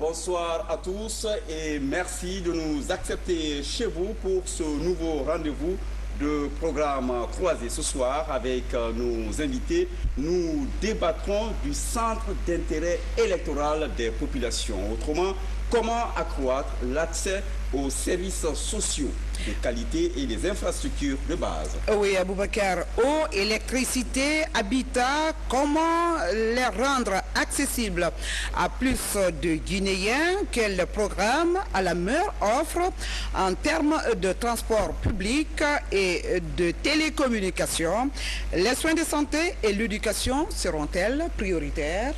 Bonsoir à tous et merci de nous accepter chez vous pour ce nouveau rendez-vous de programme croisé. Ce soir, avec nos invités, nous débattrons du centre d'intérêt électoral des populations. Autrement, comment accroître l'accès aux services sociaux de qualité et des infrastructures de base. Oui, Aboubacar, eau, électricité, habitat, comment les rendre accessibles à plus de Guinéens? Quel programme à la meilleure offre en termes de transport public et de télécommunications? Les soins de santé et l'éducation seront-elles prioritaires?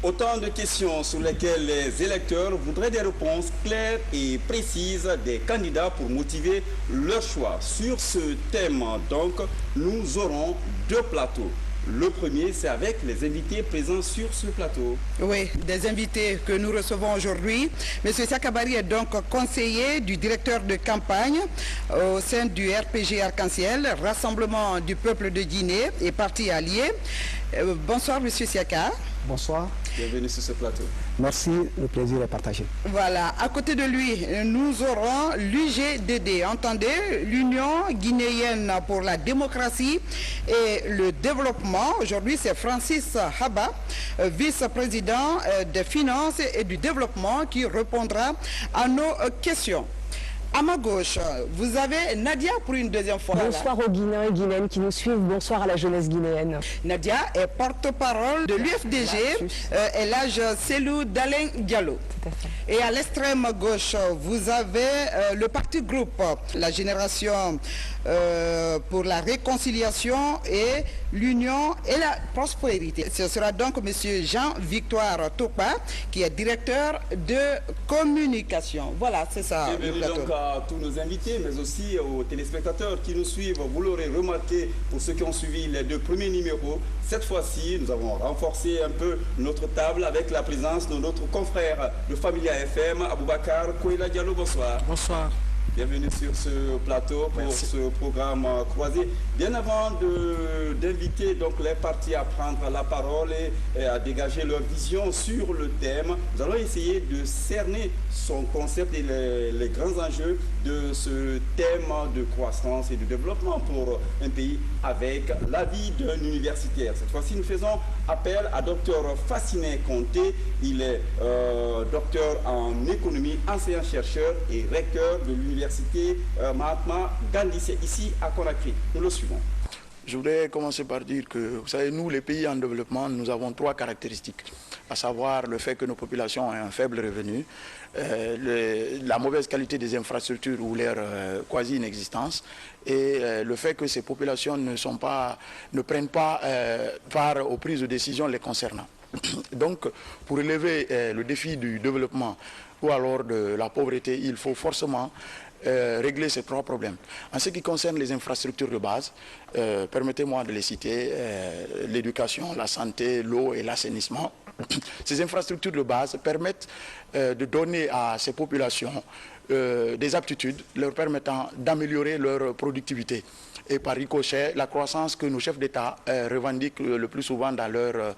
Autant de questions sur lesquelles les électeurs voudraient des réponses claires et précises des candidats pour motiver leur choix. Sur ce thème, donc, nous aurons deux plateaux. Le premier, c'est avec les invités présents sur ce plateau. Oui, des invités que nous recevons aujourd'hui. Monsieur Sakabari est donc conseiller du directeur de campagne au sein du RPG Arc-en-Ciel, Rassemblement du peuple de Guinée et parti allié. Bonsoir, Monsieur Siaka. Bonsoir. Bienvenue sur ce plateau. Merci, le plaisir est partagé. Voilà, à côté de lui, nous aurons l'UGDD, entendez, l'Union guinéenne pour la démocratie et le développement. Aujourd'hui, c'est Francis Haba, vice-président des finances et du développement, qui répondra à nos questions. À ma gauche, vous avez Nadia pour une deuxième fois. Bonsoir aux Guinéens et Guinéennes qui nous suivent. Bonsoir à la jeunesse guinéenne. Nadia est porte-parole de l'UFDG, Elhadj Selou Dalen Diallo. Tout à fait. Et à l'extrême gauche, vous avez le parti groupe, la génération pour la réconciliation et l'union et la prospérité. Ce sera donc M. Jean-Victoire Topa, qui est directeur de communication. Voilà, c'est ça. Bienvenue donc à tous nos invités, mais aussi aux téléspectateurs qui nous suivent. Vous l'aurez remarqué, pour ceux qui ont suivi les deux premiers numéros, cette fois-ci, nous avons renforcé un peu notre table avec la présence de notre confrère de Familia FM, Aboubacar Koïla Diallo. Bonsoir. Bonsoir. Bienvenue sur ce plateau pour ce programme croisé. Bien avant d'inviter donc les partis à prendre la parole et à dégager leur vision sur le thème, nous allons essayer de cerner son concept et les grands enjeux de ce thème de croissance et de développement pour un pays avec l'avis d'un universitaire. Cette fois-ci, nous faisons appel à Dr Fassiné Conté. Il est docteur en économie, enseignant-chercheur et recteur de l'université Mahatma Gandhi, c'est ici à Conakry. Nous le suivons. Je voudrais commencer par dire que, vous savez, nous, les pays en développement, nous avons trois caractéristiques, à savoir le fait que nos populations ont un faible revenu, la mauvaise qualité des infrastructures ou leur quasi-inexistence, et le fait que ces populations ne prennent pas part aux prises de décision les concernant. Donc, pour relever le défi du développement ou alors de la pauvreté, il faut forcément régler ces trois problèmes. En ce qui concerne les infrastructures de base, permettez-moi de les citer, l'éducation, la santé, l'eau et l'assainissement. Ces infrastructures de base permettent de donner à ces populations des aptitudes leur permettant d'améliorer leur productivité. Et par ricochet, la croissance que nos chefs d'État revendiquent le plus souvent dans leur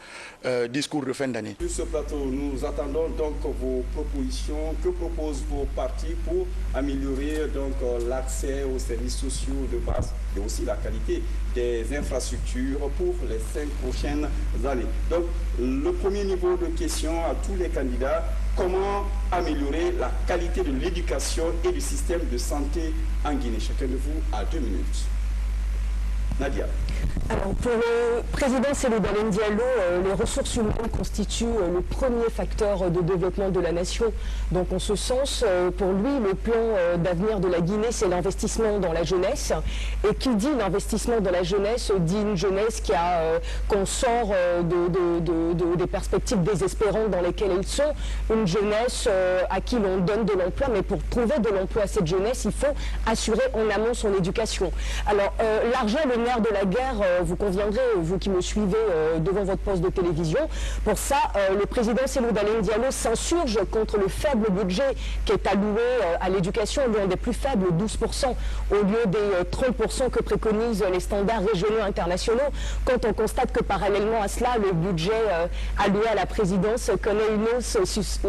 discours de fin d'année. Sur ce plateau, nous attendons donc vos propositions. Que proposent vos partis pour améliorer donc l'accès aux services sociaux de base et aussi la qualité des infrastructures pour les 5 prochaines années? Donc, le premier niveau de question à tous les candidats: comment améliorer la qualité de l'éducation et du système de santé en Guinée? Chacun de vous a 2 minutes. Nadia. Alors, pour le président Selou Dalen Diallo, les ressources humaines constituent le premier facteur de développement de la nation. Donc, en ce sens, pour lui, le plan d'avenir de la Guinée, c'est l'investissement dans la jeunesse. Et qui dit l'investissement dans la jeunesse, dit une jeunesse qu'on sort des perspectives désespérantes dans lesquelles ils sont. Une jeunesse à qui l'on donne de l'emploi, mais pour trouver de l'emploi à cette jeunesse, il faut assurer en amont son éducation. Alors, l'argent, le nerf de la guerre, vous conviendrez, vous qui me suivez devant votre poste de télévision. Pour ça, le président Cellou Dalein Diallo s'insurge contre le faible budget qui est alloué à l'éducation, l'un des plus faibles, 12%, au lieu des 30% que préconisent les standards régionaux et internationaux, quand on constate que parallèlement à cela, le budget alloué à la présidence connaît une hausse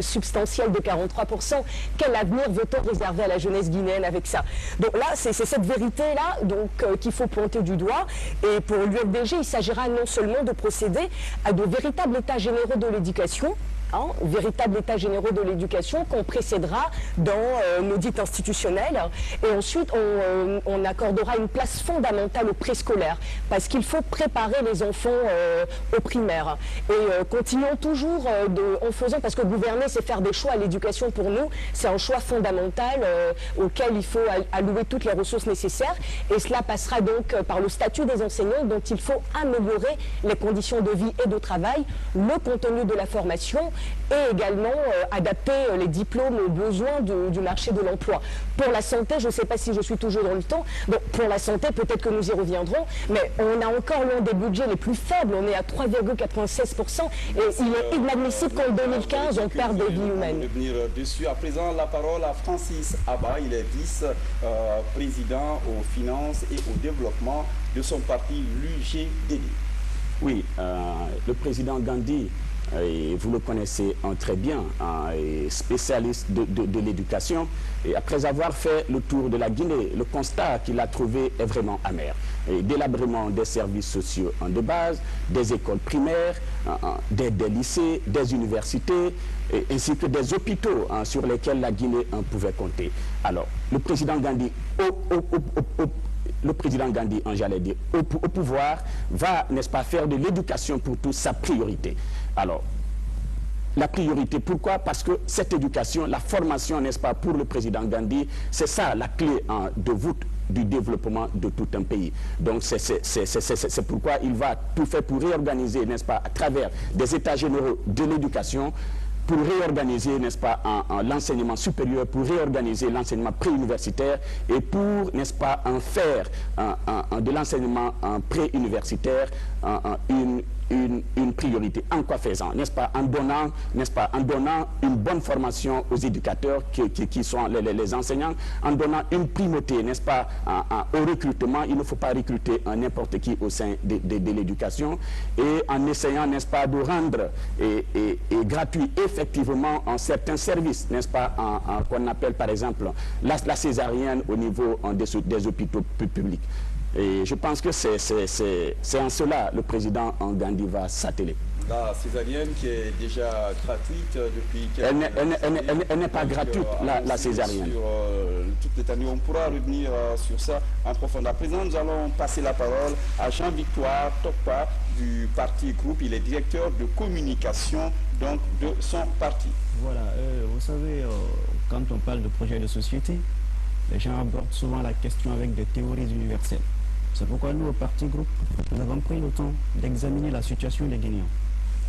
substantielle de 43%. Quel avenir veut-on réserver à la jeunesse guinéenne avec ça? Donc là, c'est cette vérité-là qu'il faut pointer du doigt. Et pour l'UFDG, il s'agira non seulement de procéder à de véritables états généraux de l'éducation, véritable état généraux de l'éducation qu'on précédera dans l'audit institutionnel, et ensuite on accordera une place fondamentale au préscolaire parce qu'il faut préparer les enfants au primaire, et continuons toujours en faisant, parce que gouverner c'est faire des choix. À l'éducation pour nous c'est un choix fondamental auquel il faut allouer toutes les ressources nécessaires, et cela passera donc par le statut des enseignants dont il faut améliorer les conditions de vie et de travail, le contenu de la formation, et également adapter les diplômes aux besoins du marché de l'emploi. Pour la santé, je ne sais pas si je suis toujours dans le temps, donc pour la santé, peut-être que nous y reviendrons, mais on a encore l'un des budgets les plus faibles, on est à 3,96%, et il est inadmissible qu'en 2015, on perde des vies humaines. Revenir dessus. À présent, la parole à Francis Haba, il est vice-président aux finances et au développement de son parti, l'UGDD. Oui, le président Gandhi, et vous le connaissez très bien, spécialiste de l'éducation, et après avoir fait le tour de la Guinée, le constat qu'il a trouvé est vraiment amer. Délabrement des services sociaux de base, des écoles primaires, des lycées, des universités, ainsi que des hôpitaux sur lesquels la Guinée pouvait compter. Alors, le président Gandhi, j'allais dire, au pouvoir, va, n'est-ce pas, faire de l'éducation pour tous sa priorité. Alors, la priorité, pourquoi? Parce que cette éducation, la formation, n'est-ce pas, pour le président Gandhi, c'est ça la clé de voûte du développement de tout un pays. Donc c'est pourquoi il va tout faire pour réorganiser, n'est-ce pas, à travers des états généraux de l'éducation, pour réorganiser, n'est-ce pas, l'enseignement supérieur, pour réorganiser l'enseignement préuniversitaire, et pour, n'est-ce pas, en faire de l'enseignement préuniversitaire une priorité. En quoi faisant, n'est-ce pas, en donnant une bonne formation aux éducateurs qui sont les enseignants, en donnant une primauté, n'est-ce pas, au recrutement. Il ne faut pas recruter n'importe qui au sein de l'éducation, et en essayant, n'est-ce pas, de rendre gratuit effectivement certains services, n'est-ce pas, qu'on appelle par exemple la césarienne au niveau des hôpitaux publics. Et je pense que c'est en cela le président Gandhi va s'atteler. La césarienne qui est déjà gratuite depuis quelques années. Elle n'est pas gratuite, la césarienne. Sur toutes les années, on pourra revenir sur ça en profondeur. À présent, nous allons passer la parole à Jean-Victoire Tokpa du parti groupe. Il est directeur de communication donc, de son parti. Voilà, vous savez, quand on parle de projet de société, les gens abordent souvent la question avec des théories universelles. C'est pourquoi nous, au parti groupe, nous avons pris le temps d'examiner la situation des Guinéens.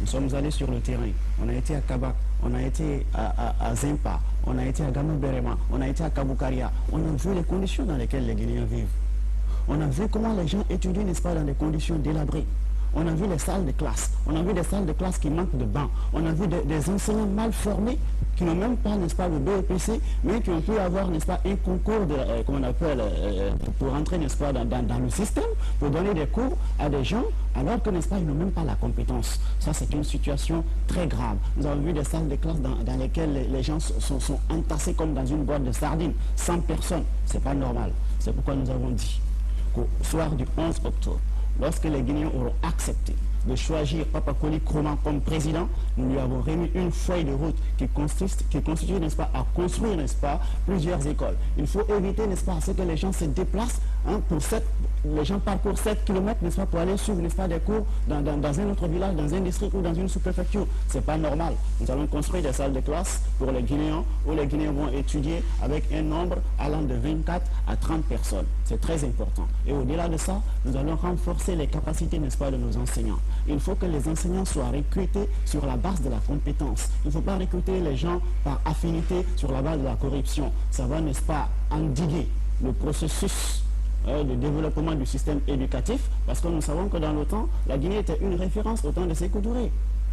Nous sommes allés sur le terrain. On a été à Kabak, on a été à Zempa, on a été à Gamou-Berema, on a été à Kaboukaria. On a vu les conditions dans lesquelles les Guinéens vivent. On a vu comment les gens étudient, n'est-ce pas, dans des conditions délabrées. On a vu les salles de classe. On a vu des salles de classe qui manquent de bancs. On a vu des enseignants mal formés qui n'ont même pas, n'est-ce pas, le BEPC, mais qui ont pu avoir, n'est-ce pas, un concours comment on appelle, pour entrer, n'est-ce pas, dans le système, pour donner des cours à des gens, alors que, n'est-ce pas, ils n'ont même pas la compétence. Ça, c'est une situation très grave. Nous avons vu des salles de classe dans lesquelles les gens sont entassés comme dans une boîte de sardines, 100 personnes. C'est pas normal. C'est pourquoi nous avons dit qu'au soir du 11 octobre, lorsque les Guinéens auront accepté de choisir Papa Koli Nkrumah comme président, nous lui avons remis une feuille de route qui constitue, n'est-ce pas, à construire, n'est-ce pas, plusieurs écoles. Il faut éviter, n'est-ce pas, à ce que les gens se déplacent, les gens parcourent 7 km, n'est-ce pas, pour aller suivre, n'est-ce pas, des cours dans un autre village, dans un district ou dans une sous-préfecture. C'est pas normal. Nous allons construire des salles de classe pour les Guinéens, où les Guinéens vont étudier avec un nombre allant de 24 à 30 personnes. C'est très important. Et au-delà de ça, nous allons renforcer les capacités, n'est-ce pas, de nos enseignants. Il faut que les enseignants soient recrutés sur la base de la compétence. Il ne faut pas recruter les gens par affinité sur la base de la corruption. Ça va, n'est-ce pas, endiguer le processus de développement du système éducatif, parce que nous savons que dans le temps, la Guinée était une référence au temps de Sékou Touré.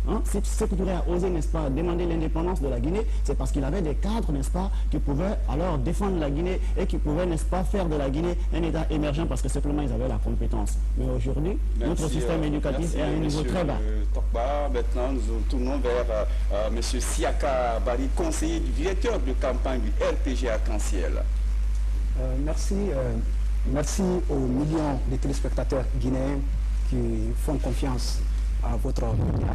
Hein? Si Sékou Touré a osé, n'est-ce pas, demander l'indépendance de la Guinée, c'est parce qu'il avait des cadres, n'est-ce pas, qui pouvaient alors défendre la Guinée et qui pouvaient, n'est-ce pas, faire de la Guinée un État émergent parce que simplement ils avaient la compétence. Mais aujourd'hui, notre système éducatif est à un niveau très bas. Tokba. Maintenant, nous tournons vers M. Siaka Bari, conseiller du directeur de campagne du RPG Arc-en-Ciel. Merci aux millions de téléspectateurs guinéens qui font confiance à votre média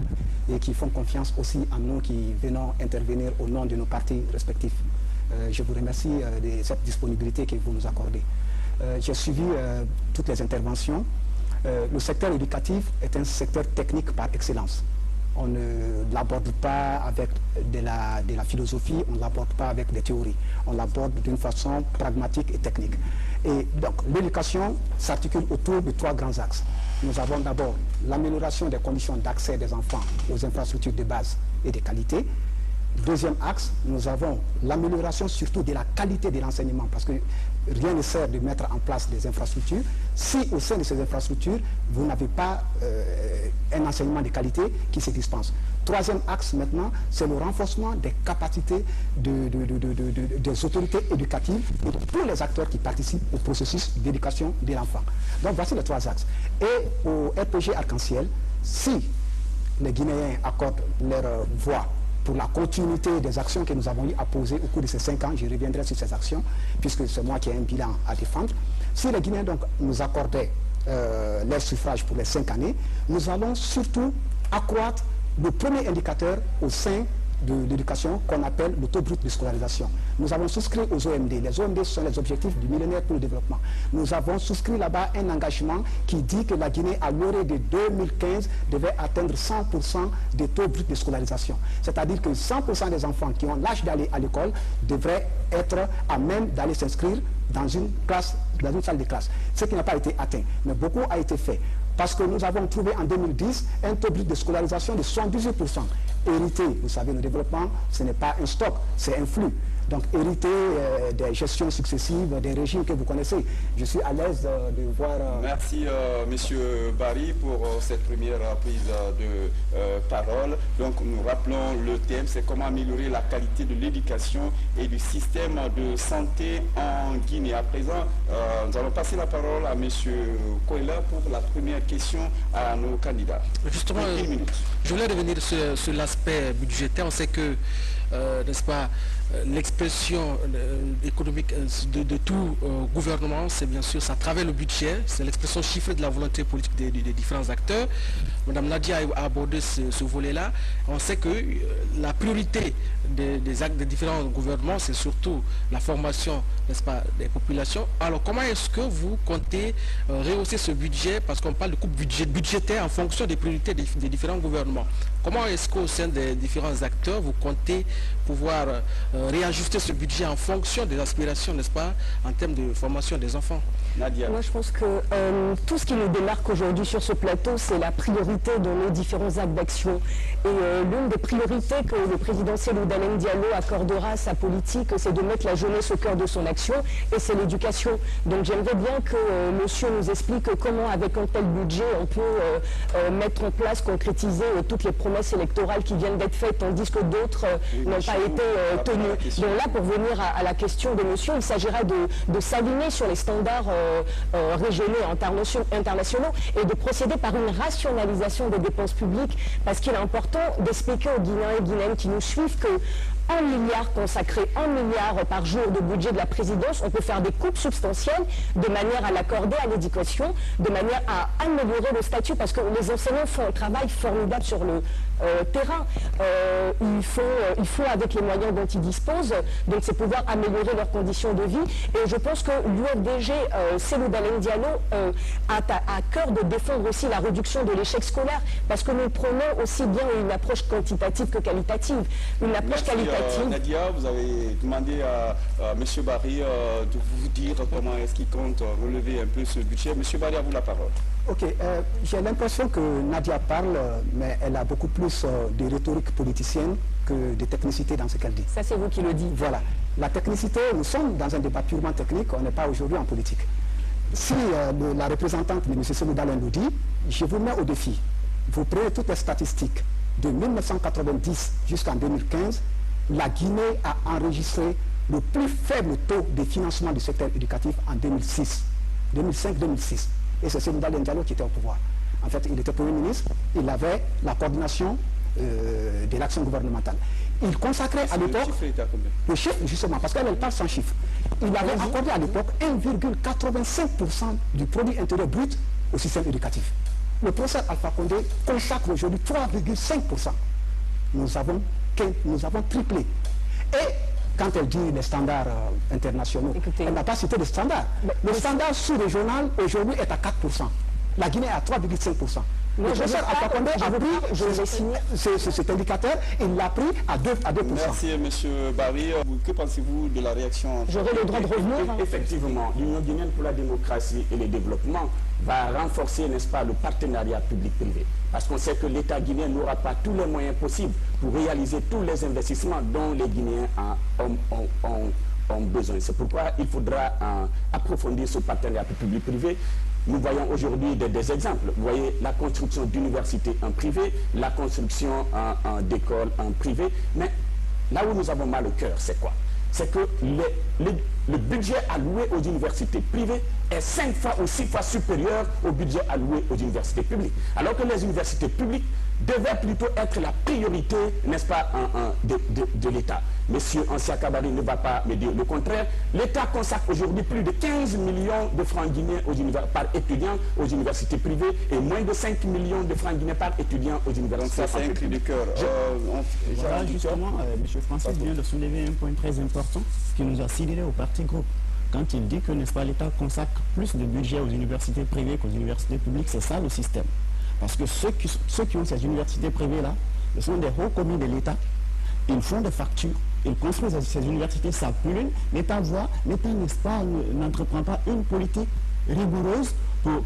et qui font confiance aussi à nous qui venons intervenir au nom de nos partis respectifs. Je vous remercie de cette disponibilité que vous nous accordez. J'ai suivi toutes les interventions. Le secteur éducatif est un secteur technique par excellence. On ne l'aborde pas avec de la philosophie, on ne l'aborde pas avec des théories. On l'aborde d'une façon pragmatique et technique. Et donc l'éducation s'articule autour de 3 grands axes. Nous avons d'abord l'amélioration des conditions d'accès des enfants aux infrastructures de base et de qualité. Deuxième axe, nous avons l'amélioration surtout de la qualité de l'enseignement, parce que rien ne sert de mettre en place des infrastructures si au sein de ces infrastructures, vous n'avez pas un enseignement de qualité qui se dispense. Troisième axe maintenant, c'est le renforcement des capacités des autorités éducatives et de tous les acteurs qui participent au processus d'éducation de l'enfant. Donc voici les 3 axes. Et au RPG Arc-en-Ciel, si les Guinéens accordent leur voix pour la continuité des actions que nous avons eu à poser au cours de ces 5 ans, je reviendrai sur ces actions, puisque c'est moi qui ai un bilan à défendre. Si les Guinéens donc nous accordaient leur suffrage pour les 5 années, nous allons surtout accroître le premier indicateur au sein de l'éducation qu'on appelle le taux brut de scolarisation. Nous avons souscrit aux OMD. Les OMD sont les objectifs du millénaire pour le développement. Nous avons souscrit là-bas un engagement qui dit que la Guinée, à l'orée de 2015, devait atteindre 100% des taux bruts de scolarisation. C'est-à-dire que 100% des enfants qui ont l'âge d'aller à l'école devraient être à même d'aller s'inscrire dans une classe, dans une salle de classe. Ce qui n'a pas été atteint, mais beaucoup a été fait. Parce que nous avons trouvé en 2010 un taux brut de scolarisation de 78%. Hérité, vous savez, le développement, ce n'est pas un stock, c'est un flux. Donc hérité des gestions successives, des régimes que vous connaissez. Je suis à l'aise de voir... Merci Monsieur Bari pour cette première prise de parole. Donc nous rappelons le thème, c'est comment améliorer la qualité de l'éducation et du système de santé en Guinée. À présent, nous allons passer la parole à Monsieur Koila pour la première question à nos candidats. Justement, je voulais revenir sur l'aspect budgétaire. On sait que, n'est-ce pas, l'expression économique de tout gouvernement, c'est bien sûr, ça travers le budget, c'est l'expression chiffrée de la volonté politique des différents acteurs. Madame Nadia a abordé ce volet-là. On sait que la priorité des différents gouvernements, c'est surtout la formation, n'est-ce pas, des populations. Alors comment est-ce que vous comptez rehausser ce budget, parce qu'on parle de coupe budgétaire en fonction des priorités des différents gouvernements. Comment est-ce qu'au sein des différents acteurs, vous comptez pouvoir réajuster ce budget en fonction des aspirations, n'est-ce pas, en termes de formation des enfants? Nadia. Moi, je pense que tout ce qui nous démarque aujourd'hui sur ce plateau, c'est la priorité de nos différents actes d'action. Et l'une des priorités que le président Cellou Dalein Diallo accordera à sa politique, c'est de mettre la jeunesse au cœur de son action, et c'est l'éducation. Donc j'aimerais bien que monsieur nous explique comment, avec un tel budget, on peut mettre en place, concrétiser toutes les promesses électorales qui viennent d'être faites, tandis que d'autres n'ont pas été tenues. Donc là, pour venir à la question de monsieur, il s'agira de s'aligner sur les standards régionaux et internationaux et de procéder par une rationalisation des dépenses publiques, parce qu'il est important d'expliquer aux Guinéens et Guinéennes qui nous suivent que 1 milliard consacré, 1 milliard par jour de budget de la présidence, on peut faire des coupes substantielles de manière à l'accorder à l'éducation, de manière à améliorer le statut, parce que les enseignants font un travail formidable sur le terrain. Il faut avec les moyens dont ils disposent, donc c'est pouvoir améliorer leurs conditions de vie. Et je pense que l'UFDG, Cellou Dalein Diallo, a à cœur de défendre aussi la réduction de l'échec scolaire, parce que nous prenons aussi bien une approche quantitative que qualitative. Une approche qualitative. Nadia, vous avez demandé à M. Bari de vous dire comment est-ce qu'il compte relever un peu ce budget. M. Bari, à vous la parole. Ok, j'ai l'impression que Nadia parle, mais elle a beaucoup plus de rhétorique politicienne que de technicité dans ce qu'elle dit. Ça, c'est vous qui le dites. Voilà. La technicité, nous sommes dans un débat purement technique, on n'est pas aujourd'hui en politique. si la représentante de M. Seloudalen nous dit, je vous mets au défi. Vous prenez toutes les statistiques. De 1990 jusqu'en 2015, la Guinée a enregistré le plus faible taux de financement du secteur éducatif en 2006, 2005-2006. Et c'est Seloudalen Diallo qui était au pouvoir. En fait, il était Premier ministre, il avait la coordination de l'action gouvernementale. Il consacrait à l'époque, le chiffre justement, parce qu'elle parle sans chiffre, il avait accordé à l'époque 1,85% du produit intérieur brut au système éducatif. Le professeur Alpha Condé consacre aujourd'hui 3,5%. Nous avons triplé. Et quand elle dit les standards internationaux, elle n'a pas cité les standards. Le standard sous-régional aujourd'hui est à 4%. La Guinée est à 3,5%. Le professeur Alpha Condé a pris cet indicateur, il l'a pris à 2%. Merci, M. Barry. Que pensez-vous de la réaction? J'aurai le droit de revenir. Effectivement, l'Union guinéenne pour la démocratie et le développement va renforcer, n'est-ce pas, le partenariat public-privé. Parce qu'on sait que l'État guinéen n'aura pas tous les moyens possibles pour réaliser tous les investissements dont les Guinéens ont besoin. C'est pourquoi il faudra approfondir ce partenariat public-privé. Nous voyons aujourd'hui des exemples. Vous voyez la construction d'universités en privé, la construction d'écoles en privé. Mais là où nous avons mal au cœur, c'est quoi? C'est que le budget alloué aux universités privées est 5 fois ou 6 fois supérieur au budget alloué aux universités publiques. Alors que les universités publiques devaient plutôt être la priorité, n'est-ce pas, de l'État. Monsieur Ancien Kabari ne va pas me dire le contraire. L'État consacre aujourd'hui plus de 15 millions de francs guinéens par étudiant aux universités privées et moins de 5 millions de francs guinéens par étudiant aux universités. Donc ça, c'est un cri du cœur. Voilà, justement, M. Francis vient de soulever un point très important qui nous a sidéré au parti groupe. Quand il dit que, n'est-ce pas, l'État consacre plus de budget aux universités privées qu'aux universités publiques, c'est ça le système. Parce que ceux qui ont ces universités privées-là, ce sont des hauts commis de l'État. Ils font des factures, ils construisent ces universités, ça pullule. L'État voit, l'État, n'est-ce pas, n'entreprend pas une politique rigoureuse pour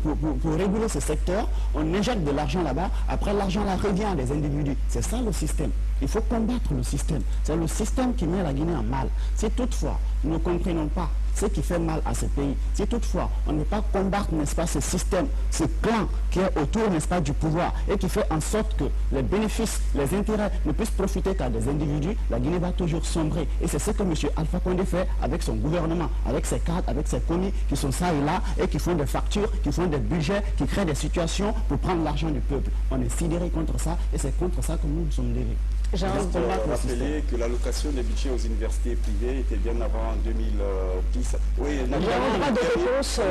réguler ce secteur. On injecte de l'argent là-bas, après l'argent là revient à des individus. C'est ça le système. Il faut combattre le système. C'est le système qui met la Guinée en mal. Si toutefois nous ne comprenons pas ce qui fait mal à ce pays, si toutefois on ne peut pas combattre, n'est-ce pas, ce système, ce clan qui est autour, n'est-ce pas, du pouvoir et qui fait en sorte que les bénéfices, les intérêts ne puissent profiter qu'à des individus, la Guinée va toujours sombrer. Et c'est ce que M. Alpha Condé fait avec son gouvernement, avec ses cadres, avec ses commis qui sont ça et là et qui font des factures, qui font des budgets, qui créent des situations pour prendre l'argent du peuple. On est sidéré contre ça et c'est contre ça que nous nous sommes levés. J'ai rappelé que l'allocation des budgets aux universités privées était bien avant 2010. Oui, j'ai un droit de réponse.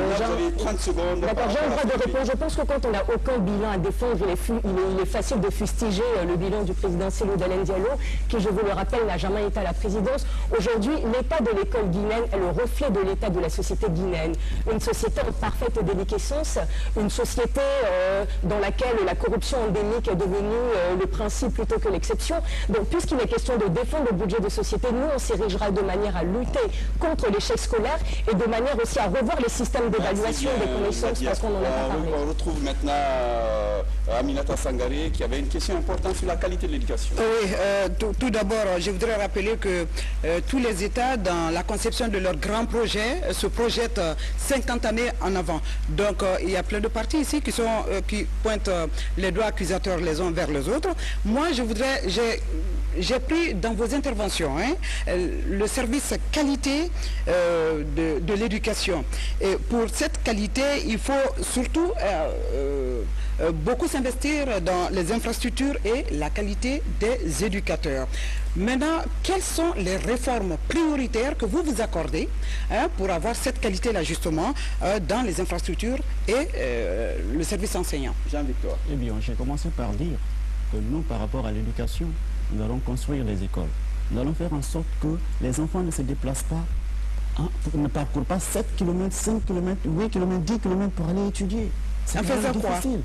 30 secondes. D'accord, j'ai un droit de réponse. Je pense que quand on n'a aucun bilan à défendre, il est facile de fustiger le bilan du président Seloudalen Diallo, qui, je vous le rappelle, n'a jamais été à la présidence. Aujourd'hui, l'état de l'école guinéenne est le reflet de l'état de la société guinéenne. Une société en parfaite déliquescence, une société dans laquelle la corruption endémique est devenue le principe plutôt que l'exception. Donc, puisqu'il est question de défendre le budget de société, nous, on s'érigera de manière à lutter contre l'échec scolaire et de manière aussi à revoir les systèmes d'évaluation des connaissances, parce qu'on en a pas parlé. On retrouve maintenant Aminata Sangaré qui avait une question importante sur la qualité de l'éducation. Oui, tout d'abord, je voudrais rappeler que tous les États, dans la conception de leurs grands projets, se projettent 50 années en avant. Donc, il y a plein de partis ici qui pointent les doigts accusateurs les uns vers les autres. Moi, j'ai pris dans vos interventions le service qualité de l'éducation. Et pour cette qualité, il faut surtout beaucoup s'investir dans les infrastructures et la qualité des éducateurs. Maintenant, quelles sont les réformes prioritaires que vous vous accordez pour avoir cette qualité-là justement dans les infrastructures et le service enseignant? Jean-Victor. Eh bien, j'ai commencé par dire que nous, par rapport à l'éducation, nous allons construire les écoles. Nous allons faire en sorte que les enfants ne se déplacent pas, ne parcourent pas 7 km, 5 km, 8 km, 10 km pour aller étudier. C'est difficile.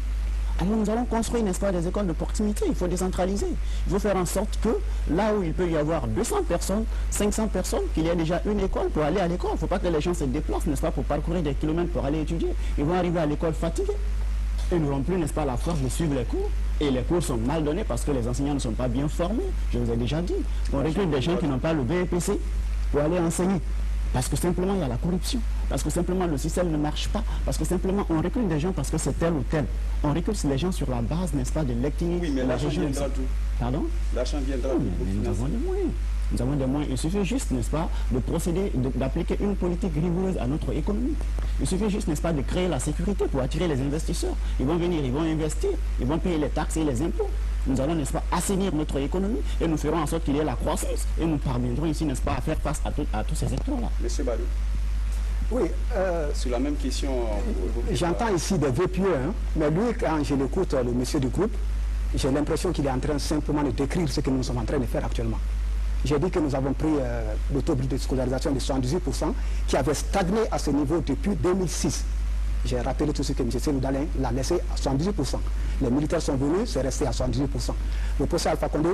Alors nous allons construire, n'est-ce pas, des écoles de proximité. Il faut décentraliser. Il faut faire en sorte que là où il peut y avoir 200 personnes, 500 personnes, qu'il y ait déjà une école pour aller à l'école. Il ne faut pas que les gens se déplacent, n'est-ce pas, pour parcourir des kilomètres pour aller étudier. Ils vont arriver à l'école fatigués. Ils n'auront plus, n'est-ce pas, la force de suivre les cours. Et les cours sont mal donnés parce que les enseignants ne sont pas bien formés. Je vous ai déjà dit. On recrute des gens qui n'ont pas le BEPC pour aller enseigner. Parce que simplement il y a la corruption, parce que simplement le système ne marche pas, parce que simplement on recrute des gens parce que c'est tel ou tel. On recrute les gens sur la base, n'est-ce pas, de l'ethnie. Oui, mais l'argent viendra d'où? Pardon? L'argent viendra d'où? Mais nous avons des moyens. Nous avons des moyens. Il suffit juste, n'est-ce pas, de procéder, d'appliquer une politique rigoureuse à notre économie. Il suffit juste, n'est-ce pas, de créer la sécurité pour attirer les investisseurs. Ils vont venir, ils vont investir, ils vont payer les taxes et les impôts. Nous allons, n'est-ce pas, assainir notre économie et nous ferons en sorte qu'il y ait la croissance. Et nous parviendrons ici, n'est-ce pas, à faire face à tous ces secteurs-là. Monsieur Badou. Oui. Sur la même question. J'entends ici des vœux pieux, hein, mais lui, quand je l'écoute, le monsieur du groupe, j'ai l'impression qu'il est en train simplement de décrire ce que nous sommes en train de faire actuellement. J'ai dit que nous avons pris le taux de scolarisation de 78% qui avait stagné à ce niveau depuis 2006. J'ai rappelé tout ce que M. Seloudalin l'a laissé à 78%. Les militaires sont venus, c'est resté à 78%. Le professeur Alpha Condé,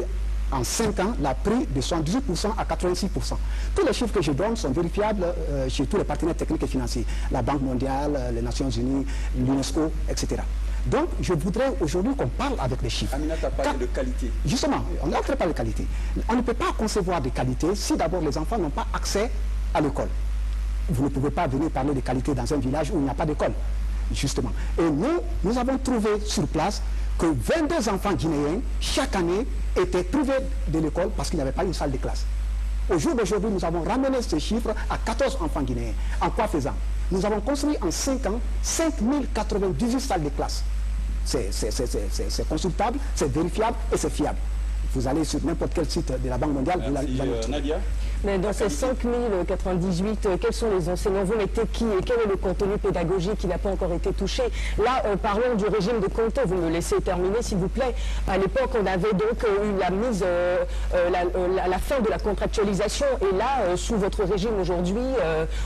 en 5 ans, l'a pris de 78% à 86%. Tous les chiffres que je donne sont vérifiables chez tous les partenaires techniques et financiers. La Banque mondiale, les Nations Unies, l'UNESCO, etc. Donc, je voudrais aujourd'hui qu'on parle avec les chiffres. Aminata a parlé de qualité. Justement, on ne parle pas de qualité. On ne peut pas concevoir de qualité si d'abord les enfants n'ont pas accès à l'école. Vous ne pouvez pas venir parler de qualité dans un village où il n'y a pas d'école, justement. Et nous avons trouvé sur place que 22 enfants guinéens, chaque année, étaient privés de l'école parce qu'il n'y avait pas une salle de classe. Au jour d'aujourd'hui, nous avons ramené ce chiffre à 14 enfants guinéens. En quoi faisant? Nous avons construit en 5 ans 5098 salles de classe. C'est consultable, c'est vérifiable et c'est fiable. Vous allez sur n'importe quel site de la Banque mondiale, vous allez Nadia. Mais dans ces 5098, quels sont les enseignants? Vous mettez qui et quel est le contenu pédagogique qui n'a pas encore été touché? Là, parlons du régime de Conté. Vous me laissez terminer, s'il vous plaît. À l'époque, on avait donc eu la mise, la fin de la contractualisation. Et là, sous votre régime aujourd'hui,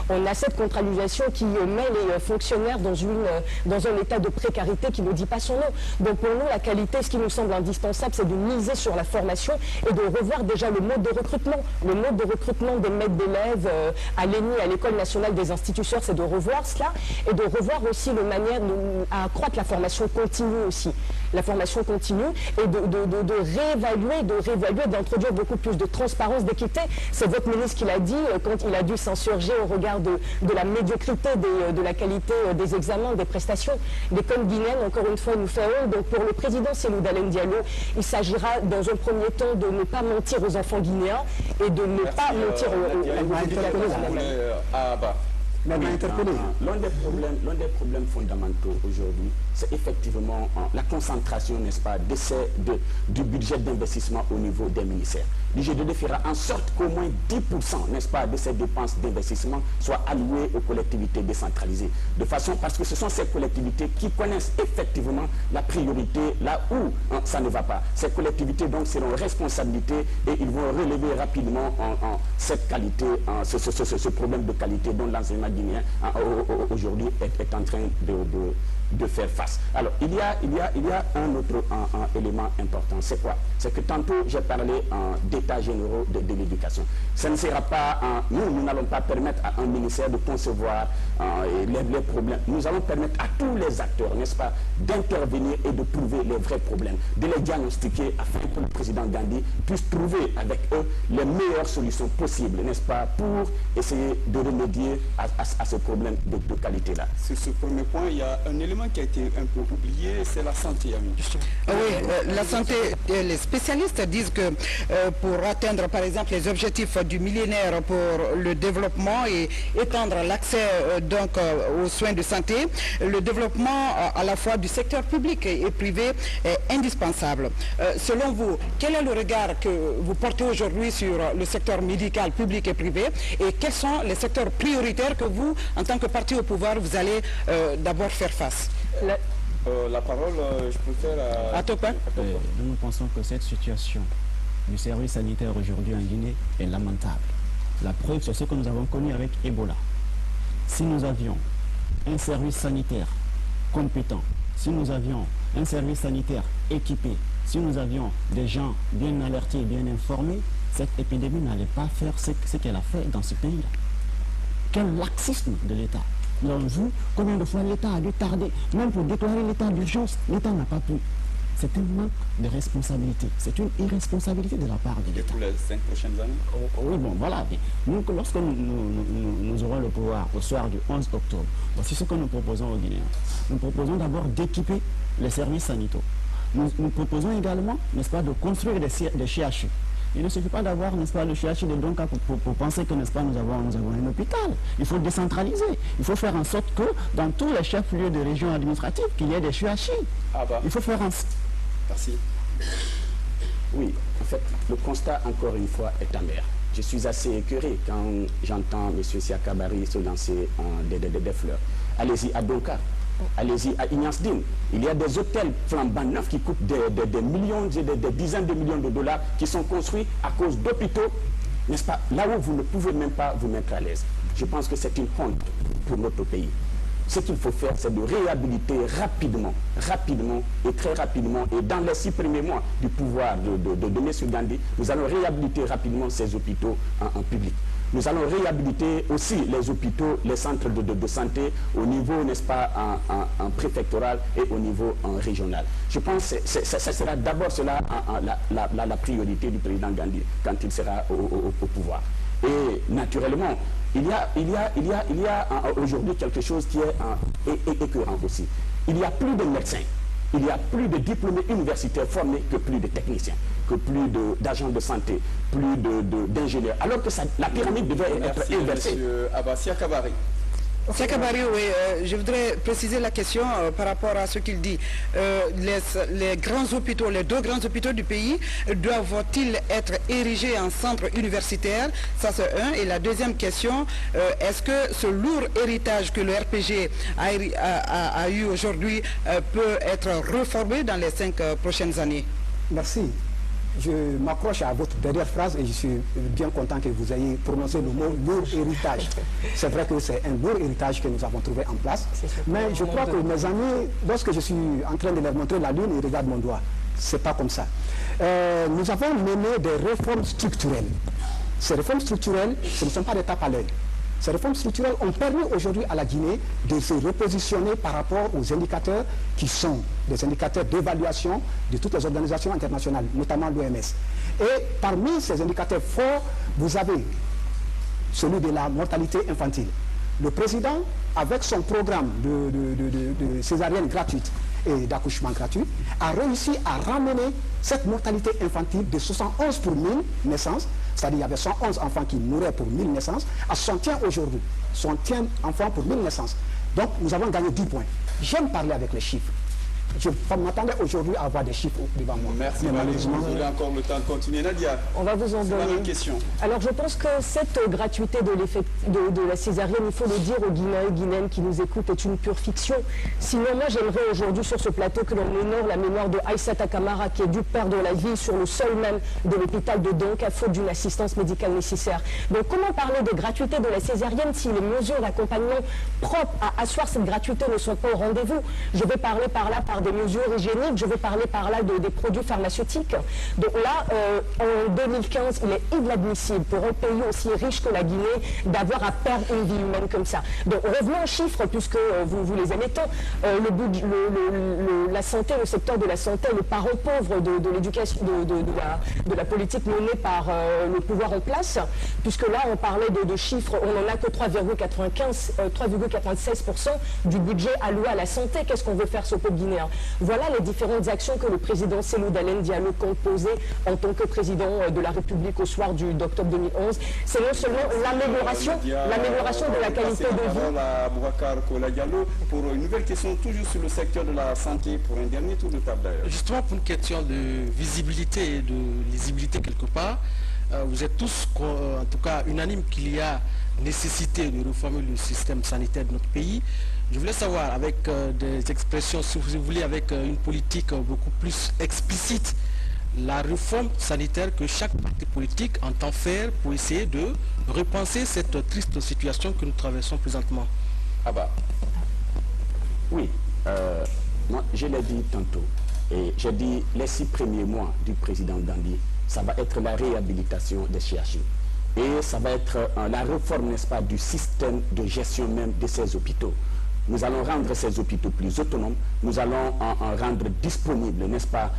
on a cette contractualisation qui met les fonctionnaires dans un état de précarité qui ne dit pas son nom. Donc pour nous, la qualité, ce qui nous semble indispensable, c'est de miser sur la formation et de revoir déjà le mode de recrutement. Le mode de recrutement des maîtres d'élèves à l'ENI, à l'École nationale des instituteurs, c'est de revoir cela et de revoir aussi la manière à accroître la formation continue aussi. La formation continue et de réévaluer, d'introduire beaucoup plus de transparence, d'équité. C'est votre ministre qui l'a dit quand il a dû s'insurger au regard de la médiocrité de la qualité des examens, des prestations. L'école guinéenne, encore une fois, nous fait honte. Donc pour le président Seloudalin Diallo, il s'agira dans un premier temps de ne pas mentir aux enfants guinéens et de ne pas mentir L'un des problèmes fondamentaux aujourd'hui, c'est effectivement la concentration, n'est-ce pas, du budget d'investissement au niveau des ministères. L'IGDD fera en sorte qu'au moins 10%, n'est-ce pas, de ces dépenses d'investissement soient allouées aux collectivités décentralisées. De façon, parce que ce sont ces collectivités qui connaissent effectivement la priorité là où ça ne va pas. Ces collectivités donc seront responsabilités et ils vont relever rapidement cette qualité, ce problème de qualité dont l'enseignement guinéen aujourd'hui est en train de faire face. Alors, il y a un autre élément important. C'est quoi? C'est que tantôt, j'ai parlé d'états généraux de l'éducation. Ce ne sera pas, nous n'allons pas permettre à un ministère de concevoir les problèmes. Nous allons permettre à tous les acteurs, n'est-ce pas, d'intervenir et de trouver les vrais problèmes, de les diagnostiquer afin que le président Gandhi puisse trouver avec eux les meilleures solutions possibles, n'est-ce pas, pour essayer de remédier à ce problème de qualité-là. Sur ce premier point, il y a un élément qui a été un peu oublié, c'est la santé, Ami. Oui, la santé, les spécialistes disent que pour atteindre par exemple les objectifs du millénaire pour le développement et étendre l'accès donc aux soins de santé, le développement à la fois du secteur public et privé est indispensable. Selon vous, quel est le regard que vous portez aujourd'hui sur le secteur médical public et privé et quels sont les secteurs prioritaires que vous, en tant que parti au pouvoir, vous allez d'abord faire face? La parole, je préfère à Topin. Nous pensons que cette situation du service sanitaire aujourd'hui en Guinée est lamentable. La preuve, c'est ce que nous avons connu avec Ebola. Si nous avions un service sanitaire compétent, si nous avions un service sanitaire équipé, si nous avions des gens bien alertés, bien informés, cette épidémie n'allait pas faire ce qu'elle a fait dans ce pays-là. Quel laxisme de l'État! Nous avons vu combien de fois l'État a dû tarder, même pour déclarer l'état d'urgence, l'État n'a pas pu. C'est un manque de responsabilité. C'est une irresponsabilité de la part de l'État. Pour les 5 prochaines années? Oui, bon, voilà. Nous, lorsque nous aurons le pouvoir au soir du 11 octobre, voici ce que nous proposons aux Guinéens. Nous proposons d'abord d'équiper les services sanitaires. Nous proposons également, n'est-ce pas, de construire des CHU. Il ne suffit pas d'avoir, n'est-ce pas, le CHU de Donka pour penser que, n'est-ce pas, nous avons un hôpital. Il faut décentraliser. Il faut faire en sorte que dans tous les chefs-lieux de région administrative, qu'il y ait des CHU. Ah bah. Il faut faire en... Merci. Oui, en fait, le constat, encore une fois, est amer. Je suis assez écœuré quand j'entends M. Siakabary se lancer des fleurs. Allez-y à Donka. Allez-y à Ignace-Dine. Il y a des hôtels flambant neufs qui coûtent des millions, des dizaines de millions de dollars qui sont construits à cause d'hôpitaux, n'est-ce pas, là où vous ne pouvez même pas vous mettre à l'aise. Je pense que c'est une honte pour notre pays. Ce qu'il faut faire, c'est de réhabiliter rapidement et très rapidement, et dans les 6 premiers mois du pouvoir de M. Gandhi, nous allons réhabiliter rapidement ces hôpitaux en public. Nous allons réhabiliter aussi les hôpitaux, les centres de santé au niveau, n'est-ce pas, en préfectoral et au niveau régional. Je pense que ce sera d'abord cela la priorité du président Gandhi quand il sera au pouvoir. Et naturellement, il y a aujourd'hui quelque chose qui est écœurant aussi. Il y a plus de médecins, il y a plus de diplômés universitaires formés que plus de techniciens, que plus d'agents de santé, plus d'ingénieurs. Alors que la pyramide devait être inversée. Monsieur Abba Siakabary. Siakabary, oui, je voudrais préciser la question par rapport à ce qu'il dit. Les grands hôpitaux, les 2 grands hôpitaux du pays, doivent-ils être érigés en centre universitaire? Ça, c'est un. Et la deuxième question, est-ce que ce lourd héritage que le RPG a eu aujourd'hui peut être reformé dans les 5 prochaines années? Merci. Je m'accroche à votre dernière phrase et je suis bien content que vous ayez prononcé le mot lourd héritage. C'est vrai que c'est un lourd héritage que nous avons trouvé en place. Mais je crois que mes amis, lorsque je suis en train de leur montrer la lune, ils regardent mon doigt. C'est pas comme ça. Nous avons mené des réformes structurelles. Ces réformes structurelles, ce ne sont pas des tapes à l'œil. Ces réformes structurelles ont permis aujourd'hui à la Guinée de se repositionner par rapport aux indicateurs qui sont des indicateurs d'évaluation de toutes les organisations internationales, notamment l'OMS. Et parmi ces indicateurs forts, vous avez celui de la mortalité infantile. Le président, avec son programme de césarienne gratuite et d'accouchement gratuit, a réussi à ramener cette mortalité infantile de 71 pour 1000 naissances, c'est-à-dire qu'il y avait 111 enfants qui mouraient pour 1000 naissances, à 61 aujourd'hui, 61 enfants pour 1000 naissances. Donc nous avons gagné 10 points. J'aime parler avec les chiffres. Je m'attendais aujourd'hui à avoir des chiffres devant moi. Merci, malheureusement. Vous avez encore le temps de continuer. Nadia, on va vous en donner. La même question. Alors, je pense que cette gratuité de la césarienne, il faut le dire aux Guinéens et Guinéennes qui nous écoutent, est une pure fiction. Sinon, moi, j'aimerais aujourd'hui sur ce plateau que l'on honore la mémoire de Aïssata Kamara, qui est dû perdre la vie sur le sol même de l'hôpital de Donka, faute d'une assistance médicale nécessaire. Donc, comment parler de gratuité de la césarienne si les mesures d'accompagnement propres à asseoir cette gratuité ne sont pas au rendez-vous? Je vais parler par là des mesures hygiéniques, je vais parler par là des produits pharmaceutiques. Donc là, en 2015, il est inadmissible pour un pays aussi riche que la Guinée d'avoir à perdre une vie humaine comme ça. Donc revenons aux chiffres, puisque vous les aimez tant. La santé, le secteur de la santé, le parent pauvre de l'éducation, de la politique menée par le pouvoir en place, puisque là, on parlait de chiffres, on n'en a que 3,96% du budget alloué à la santé. Qu'est-ce qu'on veut faire ce peuple guinéen? Voilà les différentes actions que le président Cellou Dalein Diallo compte poser en tant que président de la République au soir d'octobre 2011. C'est non seulement l'amélioration de la qualité de vie. À Boubacar Kola Diallo pour une nouvelle question toujours sur le secteur de la santé, pour un dernier tour de table d'ailleurs. Justement pour une question de visibilité et de lisibilité quelque part, vous êtes tous en tout cas unanimes qu'il y a nécessité de réformer le système sanitaire de notre pays. Je voulais savoir, avec des expressions, si vous voulez, avec une politique beaucoup plus explicite, la réforme sanitaire que chaque parti politique entend faire pour essayer de repenser cette triste situation que nous traversons présentement. Ah bah, oui, moi je l'ai dit tantôt, et j'ai dit les 6 premiers mois du président Gandhi, ça va être la réhabilitation des CHU. Et ça va être la réforme, n'est-ce pas, du système de gestion même de ces hôpitaux. Nous allons rendre ces hôpitaux plus autonomes. Nous allons en rendre disponibles, n'est-ce pas,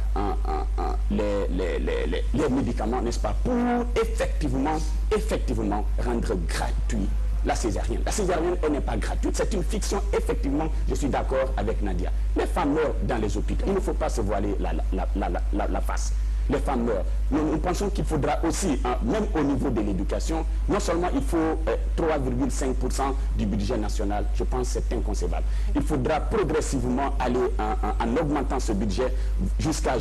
les médicaments, n'est-ce pas, pour effectivement rendre gratuit la césarienne. La césarienne, elle n'est pas gratuite. C'est une fiction, effectivement, je suis d'accord avec Nadia. Les femmes meurent dans les hôpitaux. Il ne faut pas se voiler la face. Les femmes meurent. Nous pensons qu'il faudra aussi, même au niveau de l'éducation, non seulement il faut 3,5% du budget national, je pense que c'est inconcevable. Il faudra progressivement aller en augmentant ce budget jusqu'à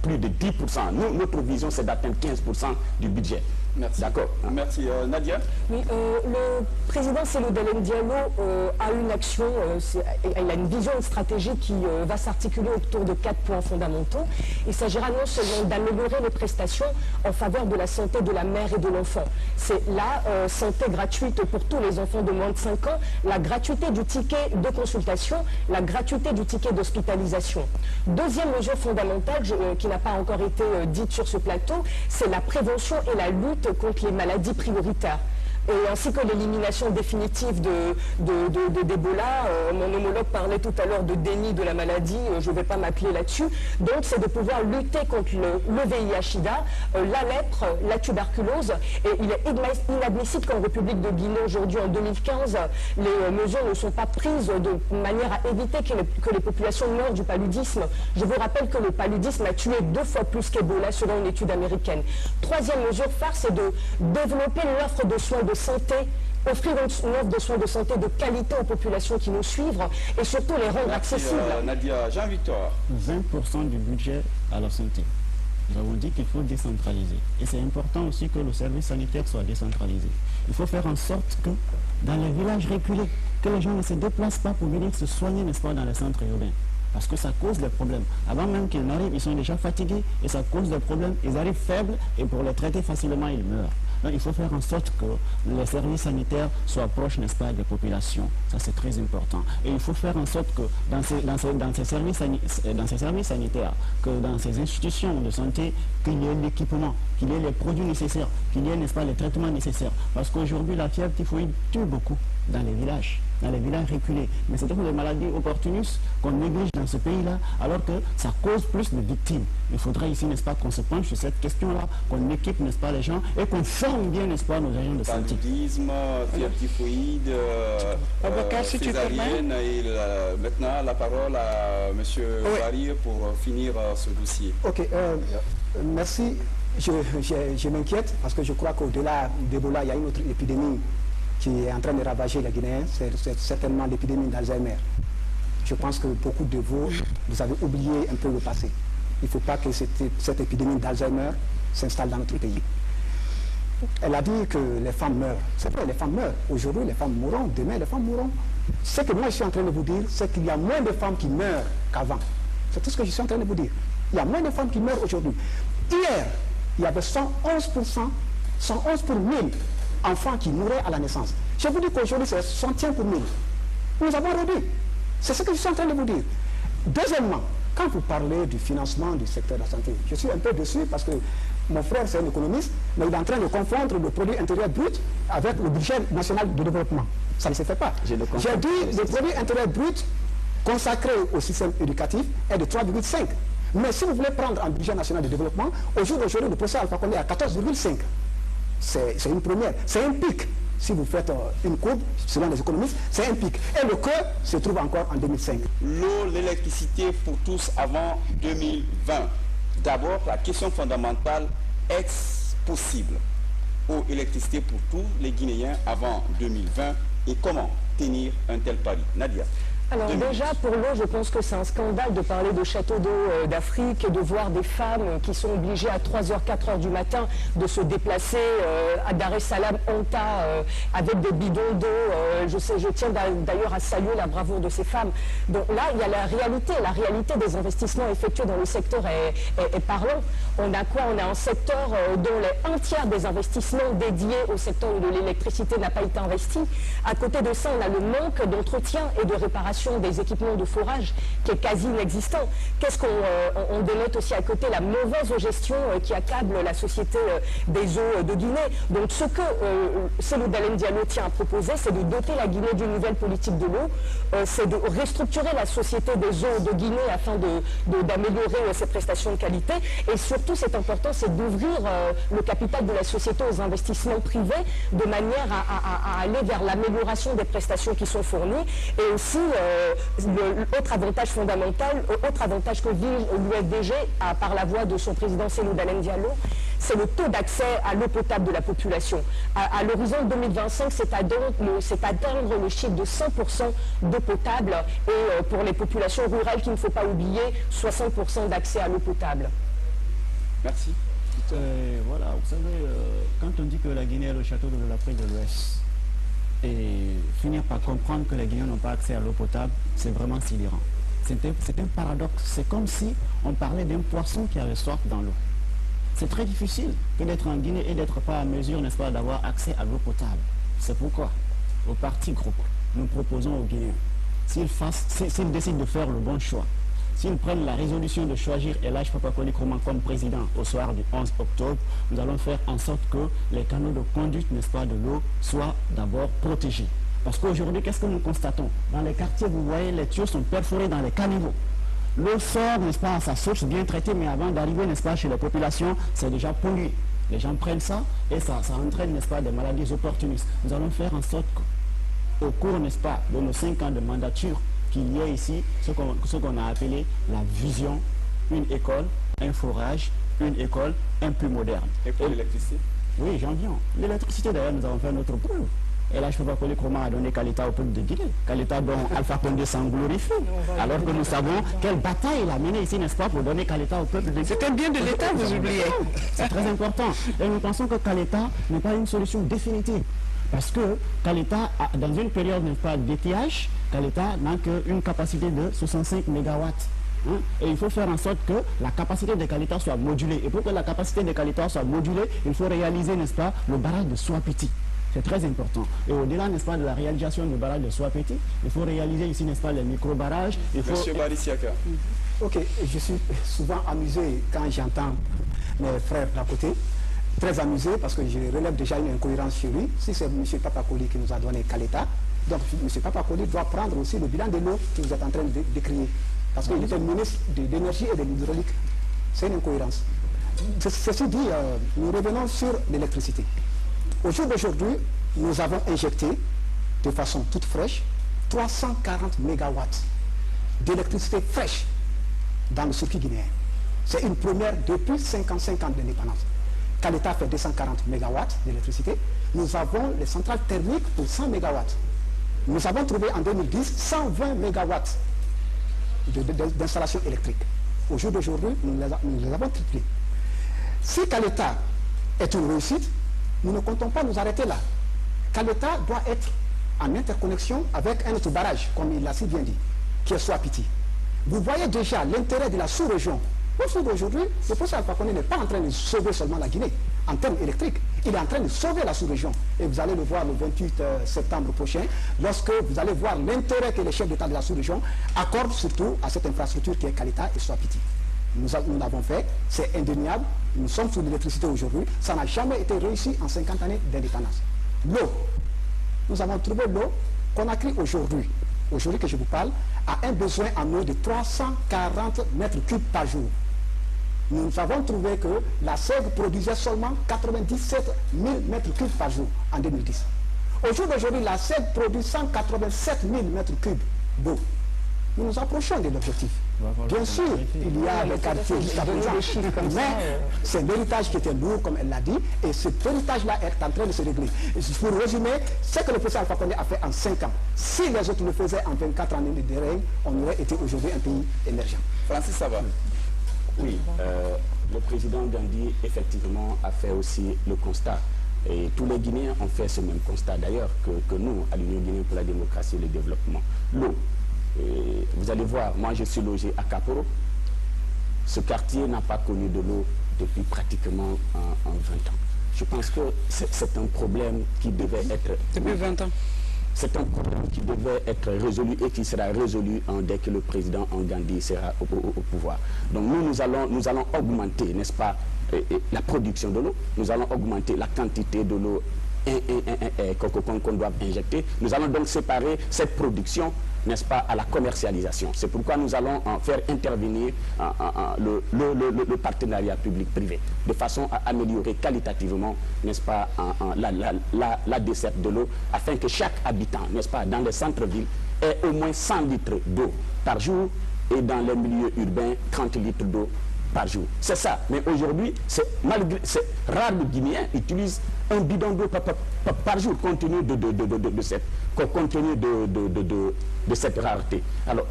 plus de 10%. Nous, notre vision, c'est d'atteindre 15% du budget. Merci. D'accord. Merci. Nadia? Oui, le président Cellou Dalein Diallo a une action, il a une vision, une stratégie qui va s'articuler autour de 4 points fondamentaux. Il s'agira non seulement d'améliorer les prestations en faveur de la santé de la mère et de l'enfant. C'est la santé gratuite pour tous les enfants de moins de 5 ans, la gratuité du ticket de consultation, la gratuité du ticket d'hospitalisation. Deuxième mesure fondamentale qui n'a pas encore été dite sur ce plateau, c'est la prévention et la lutte contre les maladies prioritaires. Et ainsi que l'élimination définitive d'Ebola. Mon homologue parlait tout à l'heure de déni de la maladie, je ne vais pas m'appeler là-dessus. Donc c'est de pouvoir lutter contre le VIH-Sida, la lèpre, la tuberculose. Et il est inadmissible qu'en République de Guinée, aujourd'hui en 2015, les mesures ne sont pas prises de manière à éviter que les populations meurent du paludisme. Je vous rappelle que le paludisme a tué 2 fois plus qu'Ebola selon une étude américaine. Troisième mesure phare, c'est de développer l'offre de soins de santé, offrir une offre de soins de santé de qualité aux populations qui nous suivent et surtout les rendre accessibles. Nadia, Jean-Victor. 20% du budget à la santé. Nous avons dit qu'il faut décentraliser. Et c'est important aussi que le service sanitaire soit décentralisé. Il faut faire en sorte que dans les villages reculés, que les gens ne se déplacent pas pour venir se soigner, n'est-ce pas, dans les centres urbains. Parce que ça cause des problèmes. Avant même qu'ils n'arrivent, ils sont déjà fatigués et ça cause des problèmes. Ils arrivent faibles et pour les traiter facilement, ils meurent. Donc il faut faire en sorte que les services sanitaires soient proches, n'est-ce pas, des populations. Ça, c'est très important. Et il faut faire en sorte que dans ces services sanitaires, que dans ces institutions de santé, qu'il y ait l'équipement, qu'il y ait les produits nécessaires, qu'il y ait, n'est-ce pas, les traitements nécessaires. Parce qu'aujourd'hui, la fièvre typhoïde tue beaucoup dans les villages reculés. Mais c'est des maladies opportunistes qu'on néglige dans ce pays-là, alors que ça cause plus de victimes. Il faudrait ici, n'est-ce pas, qu'on se penche sur cette question-là, qu'on équipe, n'est-ce pas, les gens, et qu'on forme bien, n'est-ce pas, nos agents de santé. Paludisme, fièvre typhoïde, césarienne, et maintenant la parole à M. Barry pour finir ce dossier. Ok, merci. Je m'inquiète parce que je crois qu'au-delà d'Ebola, il y a une autre épidémie qui est en train de ravager les Guinéens, c'est certainement l'épidémie d'Alzheimer. Je pense que beaucoup de vous avez oublié un peu le passé. Il ne faut pas que cette épidémie d'Alzheimer s'installe dans notre pays. Elle a dit que les femmes meurent. C'est vrai, les femmes meurent. Aujourd'hui, les femmes mourront. Demain, les femmes mourront. Ce que moi, je suis en train de vous dire, c'est qu'il y a moins de femmes qui meurent qu'avant. C'est tout ce que je suis en train de vous dire. Il y a moins de femmes qui meurent aujourd'hui. Hier, il y avait 111 pour 1000 enfants qui mouraient à la naissance. Je vous dis qu'aujourd'hui, c'est 61 pour 1000. Nous avons réduit. C'est ce que je suis en train de vous dire. Deuxièmement, quand vous parlez du financement du secteur de la santé, je suis un peu déçu parce que mon frère, c'est un économiste, mais il est en train de confondre le produit intérieur brut avec le budget national de développement. Ça ne se fait pas. J'ai dit le produit intérieur brut consacré au système éducatif est de 3,5. Mais si vous voulez prendre un budget national de développement, au jour d'aujourd'hui, le professeur Alpha Condé est à 14,5. C'est une première. C'est un pic. Si vous faites une courbe, selon les économistes, c'est un pic. Et le cœur se trouve encore en 2005. L'eau, l'électricité pour tous avant 2020. D'abord, la question fondamentale, est-ce possible? Eau, électricité pour tous les Guinéens avant 2020 et comment tenir un tel pari? Nadia. Alors déjà, pour l'eau, je pense que c'est un scandale de parler de châteaux d'eau d'Afrique et de voir des femmes qui sont obligées à 3h, 4h du matin de se déplacer à Dar es Salaam, Anta, avec des bidons d'eau. Je tiens d'ailleurs à saluer la bravoure de ces femmes. Donc là, il y a la réalité des investissements effectués dans le secteur est parlant. On a quoi? On a un secteur dont un tiers des investissements dédiés au secteur de l'électricité n'a pas été investi. À côté de ça, on a le manque d'entretien et de réparation l'amélioration des équipements de forage qui est quasi inexistant. Qu'est-ce qu'on dénote aussi à côté? La mauvaise gestion qui accable la société des eaux de Guinée. Donc ce que Cellou Dalein Diallo tient à proposer, c'est de doter la Guinée d'une nouvelle politique de l'eau, c'est de restructurer la société des eaux de Guinée afin d'améliorer ses prestations de qualité. Et surtout, c'est important, c'est d'ouvrir le capital de la société aux investissements privés de manière à aller vers l'amélioration des prestations qui sont fournies. Et aussi, l'autre avantage fondamental, autre avantage que vise l'UFDG par la voix de son président Cellou Dalein Diallo, c'est le taux d'accès à l'eau potable de la population. À l'horizon 2025, c'est atteindre le chiffre de 100% d'eau potable et pour les populations rurales qu'il ne faut pas oublier, 60% d'accès à l'eau potable. Merci. Voilà, vous savez, quand on dit que la Guinée est le château de l'Afrique de l'Ouest, et finir par comprendre que les Guinéens n'ont pas accès à l'eau potable, c'est vraiment sidérant. C'est un paradoxe. C'est comme si on parlait d'un poisson qui avait soif dans l'eau. C'est très difficile que d'être en Guinée et d'être pas à mesure, n'est-ce pas, d'avoir accès à l'eau potable. C'est pourquoi, au parti groupe, nous proposons aux Guinéens, s'ils décident de faire le bon choix, s'ils prennent la résolution de choisir El-Hadj Papa Koli Nkrumah comme président au soir du 11 octobre, nous allons faire en sorte que les canaux de conduite, n'est-ce pas, de l'eau soient d'abord protégés. Parce qu'aujourd'hui, qu'est-ce que nous constatons? Dans les quartiers, vous voyez, les tuyaux sont perforés dans les caniveaux. L'eau sort, n'est-ce pas, à sa source bien traitée, mais avant d'arriver, n'est-ce pas, chez les populations, c'est déjà pollué. Les gens prennent ça et ça entraîne, n'est-ce pas, des maladies opportunistes. Nous allons faire en sorte qu'au cours, n'est-ce pas, de nos 5 ans de mandature, qu'il y ait ici ce qu'on a appelé la vision, une école, un forage, une école, un plus moderne. Et pour l'électricité? Oui, j'en viens. L'électricité, d'ailleurs, nous avons fait notre preuve. Et là, je ne peux pas coller comment a donné Kaleta au peuple de Guinée. Kaleta dont Alpha Condé s'en glorifie. Alors que nous savons quelle bataille il a menée ici, n'est-ce pas, pour donner Kaleta au peuple de Guinée. C'est un bien de l'État, vous oubliez. C'est très important. Et nous pensons que Kaleta n'est pas une solution définitive. Parce que Kaleta, dans une période, n'est-ce pas, d'étiage, Kaleta n'a qu'une capacité de 65 MW. Et il faut faire en sorte que la capacité de Kaleta soit modulée. Et pour que la capacité de Kaleta soit modulée, il faut réaliser, n'est-ce pas, le barrage de Soapiti. C'est très important. Et au-delà, n'est-ce pas, de la réalisation du barrage de Soapiti, il faut réaliser ici, n'est-ce pas, les micro-barrages. Monsieur Barissiaka. Ok, je suis souvent amusé quand j'entends mes frères d'à côté. Très amusé parce que je relève déjà une incohérence chez lui. Si c'est M. Papa Koli qui nous a donné Kaleta, donc M. Papa Koli doit prendre aussi le bilan de l'eau que vous êtes en train de décrire. Parce qu'il était ministre de l'énergie et de l'hydraulique. C'est une incohérence. Ceci dit, nous revenons sur l'électricité. Au jour d'aujourd'hui, nous avons injecté de façon toute fraîche 340 MW d'électricité fraîche dans le circuit guinéen. C'est une première depuis 55 ans d'indépendance. Kaleta fait 240 MW d'électricité. Nous avons les centrales thermiques pour 100 MW. Nous avons trouvé en 2010 120 MW d'installation électrique. Au jour d'aujourd'hui, nous les avons triplés. Si Kaleta est une réussite, nous ne comptons pas nous arrêter là. Kaleta doit être en interconnexion avec un autre barrage, comme il l'a si bien dit, qui est Soapiti. Vous voyez déjà l'intérêt de la sous-région. Aujourd'hui, le professeur Alpha Condé n'est pas en train de sauver seulement la Guinée en termes électriques. Il est en train de sauver la sous-région. Et vous allez le voir le 28 septembre prochain, lorsque vous allez voir l'intérêt que les chefs d'État de la sous-région accordent surtout à cette infrastructure qui est Kaleta et Soapiti. Nous l'avons fait, c'est indéniable. Nous sommes sous l'électricité aujourd'hui. Ça n'a jamais été réussi en 50 années d'indépendance. L'eau. Nous avons trouvé l'eau qu'on a créée aujourd'hui que je vous parle, a un besoin en eau de 340 mètres cubes par jour. Nous avons trouvé que la SEG produisait seulement 97 000 mètres cubes par jour en 2010. Au jour d'aujourd'hui, la SEG produit 187 000 mètres cubes d'eau. Nous nous approchons de l'objectif. Bien sûr, il y a des quartiers jusqu'à présent, mais c'est l'héritage qui était lourd, comme elle l'a dit, et cet héritage-là est en train de se régler. Pour résumer, ce que le président Alpha Condé a fait en 5 ans, si les autres le faisaient en 24 années de règne, on aurait été aujourd'hui un pays émergent. Francis, ça va? Oui, le président Gandhi, effectivement, a fait aussi le constat. Et tous les Guinéens ont fait ce même constat, d'ailleurs, que nous, à l'Union guinéenne pour la démocratie et le développement. L'eau. Vous allez voir, moi je suis logé à Kaporo. Ce quartier n'a pas connu de l'eau depuis pratiquement 20 ans. Je pense que c'est un problème qui devait être... Depuis 20 ans. c'est un problème qui devait être résolu et qui sera résolu dès que le président Ngandi sera au pouvoir. Donc nous allons augmenter, n'est-ce pas, la production de l'eau, nous allons augmenter la quantité de l'eau qu'on doit injecter. Nous allons donc séparer cette production, n'est-ce pas, à la commercialisation. C'est pourquoi nous allons faire intervenir le partenariat public-privé, de façon à améliorer qualitativement, n'est-ce pas, la desserte de l'eau, afin que chaque habitant, n'est-ce pas, dans les centres-villes, ait au moins 100 litres d'eau par jour, et dans les milieux urbains, 30 litres d'eau par jour. C'est ça. Mais aujourd'hui, c'est rare le Guinéen utilise un bidon d'eau par jour, compte tenu de cette rareté. Alors,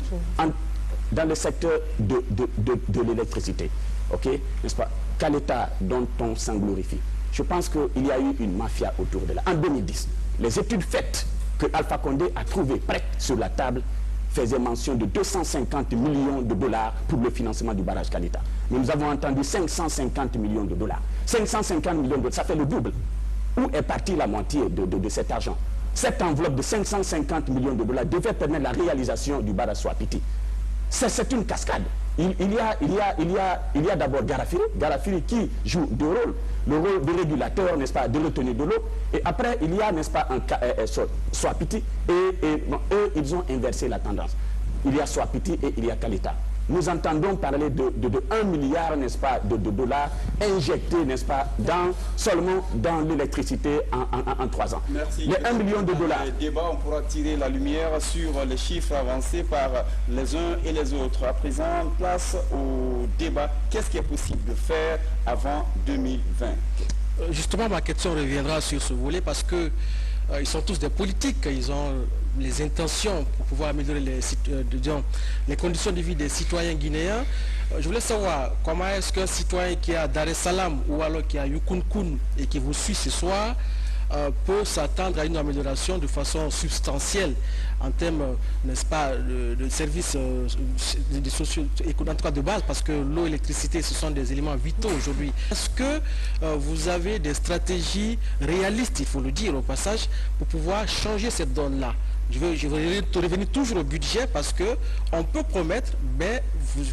dans le secteur de l'électricité, ok, n'est-ce pas, quel État dont on s'en glorifie? Je pense qu'il y a eu une mafia autour de là. En 2010, les études faites que Alpha Condé a trouvées prêtes sur la table faisait mention de 250 millions de dollars pour le financement du barrage Kalita. Mais nous avons entendu 550 millions de dollars. 550 millions de dollars, ça fait le double. Où est partie la moitié de cet argent? Cette enveloppe de 550 millions de dollars devait permettre la réalisation du barrage Swapiti. C'est une cascade. Il y a d'abord Garafiri qui joue le rôle de régulateur, n'est-ce pas, de retenue de l'eau. Et après, il y a, n'est-ce pas, un Swapiti. Et eux, ils ont inversé la tendance. Il y a Swapiti et il y a Kalita. Nous entendons parler de 1 milliard, n'est-ce pas, de dollars injectés, n'est-ce pas, seulement dans l'électricité en 3 ans. Merci. Les 1 million de dollars. Le débat, on pourra tirer la lumière sur les chiffres avancés par les uns et les autres. À présent, place au débat. Qu'est-ce qui est possible de faire avant 2020? Justement, ma question reviendra sur ce volet parce que ils sont tous des politiques, ils ont les intentions pour pouvoir améliorer les conditions de vie des citoyens guinéens. Je voulais savoir comment est-ce qu'un citoyen qui est à Dar es Salaam ou alors qui est à Yukunkun et qui vous suit ce soir peut s'attendre à une amélioration de façon substantielle en termes, n'est-ce pas, de services en tout cas de base, parce que l'eau et l'électricité, ce sont des éléments vitaux aujourd'hui. Est-ce que vous avez des stratégies réalistes, il faut le dire au passage, pour pouvoir changer cette donne-là? Je vais revenir toujours au budget parce qu'on peut promettre, mais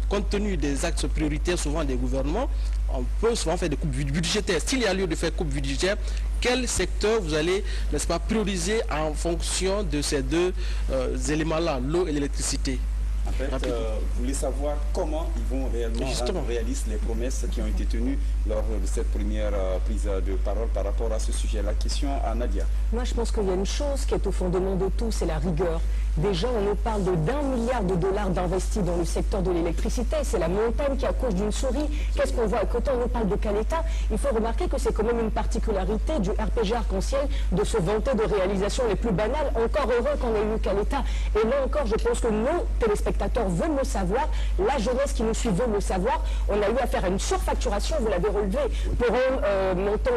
compte tenu des axes prioritaires souvent des gouvernements, on peut souvent faire des coupes budgétaires. S'il y a lieu de faire coupes budgétaires, quel secteur vous allez, n'est-ce pas, prioriser en fonction de ces deux éléments-là, l'eau et l'électricité? En fait, vous voulez savoir comment ils vont réellement rendre réalistes les promesses qui ont été tenues lors de cette première prise de parole par rapport à ce sujet. La question à Nadia. Moi, je pense qu'il y a une chose qui est au fondement de tout, c'est la rigueur. Déjà, on nous parle d'1 milliard de dollars d'investis dans le secteur de l'électricité. C'est la montagne qui accouche d'une souris. Qu'est-ce qu'on voit? Quand on nous parle de Kaleta, il faut remarquer que c'est quand même une particularité du RPG Arc-en-Ciel de se vanter de réalisations les plus banales. Encore heureux qu'on ait eu Kaleta. Et là encore, je pense que nos téléspectateurs veulent le savoir. La jeunesse qui nous suit veut le savoir. On a eu affaire à une surfacturation, vous l'avez relevé. Pour un montant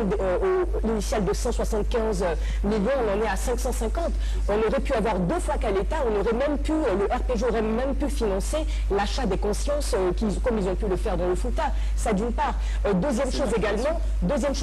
initial de 175 millions, on en est à 550. On aurait pu avoir 2 fois Kaleta. On aurait même pu, le RPG aurait même pu financer l'achat des consciences comme ils ont pu le faire dans le Fouta. Ça d'une part. Deuxième chose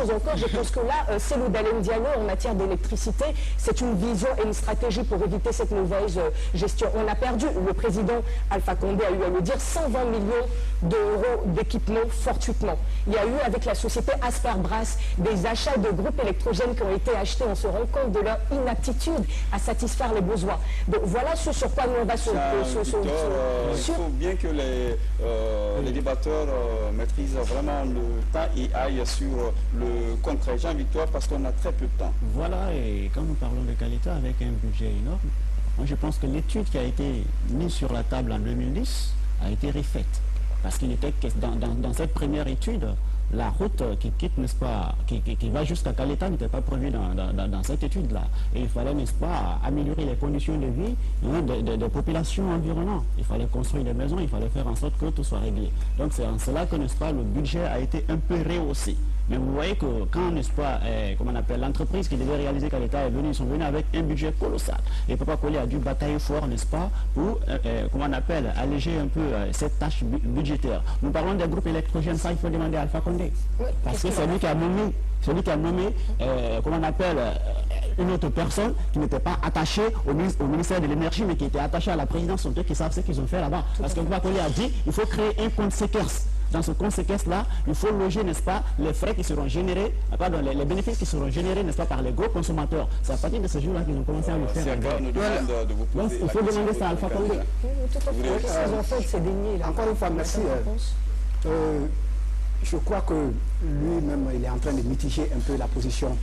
encore, je pense que là, Cellou Dalein Diallo en matière d'électricité, c'est une vision et une stratégie pour éviter cette mauvaise gestion. On a perdu, le président Alpha Condé a eu à le dire, 120 millions d'euros d'équipement fortuitement. Il y a eu avec la société Asperbras des achats de groupes électrogènes qui ont été achetés. On se rend compte de leur inaptitude à satisfaire les besoins. Donc voilà ce sur quoi nous on va se... Il faut bien que les débatteurs maîtrisent vraiment le temps et aillent sur le concret. Jean-Victoire, parce qu'on a très peu de temps. Voilà, et quand nous parlons de Kaleta avec un budget énorme, moi je pense que l'étude qui a été mise sur la table en 2010 a été refaite. Parce qu'il était dans cette première étude, la route qui quitte, n'est-ce pas, qui va jusqu'à Kaleta n'était pas prévue dans cette étude-là. Et il fallait, n'est-ce pas, améliorer les conditions de vie des populations environnantes. Il fallait construire des maisons, il fallait faire en sorte que tout soit réglé. Donc c'est en cela que, n'est-ce pas, le budget a été un peu rehaussé. Mais vous voyez que quand, n'est-ce pas, comment on appelle, l'entreprise qui devait réaliser Kaleta est venue, ils sont venus avec un budget colossal. Et Papa Collé a dû batailler fort, n'est-ce pas, pour, comment on appelle, alléger un peu cette tâche budgétaire. Nous parlons des groupes électrogènes, ça il faut demander à Alpha Condé. Oui, parce que c'est lui qui a nommé, comment on appelle, une autre personne qui n'était pas attachée au ministère de l'énergie, mais qui était attachée à la présidence, sont eux qui savent ce qu'ils ont fait là-bas. Parce que Bakoli a dit, il faut créer un compte séquence. Dans ce compte séquence-là, il faut loger, n'est-ce pas, les frais qui seront générés, pardon, les bénéfices qui seront générés, n'est-ce pas, par les gros consommateurs. C'est à partir de ce jour-là qu'ils ont commencé à le faire. Donc, il faut demander ça à Alpha Condé. Encore une fois, merci. Je crois que lui-même, il est en train de mitiger un peu la position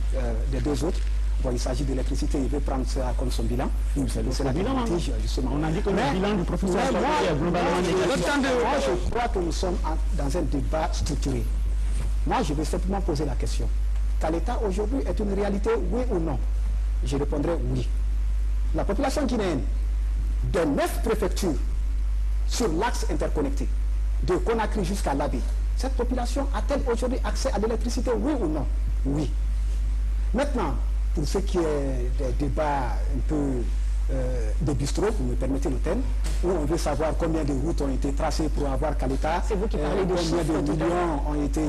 des deux autres. Bon, il s'agit de l'électricité, il veut prendre ça comme son bilan. C'est le bilan, justement. On a dit que le bilan du professeur est globalement négatif. Moi, je crois que nous sommes dans un débat structuré. Moi, je vais simplement poser la question. Caleta aujourd'hui est une réalité, oui ou non? Je répondrai oui. La population guinéenne de 9 préfectures sur l'axe interconnecté, de Conakry jusqu'à Labé, cette population a-t-elle aujourd'hui accès à l'électricité, oui ou non? Oui. Maintenant, pour ce qui est des débats un peu de bistrot, vous me permettez le thème, où on veut savoir combien de routes ont été tracées pour avoir Caleta, c'est vous qui parlez de combien de millions ont été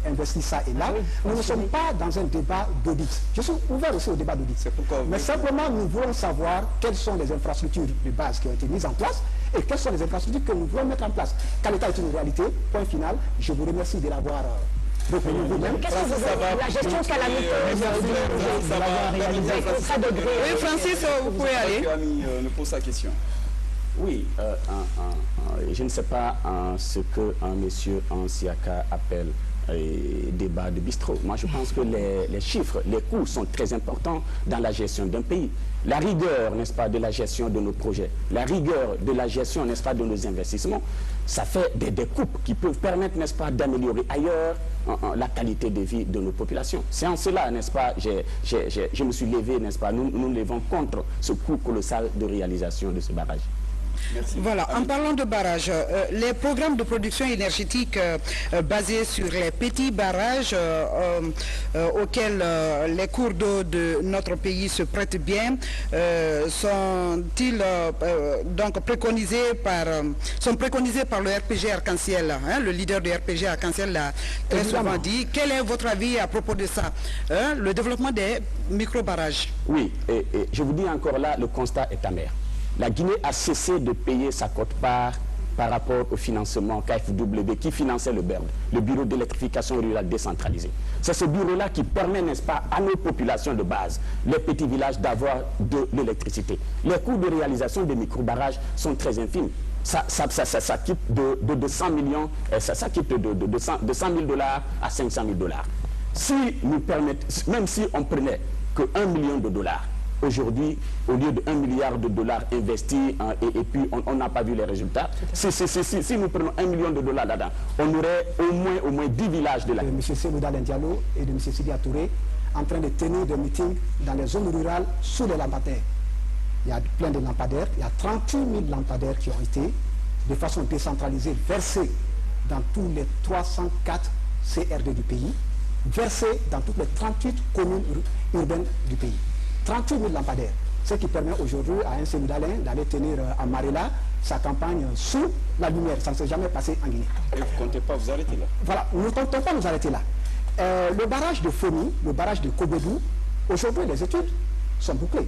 investis ça et là. Nous ne sommes pas dans un débat d'audit. Je suis ouvert aussi au débat d'audit. Mais simplement, nous voulons savoir quelles sont les infrastructures de base qui ont été mises en place et quelles sont les infrastructures que nous voulons mettre en place. Caleta est une réalité, point final. Je vous remercie de l'avoir reconnu vous-même. Qu'est-ce que vous avez la gestion calamiteuse des contrats de gré? Oui, Francis, vous pouvez aller. Me pose sa question. Oui, je ne sais pas ce que monsieur Ansiaka appelle débat de bistrot. Moi, je pense que les chiffres, les coûts sont très importants dans la gestion d'un pays. La rigueur, n'est-ce pas, de la gestion de nos projets, la rigueur de la gestion, n'est-ce pas, de nos investissements, ça fait des coupes qui peuvent permettre, n'est-ce pas, d'améliorer ailleurs la qualité de vie de nos populations. C'est en cela, n'est-ce pas, je me suis levé, n'est-ce pas, nous levons contre ce coût colossal de réalisation de ce barrage. Merci. Voilà, en parlant de barrages, les programmes de production énergétique basés sur les petits barrages auxquels les cours d'eau de notre pays se prêtent bien, sont-ils donc préconisés par le RPG Arc-en-Ciel, hein, le leader du RPG Arc-en-Ciel l'a très souvent dit. Quel est votre avis à propos de ça, hein, le développement des micro-barrages? Oui, et je vous dis encore là, le constat est amer. La Guinée a cessé de payer sa quote-part par rapport au financement KFW qui finançait le BERD, le Bureau d'électrification rurale décentralisé. C'est ce bureau-là qui permet, n'est-ce pas, à nos populations de base, les petits villages, d'avoir de l'électricité. Les coûts de réalisation des micro-barrages sont très infimes. Ça quitte de 100 millions, ça quitte de 100 000 $ à 500 000 $. Si nous permettons, même si on prenait que $1 million, aujourd'hui, au lieu de $1 milliard investis et puis on n'a pas vu les résultats, si nous prenons $1 million là-dedans, on aurait au moins 10 villages de la... M. Selouda Diallo et de M. Sidia Touré en train de tenir des meetings dans les zones rurales sous les lampadaires. Il y a plein de lampadaires, il y a 38 000 lampadaires qui ont été de façon décentralisée versés dans tous les 304 CRD du pays, versés dans toutes les 38 communes urbaines du pays. 38 000 lampadaires, ce qui permet aujourd'hui à un Sénégalais d'aller tenir à Marela sa campagne sous la lumière. Ça ne s'est jamais passé en Guinée. Et vous ne comptez pas vous arrêter là? Voilà, nous ne comptons pas nous arrêter là. Le barrage de Foni, le barrage de Kobedou, aujourd'hui les études sont bouclées.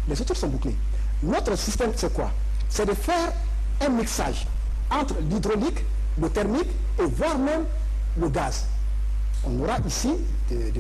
Les études sont bouclées. Notre système, c'est quoi? C'est de faire un mixage entre l'hydraulique, le thermique et voire même le gaz. On aura ici des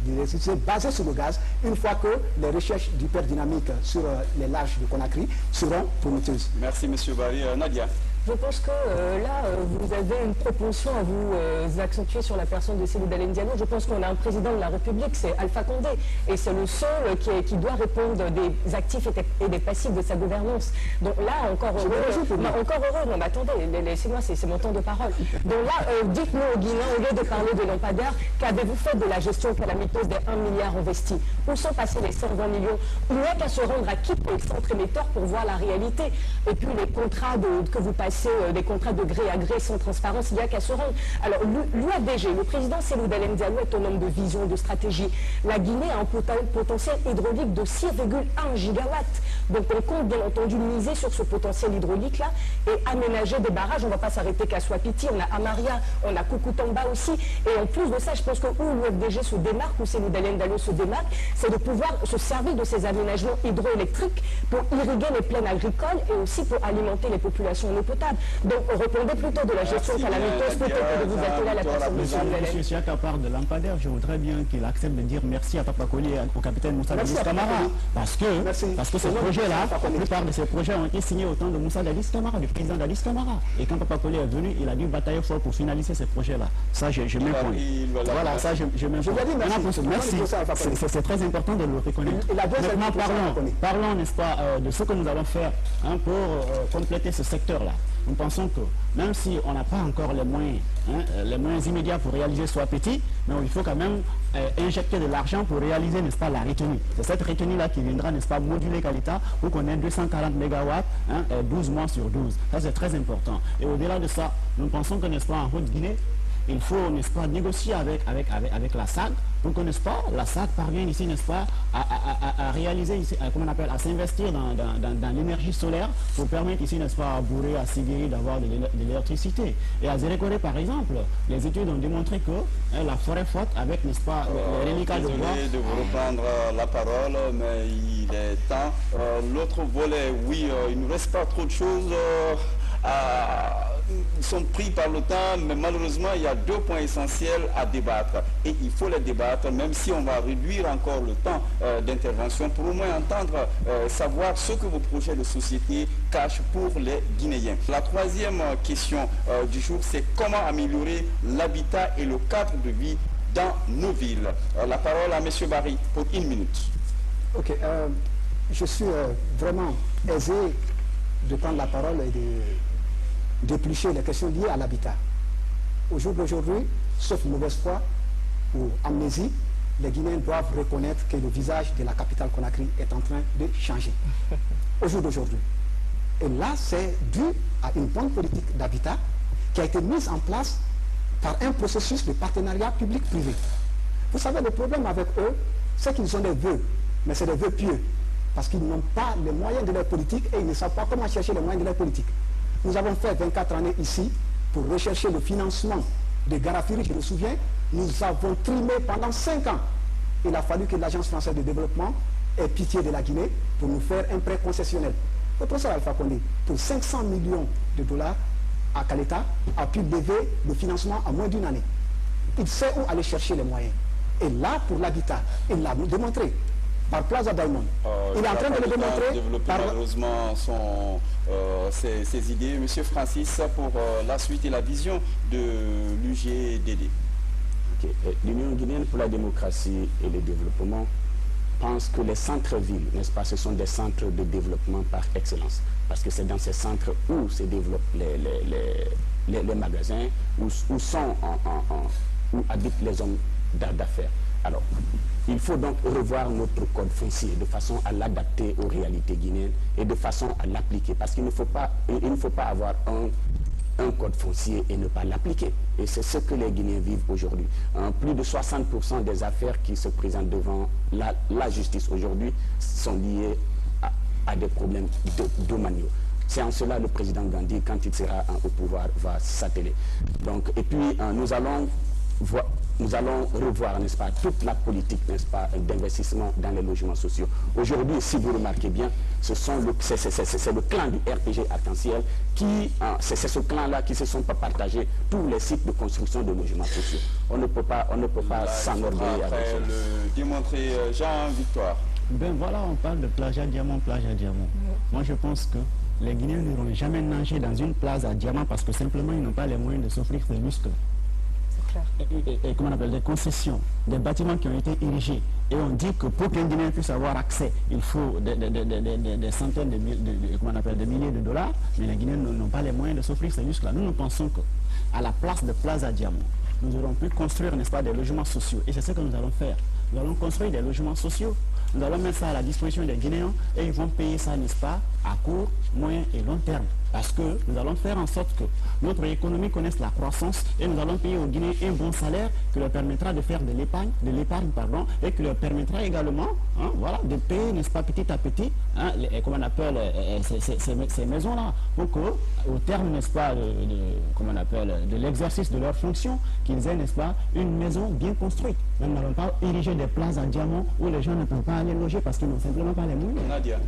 électricités basées sur le gaz une fois que les recherches d'hyperdynamique sur les lages de Conakry seront prometteuses. Merci M. Barry. Nadia. Je pense que là, vous avez une propension à vous accentuer sur la personne de Selouda Diallo. Je pense qu'on a un président de la République, c'est Alpha Condé, et c'est le seul qui doit répondre des actifs et des passifs de sa gouvernance. Donc là, encore heureux, non mais attendez, laissez-moi, c'est mon temps de parole. Donc là, dites-nous aux Guinéens, au lieu de parler de lampadaires, qu'avez-vous fait de la gestion calamiteuse des 1 milliard investis? Où sont passés les 120 millions? Où est qu'à se rendre à Quito, le centre émetteur, pour voir la réalité? Et puis les contrats que vous passez passer des contrats de gré à gré sans transparence, il n'y a qu'à se rendre. Alors, l'UADG, le président Cellou Dalein Diallo est un homme de vision, de stratégie. La Guinée a un potentiel hydraulique de 6,1 gigawatts. Donc, on compte bien entendu miser sur ce potentiel hydraulique-là et aménager des barrages. On ne va pas s'arrêter qu'à Swapiti, on a Amaria, on a Kukutamba aussi. Et en plus de ça, je pense que où l'UFDG se démarque, où Cellou Dalein Diallo se démarque, c'est de pouvoir se servir de ces aménagements hydroélectriques pour irriguer les plaines agricoles et aussi pour alimenter les populations en eau potable. Donc, répondez plutôt de la gestion calamiteuse plutôt que de vous atteler à la personne de Cellou Dalein. M. Siaka part de lampadaire, je voudrais bien qu'il accepte de dire merci à Papa Koli et au capitaine Moussa Dadis Camara. Parce que ce projet-là, la plupart de ces projets ont été signés au temps de Moussa Dadis Camara, du président Dadis Camara. Et quand Papa Koli est venu, il a dû batailler fort pour finaliser ces projets-là. Ça, je m'impogne. Voilà, ça, je m'impogne. Merci. C'est très important de le reconnaître. Maintenant, parlons, n'est-ce pas, de ce que nous allons faire pour compléter ce secteur-là. Nous pensons que même si on n'a pas encore les moyens immédiats pour réaliser soit petit, mais il faut quand même injecter de l'argent pour réaliser, n'est-ce pas, la retenue. C'est cette retenue-là qui viendra, n'est-ce pas, moduler Kalita pour qu'on ait 240 MW, 12 mois sur 12. Ça, c'est très important. Et au-delà de ça, nous pensons que, n'est-ce pas, en Haute-Guinée, il faut, n'est-ce pas, négocier avec la SAG pour que, n'est-ce pas, la SAG parvienne ici, n'est-ce pas, à réaliser ici, comment on appelle, à s'investir dans l'énergie solaire pour permettre ici, n'est-ce pas, à Bouré, à Sigiri d'avoir de l'électricité. Et à Zérékoré, par exemple, les études ont démontré que la forêt forte avec, n'est-ce pas, les reliquats de bois... Désolé de vous reprendre la parole, mais il est temps. L'autre volet, oui, il ne nous reste pas trop de choses ils sont pris par le temps, mais malheureusement, il y a 2 points essentiels à débattre. Et il faut les débattre, même si on va réduire encore le temps d'intervention, pour au moins entendre, savoir ce que vos projets de société cachent pour les Guinéens. La troisième question du jour, c'est comment améliorer l'habitat et le cadre de vie dans nos villes. La parole à M. Barry pour 1 minute. Ok, je suis vraiment aisé de prendre la parole et d'éplucher les questions liées à l'habitat. Au jour d'aujourd'hui, sauf mauvaise foi ou amnésie, les Guinéens doivent reconnaître que le visage de la capitale Conakry est en train de changer. Au jour d'aujourd'hui. Et là, c'est dû à une bonne politique d'habitat qui a été mise en place par un processus de partenariat public-privé. Vous savez, le problème avec eux, c'est qu'ils ont des vœux, mais c'est des vœux pieux, parce qu'ils n'ont pas les moyens de leur politique et ils ne savent pas comment chercher les moyens de leur politique. Nous avons fait 24 années ici pour rechercher le financement de Garafiri, je me souviens. Nous avons trimé pendant 5 ans. Il a fallu que l'Agence française de développement ait pitié de la Guinée pour nous faire un prêt concessionnel. Le professeur Alpha Condé, pour 500 millions de dollars à Kaleta, a pu lever le financement en moins d'1 année. Il sait où aller chercher les moyens. Et là, pour l'habitat, il l'a démontré par Plaza Diamond. Il est en train de le démontrer par... malheureusement ses idées. Monsieur Francis, pour la suite et la vision de l'UGDD. L'Union guinéenne pour la démocratie et le développement pense que les centres-villes, n'est-ce pas, ce sont des centres de développement par excellence. Parce que c'est dans ces centres où se développent les magasins, où habitent les hommes d'affaires. Alors, il faut donc revoir notre code foncier de façon à l'adapter aux réalités guinéennes et de façon à l'appliquer. Parce qu'il ne faut pas avoir un code foncier et ne pas l'appliquer. Et c'est ce que les Guinéens vivent aujourd'hui. Plus de 60% des affaires qui se présentent devant la justice aujourd'hui sont liées à des problèmes domaniaux. C'est en cela le président Gandhi, quand il sera au pouvoir, va s'atteler. Donc, et puis, nous allons revoir, n'est-ce pas, toute la politique, n'est-ce pas, d'investissement dans les logements sociaux. Aujourd'hui, si vous remarquez bien, c'est le clan du RPG Arc-en-Ciel c'est ce clan-là qui ne se sont pas partagés tous les sites de construction de logements sociaux. On ne peut pas s'enorgueillir avec ça. Le démontrer, Jean-Victoire. Ben voilà, on parle de plage à diamant, plage à diamant. Moi, je pense que les Guinéens n'iront jamais nager dans une plage à diamant parce que simplement, ils n'ont pas les moyens de s'offrir des muscles. Et comment on appelle, des concessions, des bâtiments qui ont été érigés. Et on dit que pour qu'un Guinéen puisse avoir accès, il faut des centaines de milliers de dollars, mais les Guinéens n'ont pas les moyens de s'offrir ces muscles-là. Nous pensons qu'à la place de Plaza Diamant, nous aurons pu construire, n'est-ce pas, des logements sociaux. Et c'est ce que nous allons faire. Nous allons construire des logements sociaux. Nous allons mettre ça à la disposition des Guinéens et ils vont payer ça, n'est-ce pas, à court, moyen et long terme. Parce que nous allons faire en sorte que notre économie connaisse la croissance et nous allons payer aux Guinéens un bon salaire qui leur permettra de faire de l'épargne, et qui leur permettra également voilà, de payer, n'est-ce pas, petit à petit, comment on appelle, ces maisons-là, pour qu'au terme, n'est-ce pas, de l'exercice de leur fonction, qu'ils aient, n'est-ce pas, une maison bien construite. Nous n'allons pas ériger des places en diamant où les gens ne peuvent pas aller loger parce qu'ils n'ont simplement pas les moyens. Nadia.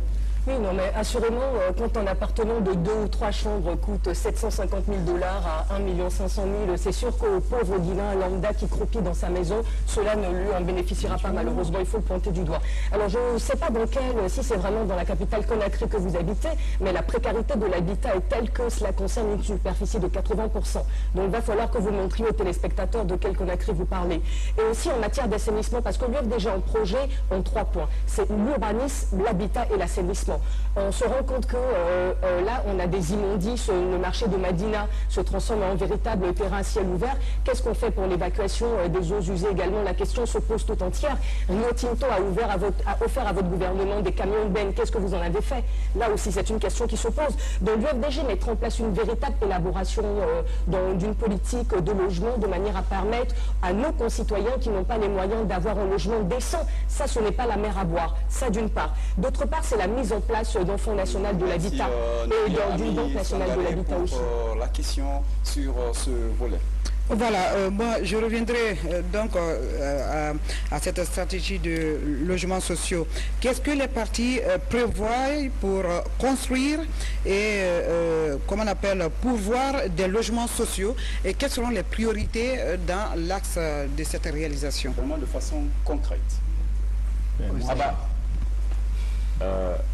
Oui, non, mais assurément, quand un appartement de 2 ou 3 chambres coûte 750 000 $ à 1 500 000, c'est sûr qu'au pauvre Guinéen lambda qui croupit dans sa maison, cela ne lui en bénéficiera pas malheureusement, il faut le pointer du doigt. Alors je ne sais pas dans si c'est vraiment dans la capitale Conakry que vous habitez, mais la précarité de l'habitat est telle que cela concerne une superficie de 80%. Donc il va falloir que vous montriez aux téléspectateurs de quel Conakry vous parlez. Et aussi en matière d'assainissement, parce que l'UFDG en projet ont 3 points. C'est l'urbanisme, l'habitat et l'assainissement. On se rend compte que là, on a des immondices, le marché de Madina se transforme en véritable terrain à ciel ouvert. Qu'est-ce qu'on fait pour l'évacuation des eaux usées également? La question se pose tout entière. Rio Tinto a offert à votre gouvernement des camions de benne. Qu'est-ce que vous en avez fait? Là aussi, c'est une question qui se pose. Donc l'UFDG mettre en place une véritable élaboration d'une politique de logement de manière à permettre à nos concitoyens qui n'ont pas les moyens d'avoir un logement décent. Ça, ce n'est pas la mer à boire. Ça, d'une part. D'autre part, c'est la mise en place d'un fonds national de l'habitat et d'une banque nationale de l'habitat aussi. La question sur ce volet. Voilà, moi je reviendrai donc à cette stratégie de logements sociaux. Qu'est-ce que les partis prévoient pour construire et, comment on appelle, pourvoir des logements sociaux et quelles seront les priorités dans l'axe de cette réalisation? Vraiment de façon concrète.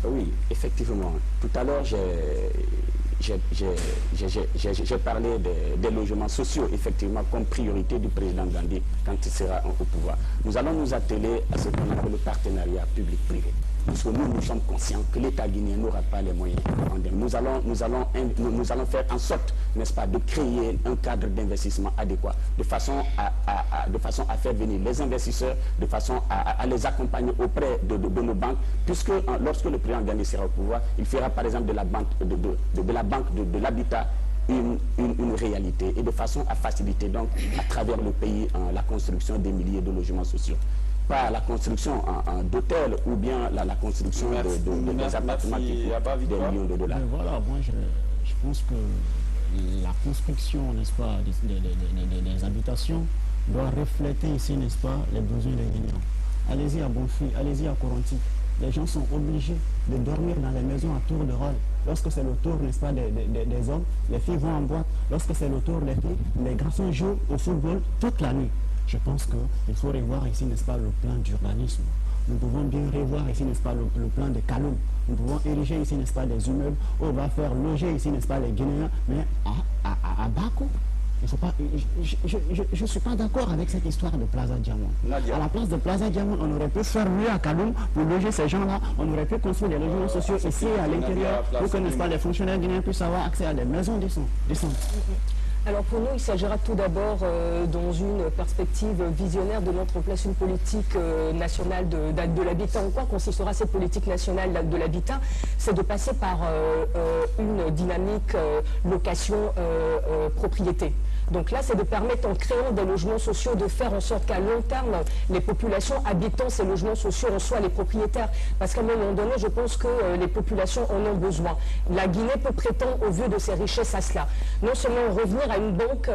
Oui, effectivement. Tout à l'heure, j'ai parlé des logements sociaux, effectivement, comme priorité du président Gandhi quand il sera au pouvoir. Nous allons nous atteler à ce qu'on appelle le partenariat public-privé. Parce que nous sommes conscients que l'État guinéen n'aura pas les moyens. Nous allons faire en sorte, n'est-ce pas, de créer un cadre d'investissement adéquat, de façon à faire venir les investisseurs, de façon à les accompagner auprès de nos banques, puisque lorsque le président Gandhi sera au pouvoir, il fera par exemple de la banque de l'habitat une réalité, et de façon à faciliter donc à travers le pays la construction des milliers de logements sociaux. Pas la construction d'hôtels ou bien la construction des appartements qui coûtent des millions de $. Mais voilà, moi je pense que la construction, n'est-ce pas, des habitations doit refléter ici, n'est-ce pas, les besoins des Guinéens. Allez-y à Bonfi, allez-y à Coronti. Les gens sont obligés de dormir dans les maisons à tour de rôle. Lorsque c'est le tour, n'est-ce pas, des hommes, les filles vont en boîte. Lorsque c'est le tour des filles, les garçons jouent au football toute la nuit. Je pense qu'il faut revoir ici, n'est-ce pas, le plan d'urbanisme. Nous pouvons bien revoir ici, n'est-ce pas, le plan de Kaloum. Nous pouvons ériger ici, n'est-ce pas, des immeubles où on va faire loger ici, n'est-ce pas, les Guinéens, mais à bas coût. Je ne suis pas d'accord avec cette histoire de Plaza Diamond. À la place de Plaza Diamond, on aurait pu faire mieux à Kaloum pour loger ces gens-là. On aurait pu construire des logements sociaux ici à l'intérieur pour que, n'est-ce pas, les fonctionnaires guinéens puissent avoir accès à des maisons décentes. Alors pour nous, il s'agira tout d'abord, dans une perspective visionnaire, de mettre en place une politique nationale de l'habitat. En quoi consistera cette politique nationale de l'habitat? C'est de passer par une dynamique location-propriété. Donc là, c'est de permettre, en créant des logements sociaux, de faire en sorte qu'à long terme, les populations habitant ces logements sociaux en soient les propriétaires. Parce qu'à un moment donné, je pense que les populations en ont besoin. La Guinée peut prétendre, au vu de ses richesses, à cela. Non seulement revenir à une banque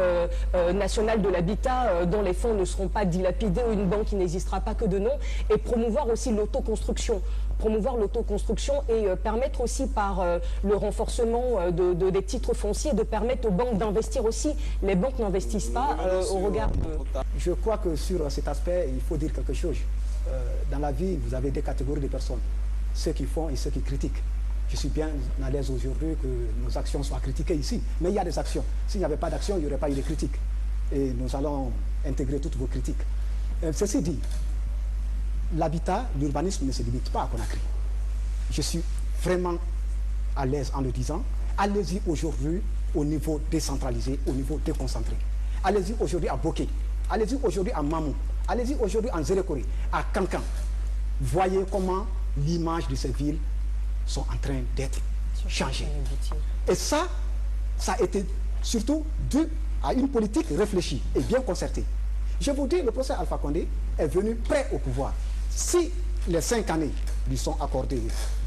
nationale de l'habitat dont les fonds ne seront pas dilapidés, ou une banque qui n'existera pas que de nom, et promouvoir aussi l'autoconstruction. Promouvoir l'autoconstruction et permettre aussi par le renforcement des titres fonciers de permettre aux banques d'investir aussi. Les banques n'investissent pas au regard de... Je crois que sur cet aspect, il faut dire quelque chose. Dans la vie, vous avez deux catégories de personnes. Ceux qui font et ceux qui critiquent. Je suis bien à l'aise aujourd'hui que nos actions soient critiquées ici. Mais il y a des actions. S'il n'y avait pas d'action, il n'y aurait pas eu de critiques. Et nous allons intégrer toutes vos critiques. Ceci dit, l'habitat, l'urbanisme ne se limite pas à Conakry. Je suis vraiment à l'aise en le disant. Allez-y aujourd'hui au niveau décentralisé, au niveau déconcentré. Allez-y aujourd'hui à Boké. Allez-y aujourd'hui à Mamou. Allez-y aujourd'hui en Zérekori, à Kankan. Voyez comment l'image de ces villes sont en train d'être changé. Et ça a été surtout dû à une politique réfléchie et bien concertée. Je vous dis, le professeur Alpha Condé est venu prêt au pouvoir. Si les 5 années lui sont accordées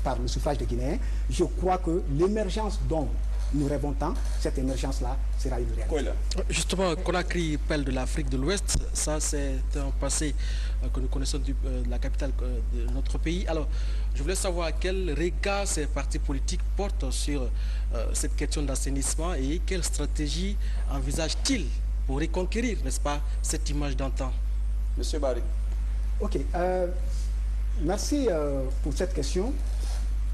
par le suffrage des Guinéens, je crois que l'émergence dont nous rêvons tant, cette émergence-là sera une réalité. Justement, Conakry, pelle de l'Afrique de l'Ouest, ça c'est un passé que nous connaissons de la capitale de notre pays. Alors, je voulais savoir quel regard ces partis politiques portent sur cette question d'assainissement et quelle stratégie envisage-t-il pour reconquérir, n'est-ce pas, cette image d'antan? Monsieur Barry. Ok, merci pour cette question.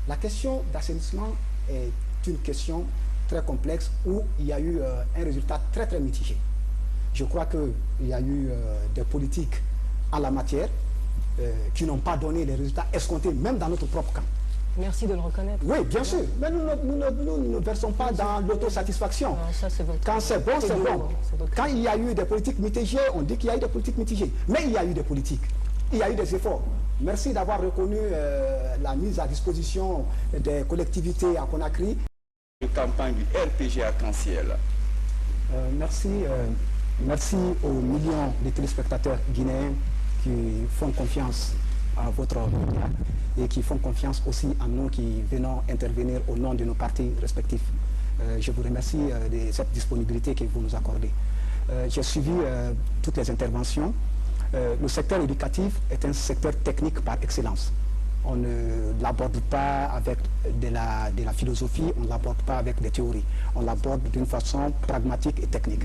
La question d'assainissement est une question très complexe où il y a eu un résultat très très mitigé. Je crois qu'il y a eu des politiques en la matière qui n'ont pas donné les résultats escomptés, même dans notre propre camp. Merci de le reconnaître. Oui, bien sûr, mais nous ne versons pas dans l'autosatisfaction. Quand c'est bon, c'est bon. Quand il y a eu des politiques mitigées, on dit qu'il y a eu des politiques mitigées. Mais il y a eu des politiques, il y a eu des efforts. Merci d'avoir reconnu la mise à disposition des collectivités à Conakry. De campagne du RPG Arc-en-Ciel. Merci aux millions de téléspectateurs guinéens qui font confiance à votre média et qui font confiance aussi à nous qui venons intervenir au nom de nos partis respectifs. Je vous remercie de cette disponibilité que vous nous accordez. J'ai suivi toutes les interventions. Le secteur éducatif est un secteur technique par excellence. On ne l'aborde pas avec de la philosophie, on ne l'aborde pas avec des théories. On l'aborde d'une façon pragmatique et technique.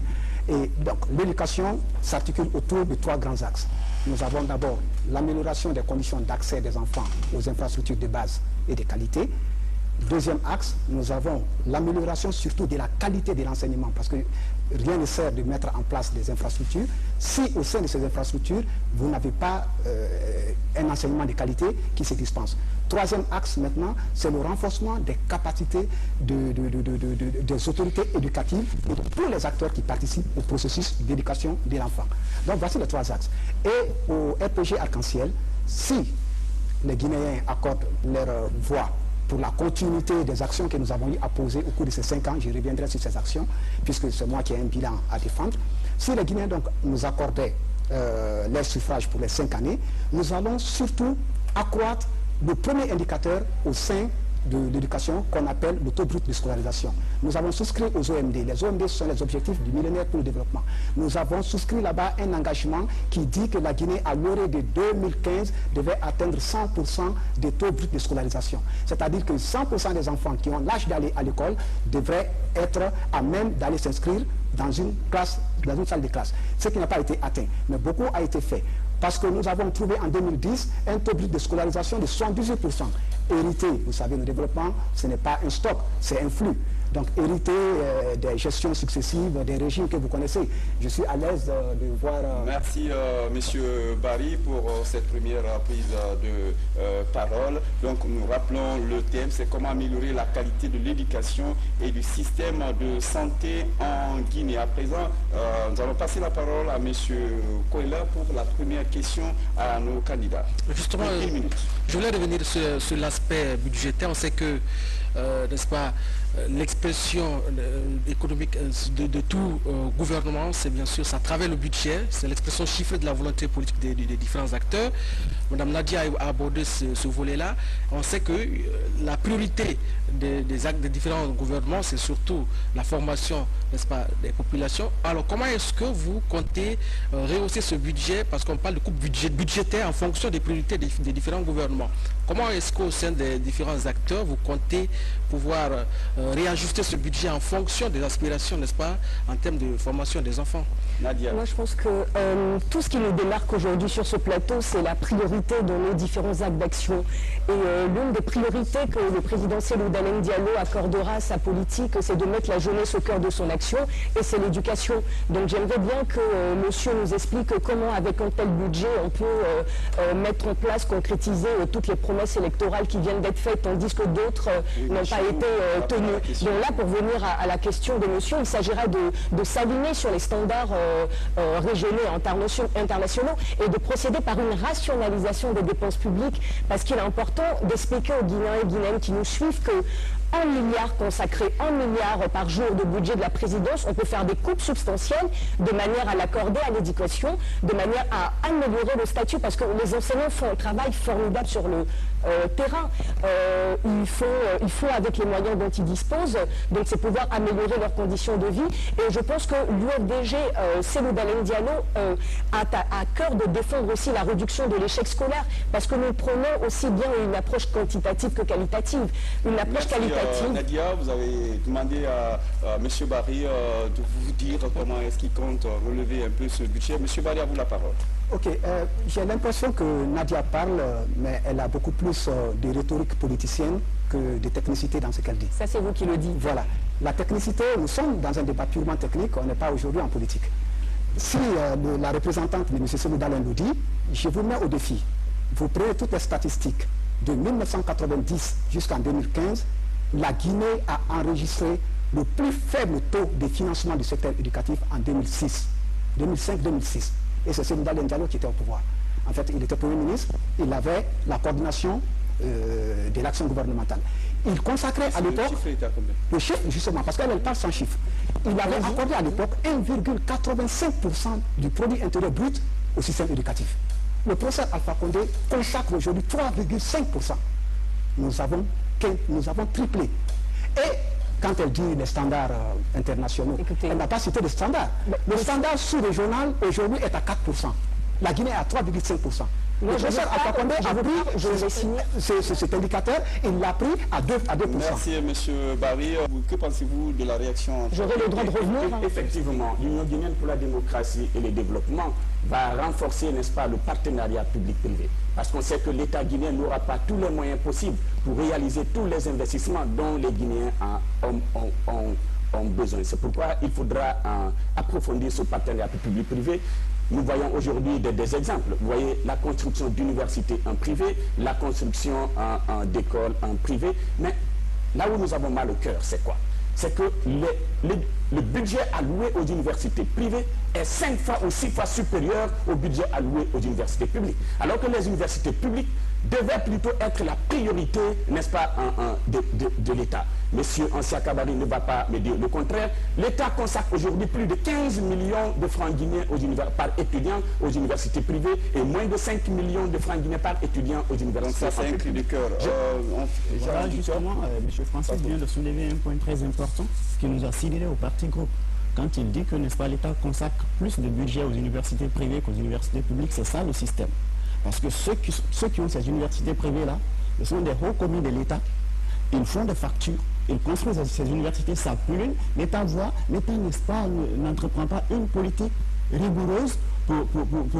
Et donc l'éducation s'articule autour de 3 grands axes. Nous avons d'abord l'amélioration des conditions d'accès des enfants aux infrastructures de base et de qualité. Deuxième axe, nous avons l'amélioration surtout de la qualité de l'enseignement, parce que rien ne sert de mettre en place des infrastructures si au sein de ces infrastructures, vous n'avez pas un enseignement de qualité qui se dispense. Troisième axe maintenant, c'est le renforcement des capacités des autorités éducatives et de tous les acteurs qui participent au processus d'éducation de l'enfant. Donc voici les 3 axes. Et au RPG Arc-en-Ciel, si les Guinéens accordent leur voix pour la continuité des actions que nous avons eu à poser au cours de ces 5 ans, je reviendrai sur ces actions, puisque c'est moi qui ai un bilan à défendre. Si les Guinéens donc nous accordaient leur suffrage pour les 5 années, nous allons surtout accroître le premier indicateur au sein de l'éducation qu'on appelle le taux brut de scolarisation. Nous avons souscrit aux OMD. Les OMD sont les objectifs du millénaire pour le développement. Nous avons souscrit là-bas un engagement qui dit que la Guinée, à l'orée de 2015, devait atteindre 100% des taux bruts de scolarisation. C'est-à-dire que 100% des enfants qui ont l'âge d'aller à l'école devraient être à même d'aller s'inscrire dans une classe, dans une salle de classe. Ce qui n'a pas été atteint, mais beaucoup a été fait. Parce que nous avons trouvé en 2010 un taux brut de scolarisation de 78%. Hérité, vous savez, le développement, ce n'est pas un stock, c'est un flux. Donc hérité des gestions successives, des régimes que vous connaissez. Je suis à l'aise de voir... Merci Monsieur Barry pour cette première prise de parole. Donc nous rappelons le thème, c'est comment améliorer la qualité de l'éducation et du système de santé en Guinée. À présent, nous allons passer la parole à Monsieur Koila pour la première question à nos candidats. Justement, je voulais revenir sur l'aspect budgétaire. On sait que, n'est-ce pas, l'expression économique de tout gouvernement, c'est bien sûr, ça travers le budget, c'est l'expression chiffrée de la volonté politique des différents acteurs. Madame Nadia a abordé ce volet-là. On sait que la priorité des différents gouvernements, c'est surtout la formation, n'est-ce pas, des populations. Alors comment est-ce que vous comptez rehausser ce budget, parce qu'on parle de coupe budgétaire en fonction des priorités des différents gouvernements. Comment est-ce qu'au sein des différents acteurs, vous comptez pouvoir réajuster ce budget en fonction des aspirations, n'est-ce pas, en termes de formation des enfants? Nadia. Moi, je pense que tout ce qui nous démarque aujourd'hui sur ce plateau, c'est la priorité dans nos différents actes d'action. Et l'une des priorités que le président Cellou Dalein Diallo accordera à sa politique, c'est de mettre la jeunesse au cœur de son action, et c'est l'éducation. Donc j'aimerais bien que monsieur nous explique comment, avec un tel budget, on peut mettre en place, concrétiser toutes les promesses électorales qui viennent d'être faites, tandis que d'autres n'ont pas été tenues. Donc là, pour venir à la question de monsieur, il s'agira de s'aligner sur les standards régionaux et internationaux et de procéder par une rationalisation des dépenses publiques, parce qu'il est important d'expliquer aux Guinéens et Guinéennes qui nous suivent que 1 milliard consacré, 1 milliard par jour de budget de la présidence, on peut faire des coupes substantielles de manière à l'accorder à l'éducation, de manière à améliorer le statut, parce que les enseignants font un travail formidable sur le terrain. Ils font avec les moyens dont ils disposent, donc c'est pouvoir améliorer leurs conditions de vie. Et je pense que l'UFDG, Cellou Dalein Diallo, a à cœur de défendre aussi la réduction de l'échec scolaire, parce que nous prenons aussi bien une approche quantitative que qualitative. Une approche qualitative. Nadia, vous avez demandé à M. Barry de vous dire comment est-ce qu'il compte relever un peu ce budget. M. Barry, à vous la parole. Ok, j'ai l'impression que Nadia parle, mais elle a beaucoup plus de rhétorique politicienne que de technicité dans ce qu'elle dit. Ça, c'est vous qui le dites. Voilà. La technicité, nous sommes dans un débat purement technique, on n'est pas aujourd'hui en politique. Si la représentante de M. Cellou Dalein nous dit, je vous mets au défi. Vous prenez toutes les statistiques de 1990 jusqu'en 2015, la Guinée a enregistré le plus faible taux de financement du secteur éducatif en 2006, 2005-2006. Et c'est Cellou Dalein Diallo qui était au pouvoir. En fait, il était Premier ministre, il avait la coordination de l'action gouvernementale. Il consacrait à l'époque... Le chiffre, justement, parce qu'elle parle sans chiffre. Il avait accordé à l'époque 1,85% du produit intérieur brut au système éducatif. Le professeur Alpha Condé consacre aujourd'hui 3,5%. Nous avons triplé. Et quand elle dit les standards internationaux, écoutez, elle n'a pas cité les standards. Le standard sous-régional aujourd'hui est à 4%. La Guinée est à 3,5%. Le professeur Alpha Condé a pris cet indicateur, il l'a pris à 2%. Merci M. Barry. Que pensez-vous de la réaction? J'aurai le droit de revenir. Effectivement, l'Union guinéenne pour la démocratie et le développement va renforcer, n'est-ce pas, le partenariat public-privé. Parce qu'on sait que l'État guinéen n'aura pas tous les moyens possibles pour réaliser tous les investissements dont les Guinéens ont besoin. C'est pourquoi il faudra approfondir ce partenariat public-privé. Nous voyons aujourd'hui des exemples. Vous voyez la construction d'universités en privé, la construction d'écoles en privé. Mais là où nous avons mal au cœur, c'est quoi? C'est que le budget alloué aux universités privées est 5 fois ou 6 fois supérieur au budget alloué aux universités publiques. Alors que les universités publiques devaient plutôt être la priorité, n'est-ce pas, de l'État. Monsieur Ancien Kabari ne va pas me dire le contraire. L'État consacre aujourd'hui plus de 15 millions de francs guinéens par étudiant aux universités privées et moins de 5 millions de francs guinéens par étudiant aux universités. Donc ça, c'est un cri du cœur. Voilà, justement, M. Francis vient de soulever un point très important qui nous a sidéré au parti groupe. Quand il dit que, n'est-ce pas, l'État consacre plus de budget aux universités privées qu'aux universités publiques, c'est ça le système. Parce que ceux qui ont ces universités privées-là, ce sont des hauts commis de l'État. Ils font des factures, ils construisent ces universités, ça pullule. L'État voit, l'État, n'est-ce pas, n'entreprend pas une politique rigoureuse pour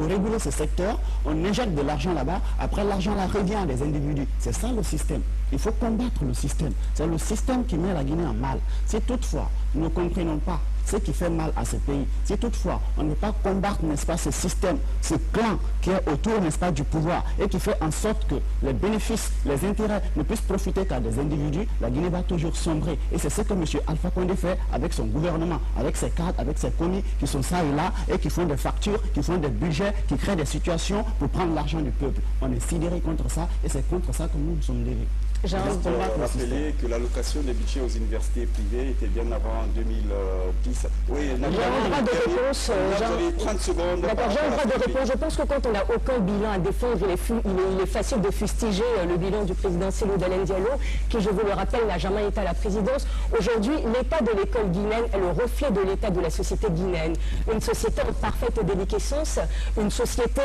réguler ce secteur. On injecte de l'argent là-bas, après l'argent là revient à des individus. C'est ça le système. Il faut combattre le système. C'est le système qui met la Guinée en mal. Si toutefois nous ne comprenons pas ce qui fait mal à ce pays, si toutefois on ne peut pas combattre, n'est-ce pas, ce système, ce clan qui est autour, n'est-ce pas, du pouvoir et qui fait en sorte que les bénéfices, les intérêts ne puissent profiter qu'à des individus, la Guinée va toujours sombrer. Et c'est ce que M. Alpha Condé fait avec son gouvernement, avec ses cadres, avec ses commis qui sont ça et là et qui font des factures, qui font des budgets, qui créent des situations pour prendre l'argent du peuple. On est sidéré contre ça et c'est contre ça que nous sommes levés. J'ai rappelé que l'allocation des budgets aux universités privées était bien avant 2010. Oui, j'ai un droit de réponse. J'ai 30 secondes. D'accord, j'ai un droit de réponse. Je pense que quand on n'a aucun bilan à défendre, il est facile de fustiger le bilan du président Cellou Dalein Diallo, qui, je vous le rappelle, n'a jamais été à la présidence. Aujourd'hui, l'état de l'école guinéenne est le reflet de l'état de la société guinéenne. Une société en parfaite déliquescence, une société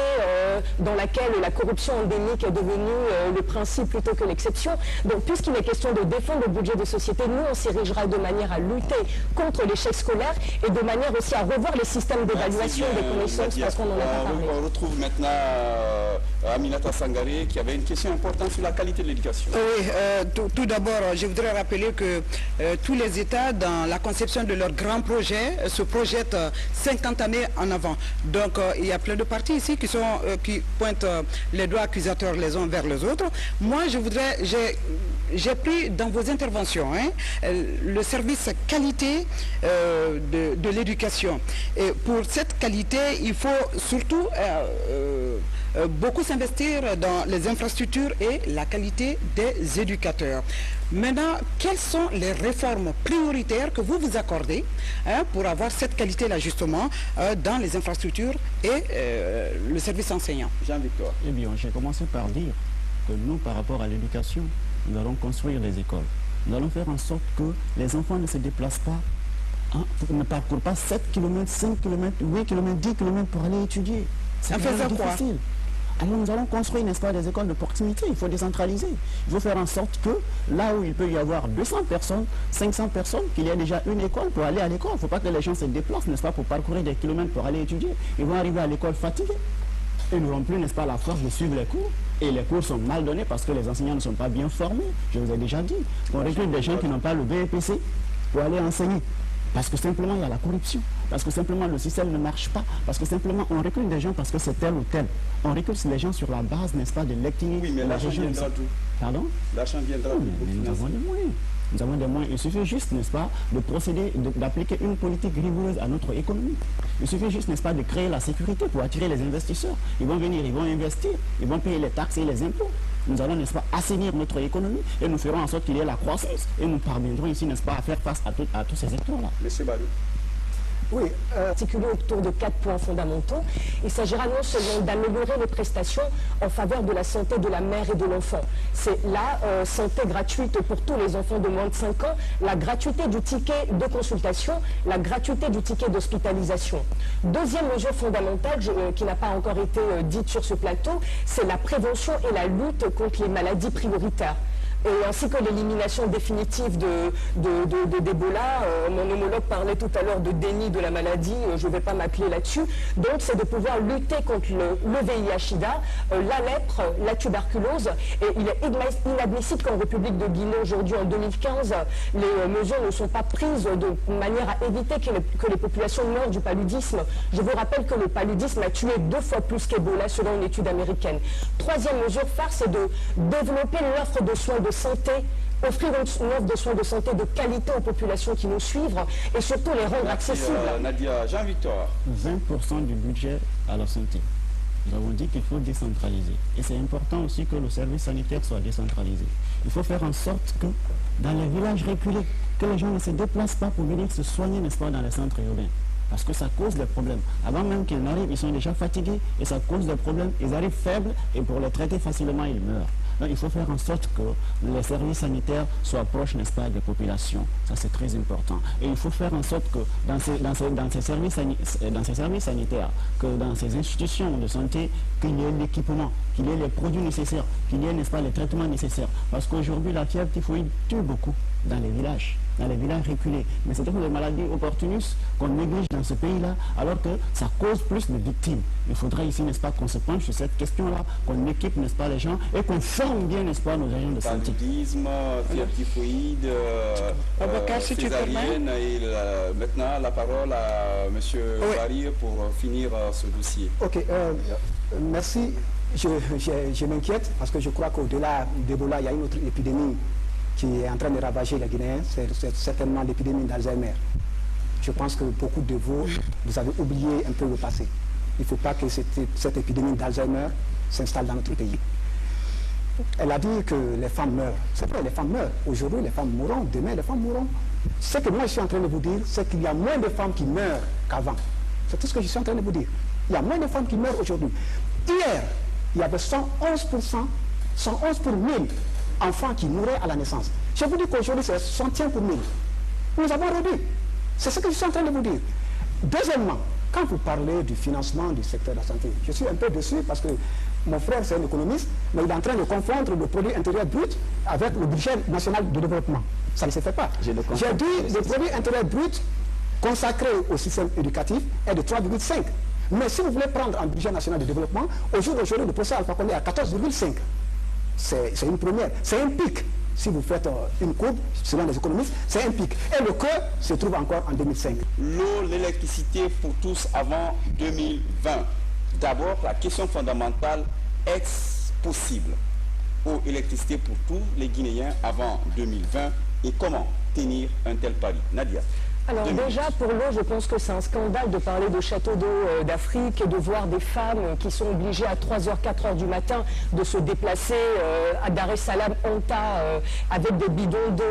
dans laquelle la corruption endémique est devenue le principe plutôt que l'exception. Donc, puisqu'il est question de défendre le budget de société, nous, on s'érigera de manière à lutter contre l'échec scolaire et de manière aussi à revoir les systèmes d'évaluation des connaissances, parce qu'on en a pas parlé. On retrouve maintenant Aminata Sangaré, qui avait une question importante sur la qualité de l'éducation. Oui, tout d'abord, je voudrais rappeler que tous les États, dans la conception de leurs grands projets, se projettent 50 années en avant. Donc, il y a plein de partis ici qui pointent les doigts accusateurs les uns vers les autres. Moi, j'ai j'ai pris dans vos interventions le service qualité de l'éducation. Et pour cette qualité, il faut surtout beaucoup s'investir dans les infrastructures et la qualité des éducateurs. Maintenant, quelles sont les réformes prioritaires que vous vous accordez pour avoir cette qualité-là justement dans les infrastructures et le service enseignant? Jean-Victor. Eh bien, j'ai commencé par dire que nous, par rapport à l'éducation, nous allons construire les écoles. Nous allons faire en sorte que les enfants ne se déplacent pas, ne parcourent pas 7 km, 5 km, 8 km, 10 km pour aller étudier. C'est difficile. Alors nous allons construire, n'est-ce pas, des écoles de proximité. Il faut décentraliser. Il faut faire en sorte que là où il peut y avoir 200 personnes, 500 personnes, qu'il y ait déjà une école pour aller à l'école. Il ne faut pas que les gens se déplacent, n'est-ce pas, pour parcourir des kilomètres pour aller étudier. Ils vont arriver à l'école fatigués. Ils n'auront plus, n'est-ce pas, la force de suivre les cours. Et les cours sont mal donnés parce que les enseignants ne sont pas bien formés. Je vous ai déjà dit. On recrute des gens qui n'ont pas le BEPC pour aller enseigner. Parce que simplement il y a la corruption, parce que simplement le système ne marche pas, parce que simplement on recrute des gens parce que c'est tel ou tel. On recrute les gens sur la base, n'est-ce pas, de l'activité. Oui, mais l'argent viendra d'où? Pardon? L'argent viendra d'où? Nous avons des moyens. Nous avons des moyens. Il suffit juste, n'est-ce pas, de procéder, d'appliquer une politique rigoureuse à notre économie. Il suffit juste, n'est-ce pas, de créer la sécurité pour attirer les investisseurs. Ils vont venir, ils vont investir, ils vont payer les taxes et les impôts. Nous allons, n'est-ce pas, assainir notre économie et nous ferons en sorte qu'il y ait la croissance. Et nous parviendrons ici, n'est-ce pas, à faire face à tous ces acteurs-là. Monsieur Barou. Oui, articulé autour de 4 points fondamentaux. Il s'agira non seulement d'améliorer les prestations en faveur de la santé de la mère et de l'enfant. C'est la santé gratuite pour tous les enfants de moins de 5 ans, la gratuité du ticket de consultation, la gratuité du ticket d'hospitalisation. Deuxième mesure fondamentale qui n'a pas encore été dite sur ce plateau, c'est la prévention et la lutte contre les maladies prioritaires. Et ainsi que l'élimination définitive d'Ebola. Mon homologue parlait tout à l'heure de déni de la maladie, je ne vais pas m'appeler là-dessus. Donc c'est de pouvoir lutter contre le VIH-Sida, la lèpre, la tuberculose. Et il est inadmissible qu'en République de Guinée, aujourd'hui en 2015, les mesures ne sont pas prises de manière à éviter que les populations meurent du paludisme. Je vous rappelle que le paludisme a tué 2 fois plus qu'Ebola selon une étude américaine. Troisième mesure phare, c'est de développer l'offre de soins de santé, offrir une offre de soins de santé de qualité aux populations qui nous suivent et surtout les rendre accessibles. Nadia, Jean-Victor. 20% du budget à la santé. Nous avons dit qu'il faut décentraliser. Et c'est important aussi que le service sanitaire soit décentralisé. Il faut faire en sorte que dans les villages reculés, que les gens ne se déplacent pas pour venir se soigner, n'est-ce pas, dans les centres urbains. Parce que ça cause des problèmes. Avant même qu'ils n'arrivent, ils sont déjà fatigués et ça cause des problèmes. Ils arrivent faibles et pour les traiter facilement, ils meurent. Donc il faut faire en sorte que les services sanitaires soient proches, n'est-ce pas, des populations. Ça, c'est très important. Et il faut faire en sorte que dans ces services sanitaires, que dans ces institutions de santé, qu'il y ait l'équipement, qu'il y ait les produits nécessaires, qu'il y ait, n'est-ce pas, les traitements nécessaires. Parce qu'aujourd'hui, la fièvre typhoïde tue beaucoup dans les villages reculés. Mais c'est des maladies opportunistes qu'on néglige dans ce pays-là, alors que ça cause plus de victimes. Il faudrait ici, n'est-ce pas, qu'on se penche sur cette question-là, qu'on équipe, n'est-ce pas, les gens, et qu'on forme bien, n'est-ce pas, nos agents de santé. Paludisme, fièvre typhoïde, césarienne, et maintenant la parole à M. Barry pour finir ce dossier. Ok, merci. Je m'inquiète parce que je crois qu'au-delà d'Ebola, il y a une autre épidémie qui est en train de ravager les Guinéens, c'est certainement l'épidémie d'Alzheimer. Je pense que beaucoup de vous avez oublié un peu le passé. Il ne faut pas que cette épidémie d'Alzheimer s'installe dans notre pays. Elle a dit que les femmes meurent. C'est vrai, les femmes meurent. Aujourd'hui, les femmes mourront. Demain, les femmes mourront. Ce que moi, je suis en train de vous dire, c'est qu'il y a moins de femmes qui meurent qu'avant. C'est tout ce que je suis en train de vous dire. Il y a moins de femmes qui meurent aujourd'hui. Hier, il y avait 111 pour 1000 enfants qui mouraient à la naissance. Je vous dis qu'aujourd'hui, c'est 61 pour 1000. Nous avons réduit. C'est ce que je suis en train de vous dire. Deuxièmement, quand vous parlez du financement du secteur de la santé, je suis un peu déçu parce que mon frère, c'est un économiste, mais il est en train de confondre le produit intérieur brut avec le budget national de développement. Ça ne se fait pas. J'ai dit le produit intérieur brut consacré au système éducatif est de 3,5. Mais si vous voulez prendre un budget national de développement, au jour d'aujourd'hui, le professeur Alpha Condé est à 14,5. C'est une première. C'est un pic. Si vous faites une courbe, selon les économistes, c'est un pic. Et le cœur se trouve encore en 2005. L'eau, l'électricité pour tous avant 2020. D'abord, la question fondamentale, est-ce possible? eau, électricité pour tous les Guinéens avant 2020 et comment tenir un tel pari? Nadia. Alors déjà, pour l'eau, je pense que c'est un scandale de parler de châteaux d'eau d'Afrique et de voir des femmes qui sont obligées à 3h, 4h du matin de se déplacer à Dar es Salaam, Anta, avec des bidons d'eau.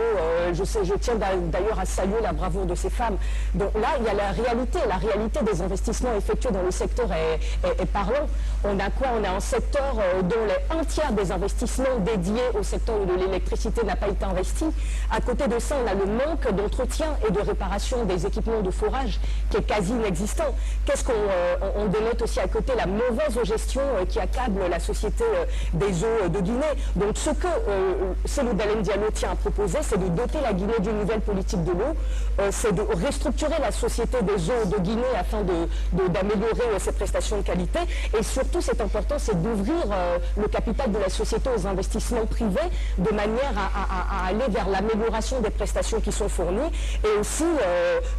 Je tiens d'ailleurs à saluer la bravoure de ces femmes. Donc là, il y a la réalité des investissements effectués dans le secteur est parlant. On a quoi? On a un secteur dont un tiers des investissements dédiés au secteur de l'électricité n'a pas été investi. À côté de ça, on a le manque d'entretien et de réparation des équipements de forage qui est quasi inexistant. Qu'est-ce qu'on dénote aussi à côté? La mauvaise gestion qui accable la société des eaux de Guinée. Donc ce que Cellou Dalein Diallo tient à proposer, c'est de doter la Guinée d'une nouvelle politique de l'eau, c'est de restructurer la société des eaux de Guinée afin d'améliorer ses prestations de qualité. Et surtout, c'est important, c'est d'ouvrir le capital de la société aux investissements privés de manière à aller vers l'amélioration des prestations qui sont fournies. Et aussi,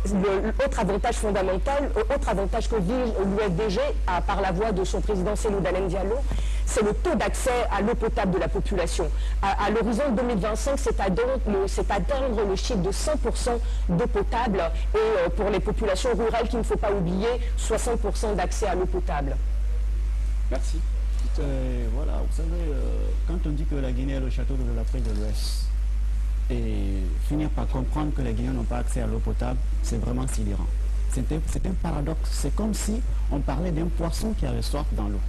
l'autre avantage fondamental, autre avantage que vise l'UFDG par la voix de son président Cellou Dalein Diallo, c'est le taux d'accès à l'eau potable de la population. À l'horizon 2025, c'est atteindre le chiffre de 100% d'eau potable et pour les populations rurales qu'il ne faut pas oublier, 60% d'accès à l'eau potable. Merci. Voilà, vous savez, quand on dit que la Guinée est le château de l'Afrique de l'Ouest, et finir par comprendre que les Guinéens n'ont pas accès à l'eau potable, c'est vraiment sidérant. C'est un paradoxe. C'est comme si on parlait d'un poisson qui avait soif dans l'eau.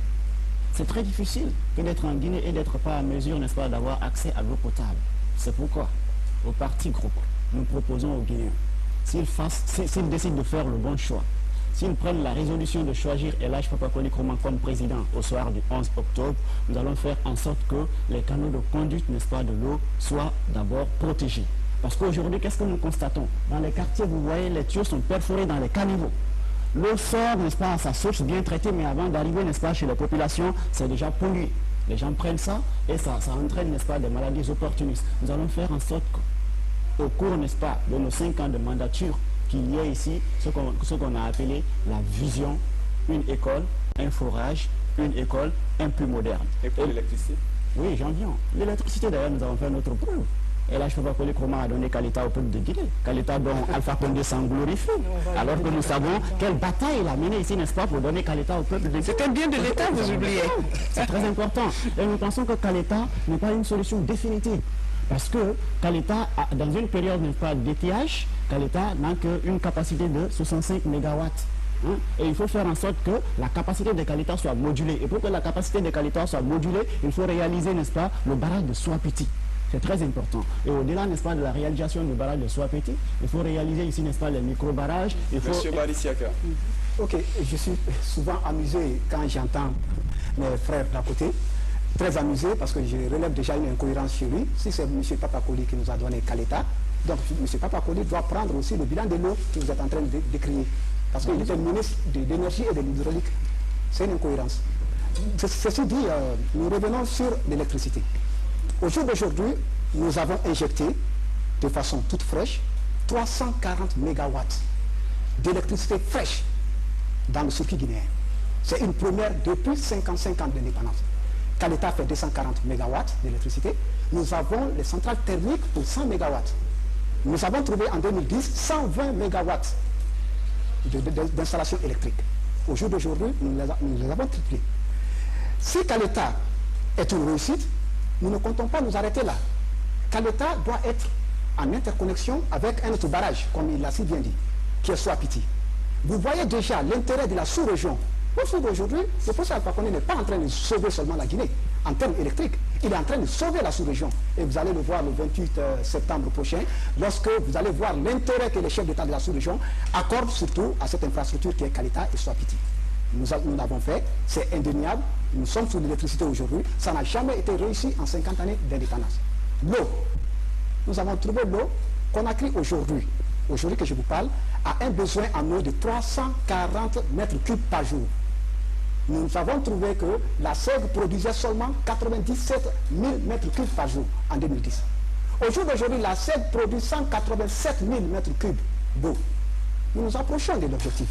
C'est très difficile que d'être en Guinée et d'être pas à mesure, n'est-ce pas, d'avoir accès à l'eau potable. C'est pourquoi, au parti groupe, nous proposons aux Guinéens, s'ils décident de faire le bon choix, s'ils prennent la résolution de choisir El-Hadj Papa-Koli Kromah comme président au soir du 11 octobre, nous allons faire en sorte que les canaux de conduite, n'est-ce pas, de l'eau soient d'abord protégés. Parce qu'aujourd'hui, qu'est-ce que nous constatons? Dans les quartiers, vous voyez, les tuyaux sont perforés dans les caniveaux. L'eau sort, n'est-ce pas, à sa source bien traitée, mais avant d'arriver, n'est-ce pas, chez la population, c'est déjà pollué. Les gens prennent ça et ça entraîne, n'est-ce pas, des maladies opportunistes. Nous allons faire en sorte qu'au cours, n'est-ce pas, de nos 5 ans de mandature, qu'il y ait ici ce qu'on a appelé la vision, une école, un forage, une école, un plus moderne. Et pour l'électricité? Oui, j'en viens. L'électricité, d'ailleurs, nous avons fait notre preuve. Et là, je ne peux pas comment a donné Kaleta au peuple de Guinée. Kaleta dont Alpha Condé s'en glorifie. Alors que nous savons quelle bataille il a menée ici, n'est-ce pas, pour donner Kaleta au peuple de Guinée. C'est un bien de l'État, vous oubliez. C'est très important. Et nous pensons que Kaleta n'est pas une solution définitive. Parce que Kaleta, dans une période, n'est-ce pas, d'étiage, Kaleta n'a qu'une capacité de 65 MW. Et il faut faire en sorte que la capacité de Kaleta soit modulée. Et pour que la capacité de Kaleta soit modulée, il faut réaliser, n'est-ce pas, le barrage de Soapiti. C'est très important. Et au-delà, n'est-ce pas, de la réalisation du barrage de Soapiti, il faut réaliser ici, n'est-ce pas, les micro-barrages. Monsieur Barissiaka. Ok, je suis souvent amusé quand j'entends mes frères d'à côté. Très amusé parce que je relève déjà une incohérence chez lui. Si c'est M. Papa-Koli qui nous a donné Kaleta, donc M. Papa-Koli doit prendre aussi le bilan de l'eau que vous êtes en train de décrire. Parce qu'il était ministre de l'énergie et de l'hydraulique. C'est une incohérence. Ceci dit, nous revenons sur l'électricité. Au jour d'aujourd'hui, nous avons injecté de façon toute fraîche 340 MW d'électricité fraîche dans le circuit guinéen. C'est une première depuis 55 ans d'indépendance. Kaleta fait 240 MW d'électricité. Nous avons les centrales thermiques pour 100 MW. Nous avons trouvé en 2010 120 MW d'installation électrique. Au jour d'aujourd'hui, nous les avons triplés. Si Kaleta est une réussite, nous ne comptons pas nous arrêter là. Kaleta doit être en interconnexion avec un autre barrage, comme il l'a si bien dit, qui est Soapiti. Vous voyez déjà l'intérêt de la sous-région. Aujourd'hui, le professeur Alpha Condé n'est pas en train de sauver seulement la Guinée en termes électriques. Il est en train de sauver la sous-région. Et vous allez le voir le 28 septembre prochain, lorsque vous allez voir l'intérêt que les chefs d'État de la sous-région accordent surtout à cette infrastructure qui est Kaleta et Soapiti. Nous l'avons fait, c'est indéniable. Nous sommes sous l'électricité aujourd'hui. Ça n'a jamais été réussi en 50 années d'indépendance. L'eau. Nous avons trouvé l'eau qu'on a créée aujourd'hui que je vous parle, a un besoin en eau de 340 mètres cubes par jour. Nous avons trouvé que la SEG produisait seulement 97 000 mètres cubes par jour en 2010. Au jour d'aujourd'hui, la SEG produit 187 000 mètres cubes d'eau. nous nous approchons de l'objectif.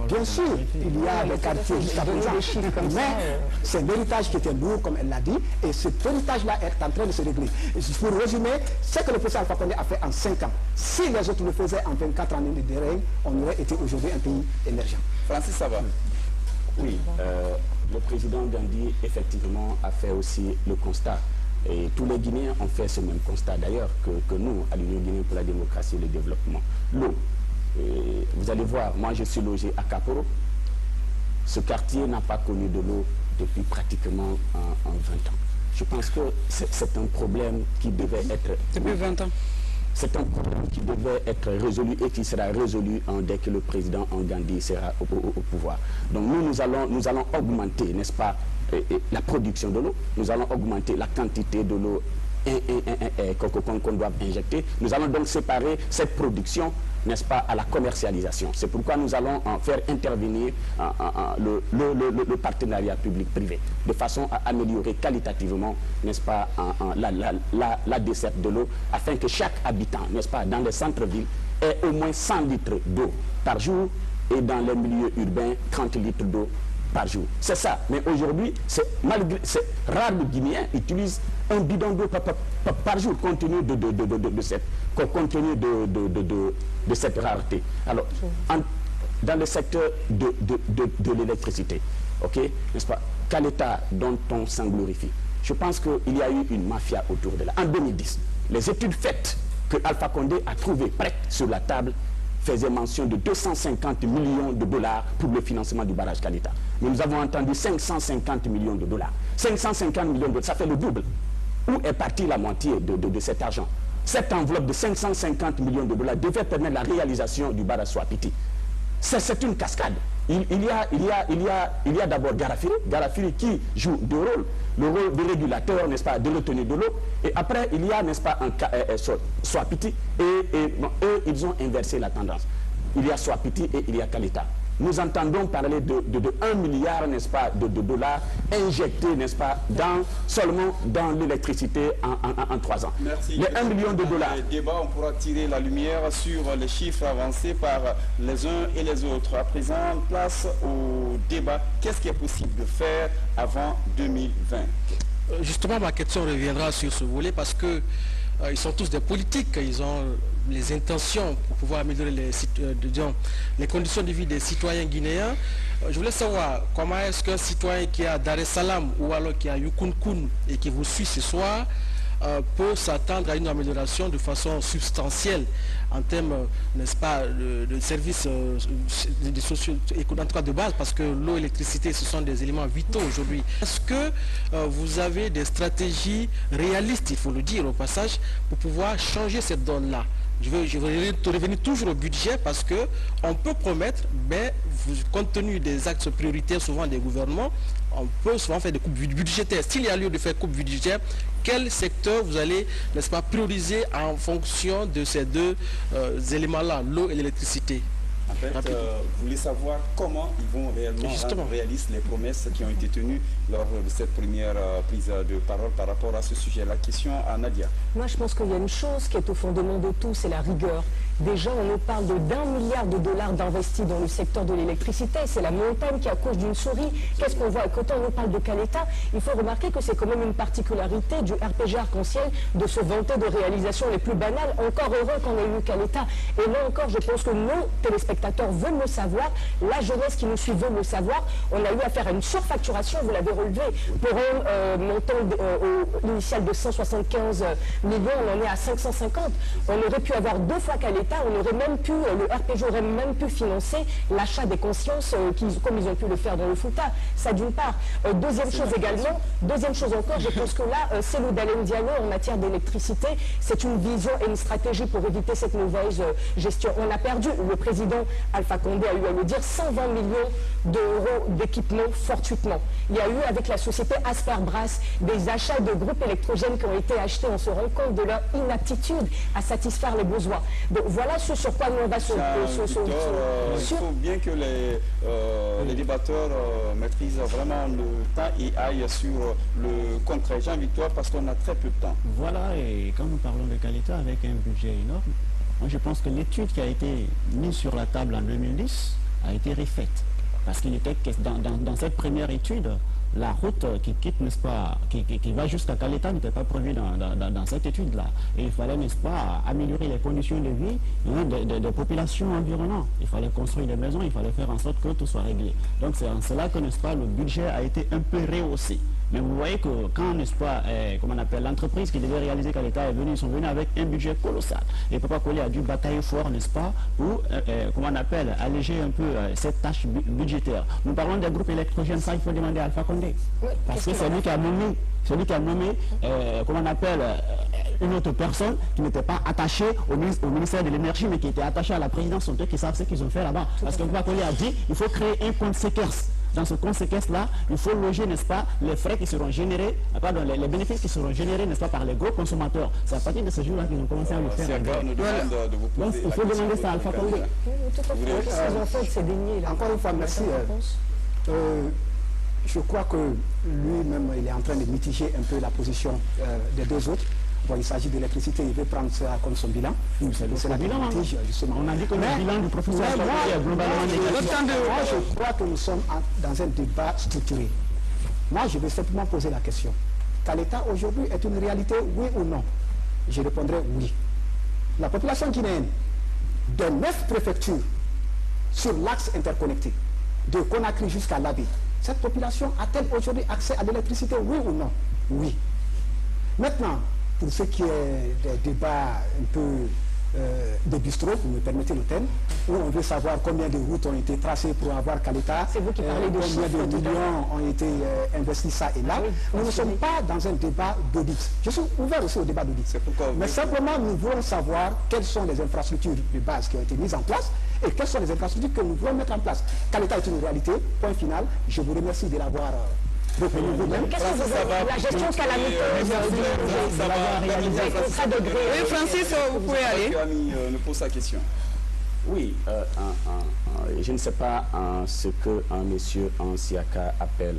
Bien sûr, il y a des quartiers jusqu'à présent, mais c'est l'héritage qui était lourd, comme elle l'a dit, et cet héritage-là est en train de se régler. Pour résumer, ce que le président Alpha Condé a fait en 5 ans, si les autres le faisaient en 24 années de règne, on aurait été aujourd'hui un pays émergent. Francis, ça va? Oui, le président Gandhi, effectivement, a fait aussi le constat. Et tous les Guinéens ont fait ce même constat, d'ailleurs, que nous, à l'Union guinéenne pour la démocratie et le développement. L'eau. Vous allez voir, moi je suis logé à Kaporo. Ce quartier n'a pas connu de l'eau depuis pratiquement 20 ans. Je pense que c'est un problème qui devait être... Depuis 20 ans. C'est un problème qui devait être résolu et qui sera résolu dès que le président Gandhi sera au pouvoir. Donc nous allons augmenter, n'est-ce pas, la production de l'eau. Nous allons augmenter la quantité de l'eau qu'on doit injecter. Nous allons donc séparer cette production, n'est-ce pas, à la commercialisation. C'est pourquoi nous allons faire intervenir le partenariat public-privé, de façon à améliorer qualitativement, n'est-ce pas, la desserte de l'eau, afin que chaque habitant, n'est-ce pas, dans les centres-villes, ait au moins 100 litres d'eau par jour, et dans les milieux urbains, 30 litres d'eau par jour. C'est ça. Mais aujourd'hui, c'est rare le Guinéen utilise un bidon d'eau par jour, compte tenu de cette rareté. Alors, dans le secteur de l'électricité, ok, n'est-ce pas, quel État dont on s'en glorifie? Je pense qu'il y a eu une mafia autour de là. En 2010, les études faites que Alpha Condé a trouvées prêtes sur la table faisait mention de 250 millions de dollars pour le financement du barrage Kalita. Mais nous avons entendu 550 millions de dollars. 550 millions de dollars, ça fait le double. Où est partie la moitié de cet argent? Cette enveloppe de 550 millions de dollars devait permettre la réalisation du barrage Swapiti. C'est une cascade. Il y a d'abord Garafiri qui joue deux rôles. Le rôle de régulateur, n'est-ce pas, de retenue de l'eau. Et après, il y a, n'est-ce pas, un Swapiti. Et eux, ils ont inversé la tendance. Il y a Swapiti et il y a Kalita. Nous entendons parler de 1 milliard, n'est-ce pas, de dollars injectés, n'est-ce pas, seulement dans l'électricité en 3 ans. Merci. Les 1 million de dollars. Le débat, on pourra tirer la lumière sur les chiffres avancés par les uns et les autres. À présent, place au débat. Qu'est-ce qui est possible de faire avant 2020? Justement, ma question reviendra sur ce volet parce que ils sont tous des politiques, ils ont les intentions pour pouvoir améliorer les conditions de vie des citoyens guinéens. Je voulais savoir comment est-ce qu'un citoyen qui est à Dar es Salaam ou alors qui est à Yukunkun et qui vous suit ce soir peut s'attendre à une amélioration de façon substantielle en termes, n'est-ce pas, de services en tout cas de base, parce que l'eau et l'électricité, ce sont des éléments vitaux aujourd'hui. Est-ce que vous avez des stratégies réalistes, il faut le dire au passage, pour pouvoir changer cette donne-là? Je vais revenir toujours au budget parce qu'on peut promettre, mais compte tenu des axes prioritaires souvent des gouvernements, on peut souvent faire des coupes budgétaires. S'il y a lieu de faire coupes budgétaires, quel secteur vous allez, n'est-ce pas, prioriser en fonction de ces deux éléments-là, l'eau et l'électricité? En fait, vous voulez savoir comment ils vont réellement rendre réalistes les promesses qui ont été tenues lors de cette première prise de parole par rapport à ce sujet. La question à Nadia. Moi, je pense qu'il y a une chose qui est au fondement de tout, c'est la rigueur. Déjà, on nous parle d'1 milliard de dollars d'investis dans le secteur de l'électricité. C'est la montagne qui accouche d'une souris. Qu'est-ce qu'on voit? Quand on nous parle de Kaleta, il faut remarquer que c'est quand même une particularité du RPG Arc-en-Ciel de se vanter de réalisations les plus banales. Encore heureux qu'on ait eu Kaleta. Et là encore, je pense que nos téléspectateurs veulent le savoir. La jeunesse qui nous suit veut le savoir. On a eu affaire à une surfacturation, vous l'avez relevé, pour un montant initial de 175 millions. On en est à 550. On aurait pu avoir 2 fois Kaleta. On aurait même pu, le RPG aurait même pu financer l'achat des consciences comme ils ont pu le faire dans le Fouta. Ça d'une part. Deuxième chose encore, je pense que là, Cellou Dalein Diallo en matière d'électricité, c'est une vision et une stratégie pour éviter cette mauvaise gestion. On a perdu, le président Alpha Condé a eu à le dire, 120 millions d'euros d'équipement fortuitement. Il y a eu avec la société Asperbras des achats de groupes électrogènes qui ont été achetés. On se rend compte de leur inaptitude à satisfaire les besoins. Donc voilà ce sur quoi nous on va il faut bien que les débatteurs maîtrisent vraiment le temps et aillent sur le concret. Jean-Victoire, parce qu'on a très peu de temps. Voilà, et quand nous parlons de Kaleta avec un budget énorme, Moi, je pense que l'étude qui a été mise sur la table en 2010 a été refaite. Parce qu'il était dans cette première étude, la route qui quitte, n'est-ce pas, qui va jusqu'à Caleta n'était pas prévue dans cette étude-là. Et il fallait, n'est-ce pas, améliorer les conditions de vie des populations environnantes. Il fallait construire des maisons, il fallait faire en sorte que tout soit réglé. Donc c'est en cela que, n'est-ce pas, le budget a été un peu rehaussé. Mais vous voyez que quand, n'est-ce pas, comment on appelle, l'entreprise qui devait réaliser Caleta est venue, ils sont venus avec un budget colossal. Et Papa Collé a dû batailler fort, n'est-ce pas, pour, comment on appelle, alléger un peu cette tâche budgétaire. Nous parlons des groupes électrogènes, ça il faut demander à Alpha Condé. Parce que c'est lui qui a nommé, comment on appelle, une autre personne qui n'était pas attachée au ministère de l'énergie, mais qui était attachée à la présidence. Ce sont eux qui savent ce qu'ils ont fait là-bas. Parce que Papa Collé a dit, il faut créer un compte séquence. Dans ce compte séquence-là, il faut loger, n'est-ce pas, les frais qui seront générés, pardon, les bénéfices qui seront générés, n'est-ce pas, par les gros consommateurs. C'est à partir de ce jour-là qu'ils ont commencé à le faire. Donc, il faut demander ça à Alpha Condé. Encore une fois, merci. Je crois que lui-même, il est en train de mitiger un peu la position des deux autres. Bon, il s'agit de l'électricité, il veut prendre ça comme son bilan. C'est la bilan, justement. On a dit que le bilan du professeur est globalement négatif. Moi, je crois que nous sommes dans un débat structuré. Moi, je vais simplement poser la question. Caleta aujourd'hui est une réalité, oui ou non? Je répondrai oui. La population guinéenne de 9 préfectures sur l'axe interconnecté, de Conakry jusqu'à Labé, cette population a-t-elle aujourd'hui accès à l'électricité, oui ou non? Oui. Maintenant, pour ce qui est des débats un peu de bistrot, vous me permettez le thème, où on veut savoir combien de routes ont été tracées pour avoir Caleta, c'est vous qui parlez de combien de millions ont été investis ça et là. Oui, nous ne sommes pas dans un débat d'audit. Je suis ouvert aussi au débat d'audit. Mais simplement, nous voulons savoir quelles sont les infrastructures de base qui ont été mises en place et quelles sont les infrastructures que nous voulons mettre en place. Caleta est une réalité, point final. Je vous remercie de l'avoir reconnu vous-même. Qu'est-ce que vous voulez? La gestion calamiteuse Oui, Francis, vous pouvez aller. nous pose sa question. Oui, je ne sais pas ce que monsieur Ansiaka appelle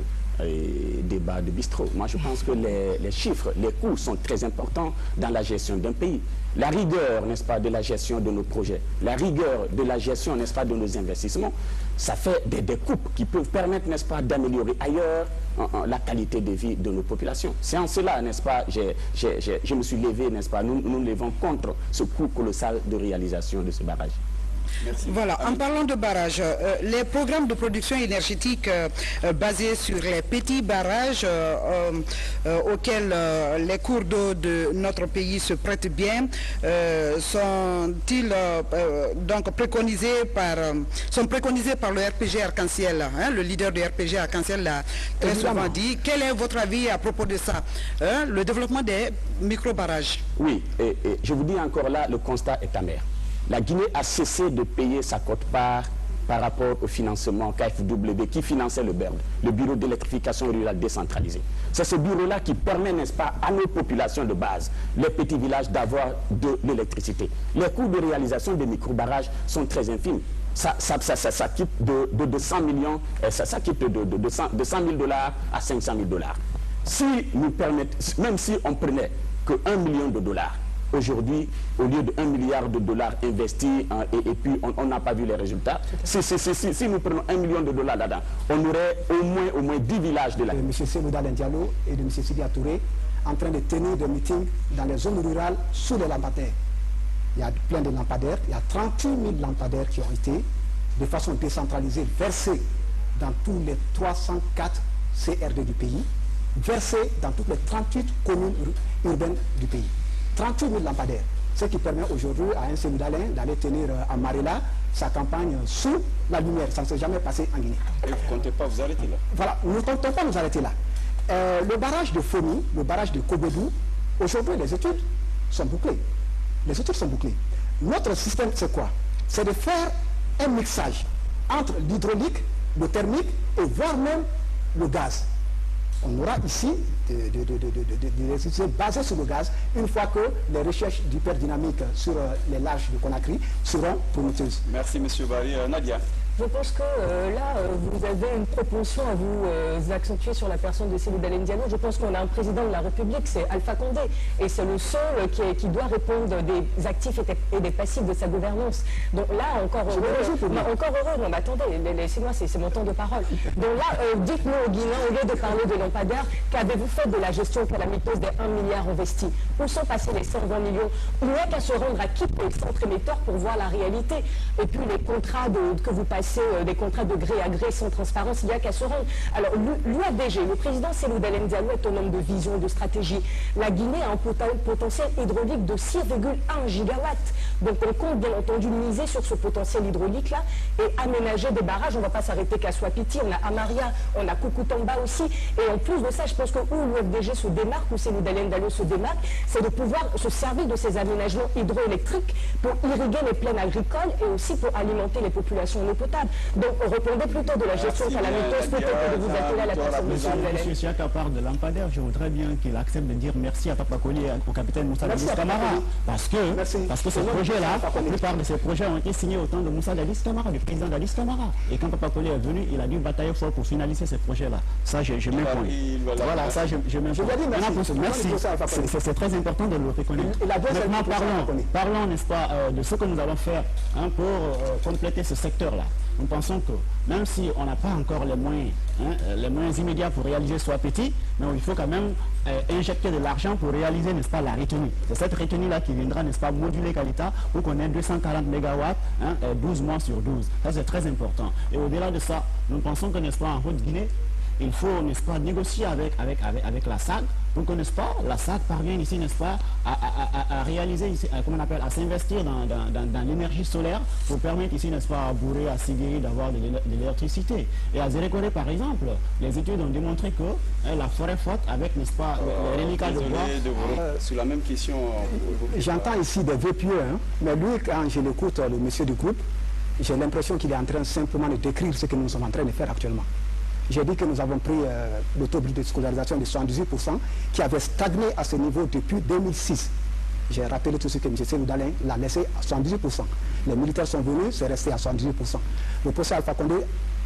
débat de bistrot. Moi, je pense que les chiffres, les coûts sont très importants dans la gestion d'un pays. La rigueur, n'est-ce pas, de la gestion de nos projets, la rigueur de la gestion, n'est-ce pas, de nos investissements, ça fait des coupes qui peuvent permettre, n'est-ce pas, d'améliorer ailleurs la qualité de vie de nos populations. C'est en cela, n'est-ce pas, je me suis levé, n'est-ce pas, nous levons contre ce coût colossal de réalisation de ce barrage. Merci. Voilà, en parlant de barrages, les programmes de production énergétique basés sur les petits barrages auxquels les cours d'eau de notre pays se prêtent bien sont-ils donc préconisés par le RPG Arc-en-Ciel, hein, le leader du RPG Arc-en-Ciel l'a très souvent dit. Quel est votre avis à propos de ça, hein, le développement des micro-barrages? Oui, et je vous dis encore là, le constat est amer. La Guinée a cessé de payer sa quote-part par rapport au financement KfW qui finançait le BERD, le Bureau d'électrification rurale décentralisé. C'est ce bureau-là qui permet, n'est-ce pas, à nos populations de base, les petits villages, d'avoir de l'électricité. Les coûts de réalisation des micro-barrages sont très infimes. Ça quitte de 100 millions, ça quitte de 100 000 $ à 500 000 $. Si nous permettons, même si on prenait que $1 million, aujourd'hui, au lieu de $1 milliard investis et puis on n'a pas vu les résultats, si nous prenons $1 million là-dedans, on aurait au moins 10 villages de la M. Selouda Diallo et de M. Sidia Touré en train de tenir des meetings dans les zones rurales sous les lampadaires. Il y a plein de lampadaires, il y a 38 000 lampadaires qui ont été de façon décentralisée versés dans tous les 304 CRD du pays, versés dans toutes les 38 communes urbaines du pays. 38 000 lampadaires, ce qui permet aujourd'hui à un Sénégalais d'aller tenir à Marela sa campagne sous la lumière. Ça ne s'est jamais passé en Guinée. Et vous ne comptez pas vous arrêter là? Voilà, nous ne comptons pas nous arrêter là. Le barrage de Fomi, le barrage de Kobedou, aujourd'hui les études sont bouclées. Les études sont bouclées. Notre système, c'est quoi? C'est de faire un mixage entre l'hydraulique, le thermique et voire même le gaz. On aura ici des électricités basées sur le gaz une fois que les recherches d'hyperdynamique sur les lages de Conakry seront prometteuses. Merci M. Barry. Nadia. Je pense que là, vous avez une propension à vous accentuer sur la personne de Cellou Dalein Diallo. Je pense qu'on a un président de la République, c'est Alpha Condé, et c'est le seul qui doit répondre des actifs et des passifs de sa gouvernance. Donc là, encore heureux, non, mais attendez, laissez-moi, c'est mon temps de parole. Donc là, dites-nous aux Guinéens, au lieu de parler de lampadaires, qu'avez-vous fait de la gestion calamiteuse des 1 milliard investis? Où sont passés les 120 millions? Il n'y a qu'à se rendre à Quito, le centre émetteur, pour voir la réalité. Et puis les contrats que vous passez, des contrats de gré à gré sans transparence, il n'y a qu'à se rendre. Alors l'UADG, le président Cellou Dalein Diallo est un homme de vision, de stratégie. La Guinée a un potentiel hydraulique de 6,1 gigawatts. Donc on compte bien entendu miser sur ce potentiel hydraulique-là et aménager des barrages. On ne va pas s'arrêter qu'à Swapiti, on a Amaria, on a Kukutamba aussi. Et en plus de ça, je pense que où l'UFDG se démarque, où Cellou Dalein Diallo se démarque, c'est de pouvoir se servir de ces aménagements hydroélectriques pour irriguer les plaines agricoles et aussi pour alimenter les populations en eau potable. Donc répondez plutôt de la gestion calamiteuse plutôt que de vous atteler à la personne de Cellou Dalein. Monsieur Siaka parle de lampadaire, je voudrais bien qu'il accepte de dire merci à Papa Koli et au capitaine Moussa Dadis Camara. Parce que ce projet-là, la plupart de ces projets ont été signés au temps de Moussa Dadis Camara, du président Dadis Camara. Et quand Papa Koli est venu, il a dû batailler fort pour finaliser ces projets-là. Ça, je m'impogne. Voilà, ça, je m'impogne. Merci. C'est très important de le reconnaître. Maintenant, parlons, n'est-ce pas, de ce que nous allons faire pour compléter ce secteur-là. Nous pensons que même si on n'a pas encore les moyens immédiats pour réaliser Swapiti, mais il faut quand même injecter de l'argent pour réaliser, n'est-ce pas, la retenue. C'est cette retenue-là qui viendra, n'est-ce pas, moduler Kalita pour qu'on ait 240 MW, 12 mois sur 12. Ça, c'est très important. Et au-delà de ça, nous pensons que, n'est-ce pas, en Haute-Guinée, il faut, n'est-ce pas, négocier avec la SAG pour que, n'est-ce pas, la SAG parvienne ici, n'est-ce pas, à réaliser ici, comment on appelle, à s'investir dans l'énergie solaire pour permettre ici, n'est-ce pas, à Bouré, à Sigiri d'avoir de l'électricité. Et à Zérékoré, par exemple, les études ont démontré que la forêt forte avec, n'est-ce pas, les reliquats de bois. Sur la même question. J'entends ici des vœux pieux, mais lui, quand je l'écoute, le monsieur du groupe, j'ai l'impression qu'il est en train simplement de décrire ce que nous sommes en train de faire actuellement. J'ai dit que nous avons pris le taux de scolarisation de 78% qui avait stagné à ce niveau depuis 2006. J'ai rappelé tout ce que M. Cellou Dalein l'a laissé à 78%. Les militaires sont venus, c'est resté à 78%. Le procès Alpha Condé,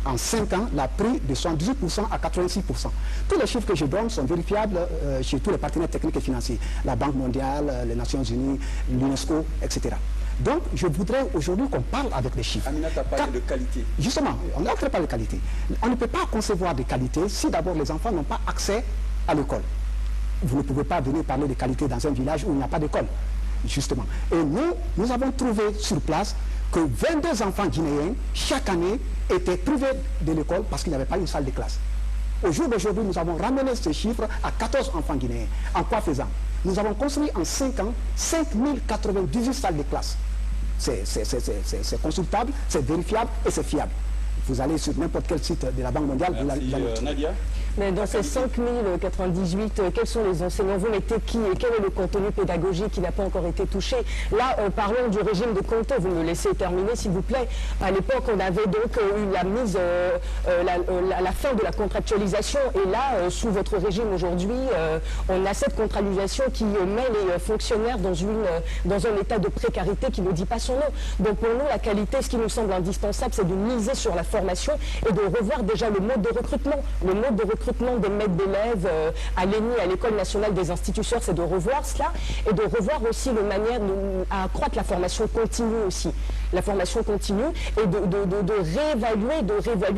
en 5 ans, l'a pris de 78% à 86%. Tous les chiffres que je donne sont vérifiables chez tous les partenaires techniques et financiers. La Banque mondiale, les Nations Unies, l'UNESCO, etc. Donc, je voudrais aujourd'hui qu'on parle avec les chiffres. Amina, tu as parlé de qualité. Justement, on n'a pas de qualité. On ne peut pas concevoir de qualité si d'abord les enfants n'ont pas accès à l'école. Vous ne pouvez pas venir parler de qualité dans un village où il n'y a pas d'école, justement. Et nous avons trouvé sur place que 22 enfants guinéens, chaque année, étaient privés de l'école parce qu'il n'y avait pas une salle de classe. Au jour d'aujourd'hui, nous avons ramené ce chiffre à 14 enfants guinéens. En quoi faisant? Nous avons construit en 5 ans 5098 salles de classe. C'est consultable, c'est vérifiable et c'est fiable. Vous allez sur n'importe quel site de la Banque mondiale. Merci, Nadia. Mais dans ces 5098, quels sont les enseignants? Vous mettez qui et quel est le contenu pédagogique qui n'a pas encore été touché? Là, parlons du régime de Conté. Vous me laissez terminer, s'il vous plaît. À l'époque, on avait donc eu la mise, la fin de la contractualisation. Et là, sous votre régime aujourd'hui, on a cette contractualisation qui met les fonctionnaires dans un état de précarité qui ne dit pas son nom. Donc pour nous, la qualité, ce qui nous semble indispensable, c'est de miser sur la formation et de revoir déjà le mode de recrutement. Le mode de recrutement des maîtres d'élèves à l'ENI, à l'École nationale des instituteurs, c'est de revoir cela et de revoir aussi la manière à accroître la formation continue aussi. La formation continue et de réévaluer,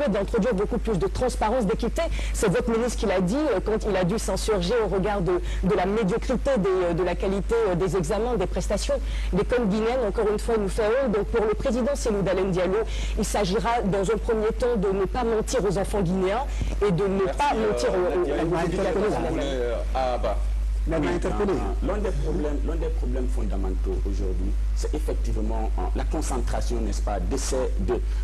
d'introduire beaucoup plus de transparence, d'équité. C'est votre ministre qui l'a dit quand il a dû s'insurger au regard de la médiocrité de la qualité des examens, des prestations. L'école guinéenne, encore une fois, nous fait honte. Donc pour le président Cellou Dalein Diallo, il s'agira dans un premier temps de ne pas mentir aux enfants guinéens et de ne pas mentir L'un des problèmes fondamentaux aujourd'hui, c'est effectivement la concentration, n'est-ce pas,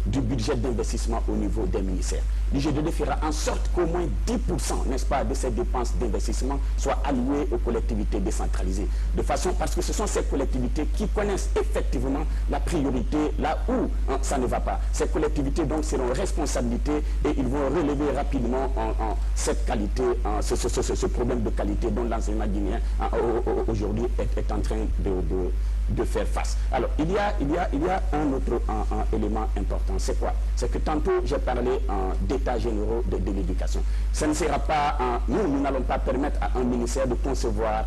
du budget d'investissement au niveau des ministères. L'IGDD fera en sorte qu'au moins 10%, n'est-ce pas, de ces dépenses d'investissement soient allouées aux collectivités décentralisées. De façon, parce que ce sont ces collectivités qui connaissent effectivement la priorité là où ça ne va pas. Ces collectivités donc seront responsabilités et ils vont relever rapidement cette qualité, ce problème de qualité dont l'enseignement gouvernement guinéen aujourd'hui est en train de faire face. Alors, il y a un autre élément important. C'est quoi? C'est que tantôt, j'ai parlé d'états généraux de l'éducation. Ça ne sera pas, nous n'allons pas permettre à un ministère de concevoir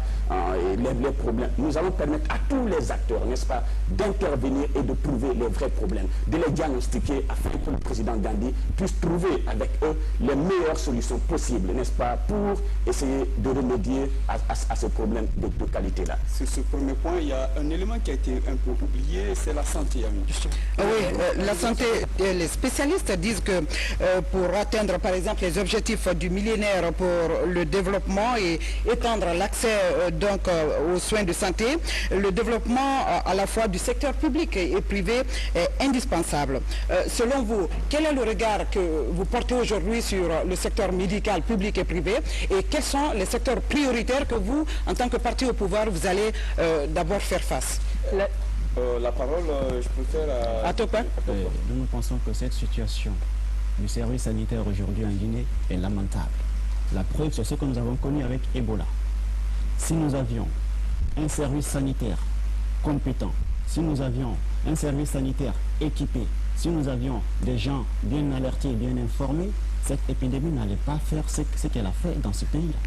les problèmes. Nous allons permettre à tous les acteurs, n'est-ce pas, d'intervenir et de trouver les vrais problèmes, de les diagnostiquer afin que le président Gandhi puisse trouver avec eux les meilleures solutions possibles, n'est-ce pas, pour essayer de remédier à ce problème de qualité-là. Sur ce premier point, il y a un élément qui a été un peu oublié, c'est la santé. Oui, la santé, les spécialistes disent que pour atteindre par exemple les objectifs du millénaire pour le développement et étendre l'accès donc aux soins de santé, le développement à la fois du secteur public et privé est indispensable. Selon vous, quel est le regard que vous portez aujourd'hui sur le secteur médical public et privé et quels sont les secteurs prioritaires que vous, en tant que parti au pouvoir, vous allez d'abord faire face? La parole, je préfère à Topin. Nous pensons que cette situation du service sanitaire aujourd'hui en Guinée est lamentable. La preuve, c'est ce que nous avons connu avec Ebola. Si nous avions un service sanitaire compétent, si nous avions un service sanitaire équipé, si nous avions des gens bien alertés, bien informés, cette épidémie n'allait pas faire ce qu'elle a fait dans ce pays-là.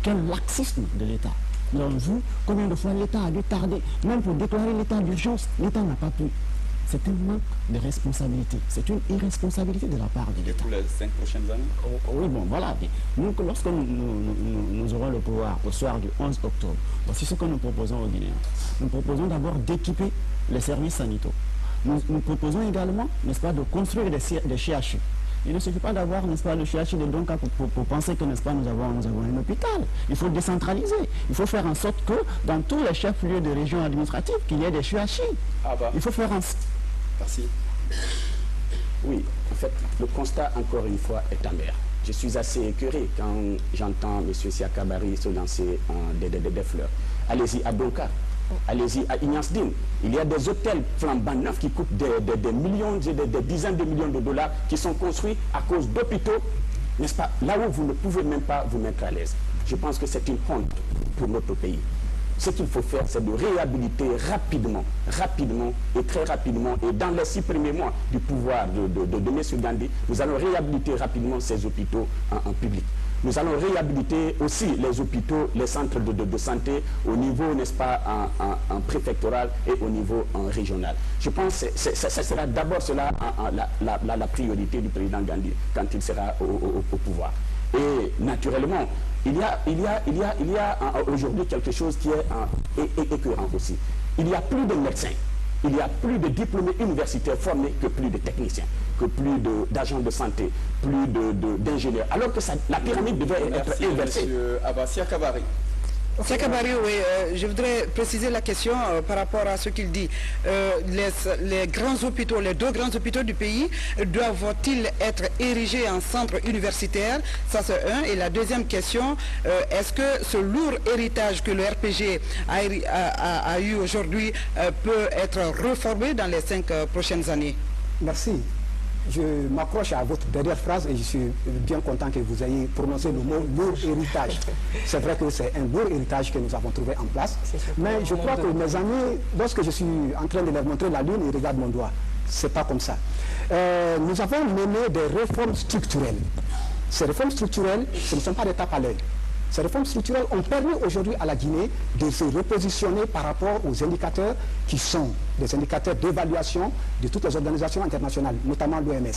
Quel laxisme de l'État! Nous avons vu combien de fois l'État a dû tarder, même pour déclarer l'état d'urgence, l'État n'a pas pu. C'est un manque de responsabilité, c'est une irresponsabilité de la part de l'État. Pour les 5 prochaines années? Oui, bon, voilà. Nous, lorsque nous aurons le pouvoir au soir du 11 octobre, voici ce que nous proposons aux Guinéens. Nous proposons d'abord d'équiper les services sanitaires. Nous proposons également, n'est-ce pas, de construire des CHU. Il ne suffit pas d'avoir, n'est-ce pas, le CHU de Donka pour penser que, n'est-ce pas, nous avons un hôpital. Il faut décentraliser. Il faut faire en sorte que dans tous les chefs-lieux de régions administratives, qu'il y ait des CHU. Il faut faire en sorte. Merci. Oui, en fait, le constat, encore une fois, est amer. Je suis assez écœuré quand j'entends M. Siakabari se lancer des fleurs. Allez-y à Donka. Allez-y à Ignace-Dine. Il y a des hôtels flambant neufs qui coûtent des millions, des dizaines de millions de dollars qui sont construits à cause d'hôpitaux, n'est-ce pas, là où vous ne pouvez même pas vous mettre à l'aise. Je pense que c'est une honte pour notre pays. Ce qu'il faut faire, c'est de réhabiliter rapidement et très rapidement, et dans les 6 premiers mois du pouvoir de M. Gandhi, nous allons réhabiliter rapidement ces hôpitaux en public. Nous allons réhabiliter aussi les hôpitaux, les centres de santé au niveau, n'est-ce pas, en préfectoral et au niveau régional. Je pense que ce sera d'abord cela la priorité du président Gandhi quand il sera au pouvoir. Et naturellement, il y a aujourd'hui quelque chose qui est écœurant aussi. Il y a plus de médecins, il y a plus de diplômés universitaires formés que plus de techniciens, que plus d'agents de santé, plus d'ingénieurs. Alors que la pyramide devait être inversée. Monsieur Abassia Kabari. Siakabari, oui, je voudrais préciser la question par rapport à ce qu'il dit. Les grands hôpitaux, les 2 grands hôpitaux du pays, doivent-ils être érigés en centre universitaire? Ça c'est un. Et la deuxième question, est-ce que ce lourd héritage que le RPG a eu aujourd'hui peut être reformé dans les 5 prochaines années? Merci. Je m'accroche à votre dernière phrase et je suis bien content que vous ayez prononcé le mot lourd héritage. C'est vrai que c'est un lourd héritage que nous avons trouvé en place. Mais je crois que mes amis, lorsque je suis en train de leur montrer la lune, ils regardent mon doigt. C'est pas comme ça. Nous avons mené des réformes structurelles. Ces réformes structurelles, ce ne sont pas des tapes à l'œil. Ces réformes structurelles ont permis aujourd'hui à la Guinée de se repositionner par rapport aux indicateurs qui sont des indicateurs d'évaluation de toutes les organisations internationales, notamment l'OMS.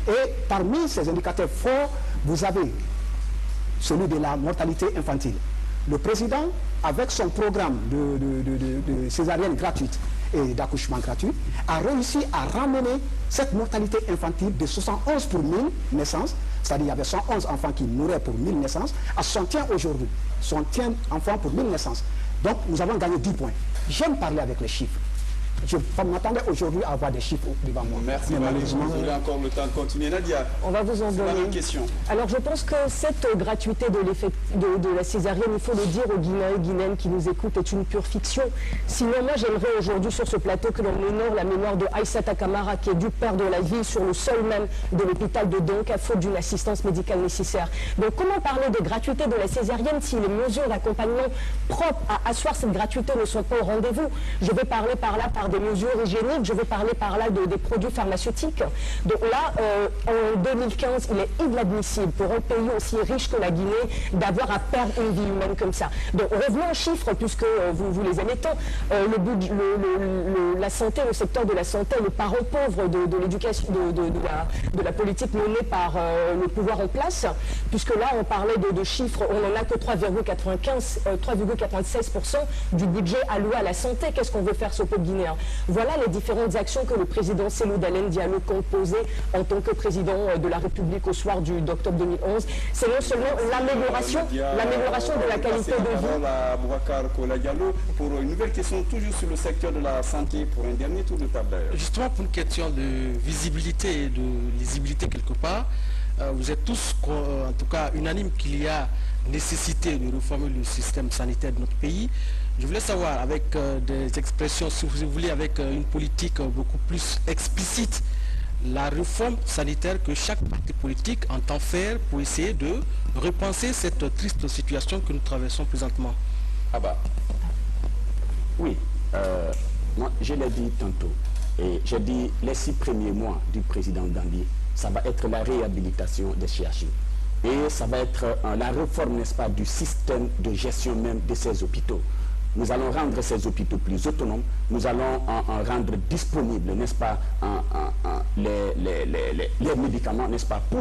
Et parmi ces indicateurs forts, vous avez celui de la mortalité infantile. Le président, avec son programme de césarienne gratuite et d'accouchement gratuit, a réussi à ramener cette mortalité infantile de 71 pour 1000 naissances, c'est-à-dire il y avait 111 enfants qui mouraient pour 1000 naissances, à 100 aujourd'hui, 100 enfants pour 1000 naissances. Donc nous avons gagné 10 points. J'aime parler avec les chiffres. je m'attendais aujourd'hui à avoir des chiffres devant moi. Merci, mais malheureusement. Vous avez encore le temps de continuer. Nadia, on va vous en donner. la même question. Alors je pense que cette gratuité de la césarienne, il faut le dire aux Guinéens et Guinéennes qui nous écoutent, est une pure fiction. Sinon, moi j'aimerais aujourd'hui sur ce plateau que l'on honore la mémoire de Aïssata Kamara, qui est dû perdre la vie sur le sol même de l'hôpital de Donk à faute d'une assistance médicale nécessaire. Donc comment parler de gratuité de la césarienne si les mesures d'accompagnement propres à asseoir cette gratuité ne sont pas au rendez-vous? Je vais parler par là par des mesures hygiéniques, je vais parler par là des produits pharmaceutiques. Donc là, en 2015, il est inadmissible pour un pays aussi riche que la Guinée d'avoir à perdre une vie humaine comme ça. Donc revenons aux chiffres, puisque vous les aimez tant. La santé, le secteur de la santé, le parent pauvre de l'éducation, de la politique menée par le pouvoir en place, puisque là on parlait de chiffres, on n'en a que 3,96% du budget alloué à la santé. Qu'est-ce qu'on veut faire ce peuple guinéen? Voilà les différentes actions que le président Cellou Dalein Diallo compte poser en tant que président de la République au soir d'octobre 2011. C'est non seulement l'amélioration de la qualité de vie. À Boubacar Kola Diallo pour une nouvelle question toujours sur le secteur de la santé pour un dernier tour de table d'ailleurs. Justement pour une question de visibilité et de lisibilité quelque part, vous êtes tous en tout cas unanimes qu'il y a nécessité de réformer le système sanitaire de notre pays. Je voulais savoir, avec des expressions, si vous voulez, avec une politique beaucoup plus explicite, la réforme sanitaire que chaque parti politique entend faire pour essayer de repenser cette triste situation que nous traversons présentement. Ah bah, oui, moi je l'ai dit tantôt, et j'ai dit les 6 premiers mois du président Gandhi, ça va être la réhabilitation des CHU. Et ça va être la réforme, n'est-ce pas, du système de gestion même de ces hôpitaux. Nous allons rendre ces hôpitaux plus autonomes, nous allons rendre disponibles, n'est-ce pas, les médicaments, n'est-ce pas, pour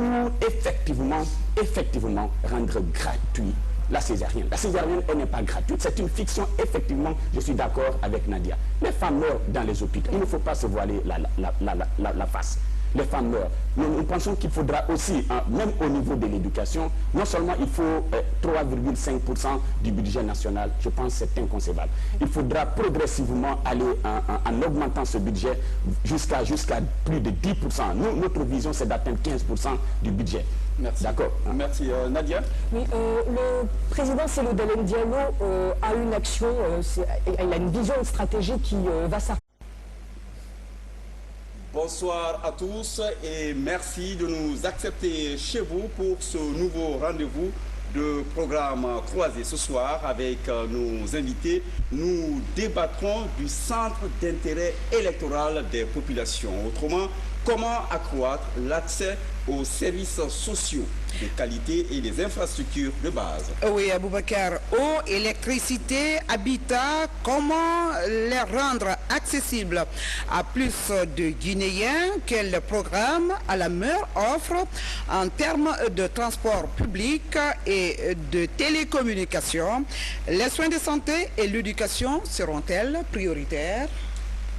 effectivement rendre gratuit la césarienne. La césarienne, elle n'est pas gratuite, c'est une fiction, effectivement, je suis d'accord avec Nadia. Les femmes meurent dans les hôpitaux, il ne faut pas se voiler la face. Les femmes meurent. Nous pensons qu'il faudra aussi, même au niveau de l'éducation, non seulement il faut 3,5% du budget national, je pense que c'est inconcevable. Il faudra progressivement aller en augmentant ce budget jusqu'à plus de 10%. Nous, notre vision, c'est d'atteindre 15% du budget. Merci. D'accord. Merci. Nadia? Oui, le président Cellou Dalein Diallo a une action, il a une vision, une stratégie qui va s'arrêter. Bonsoir à tous et merci de nous accepter chez vous pour ce nouveau rendez-vous de programme croisé. Ce soir, avec nos invités, nous débattrons du centre d'intérêt électoral des populations. Autrement, comment accroître l'accès aux services sociaux de qualité et les infrastructures de base. Oui, Aboubacar, eau, électricité, habitat, comment les rendre accessibles à plus de Guinéens? Quel programme à la meilleure offre en termes de transport public et de télécommunications? Les soins de santé et l'éducation seront-elles prioritaires?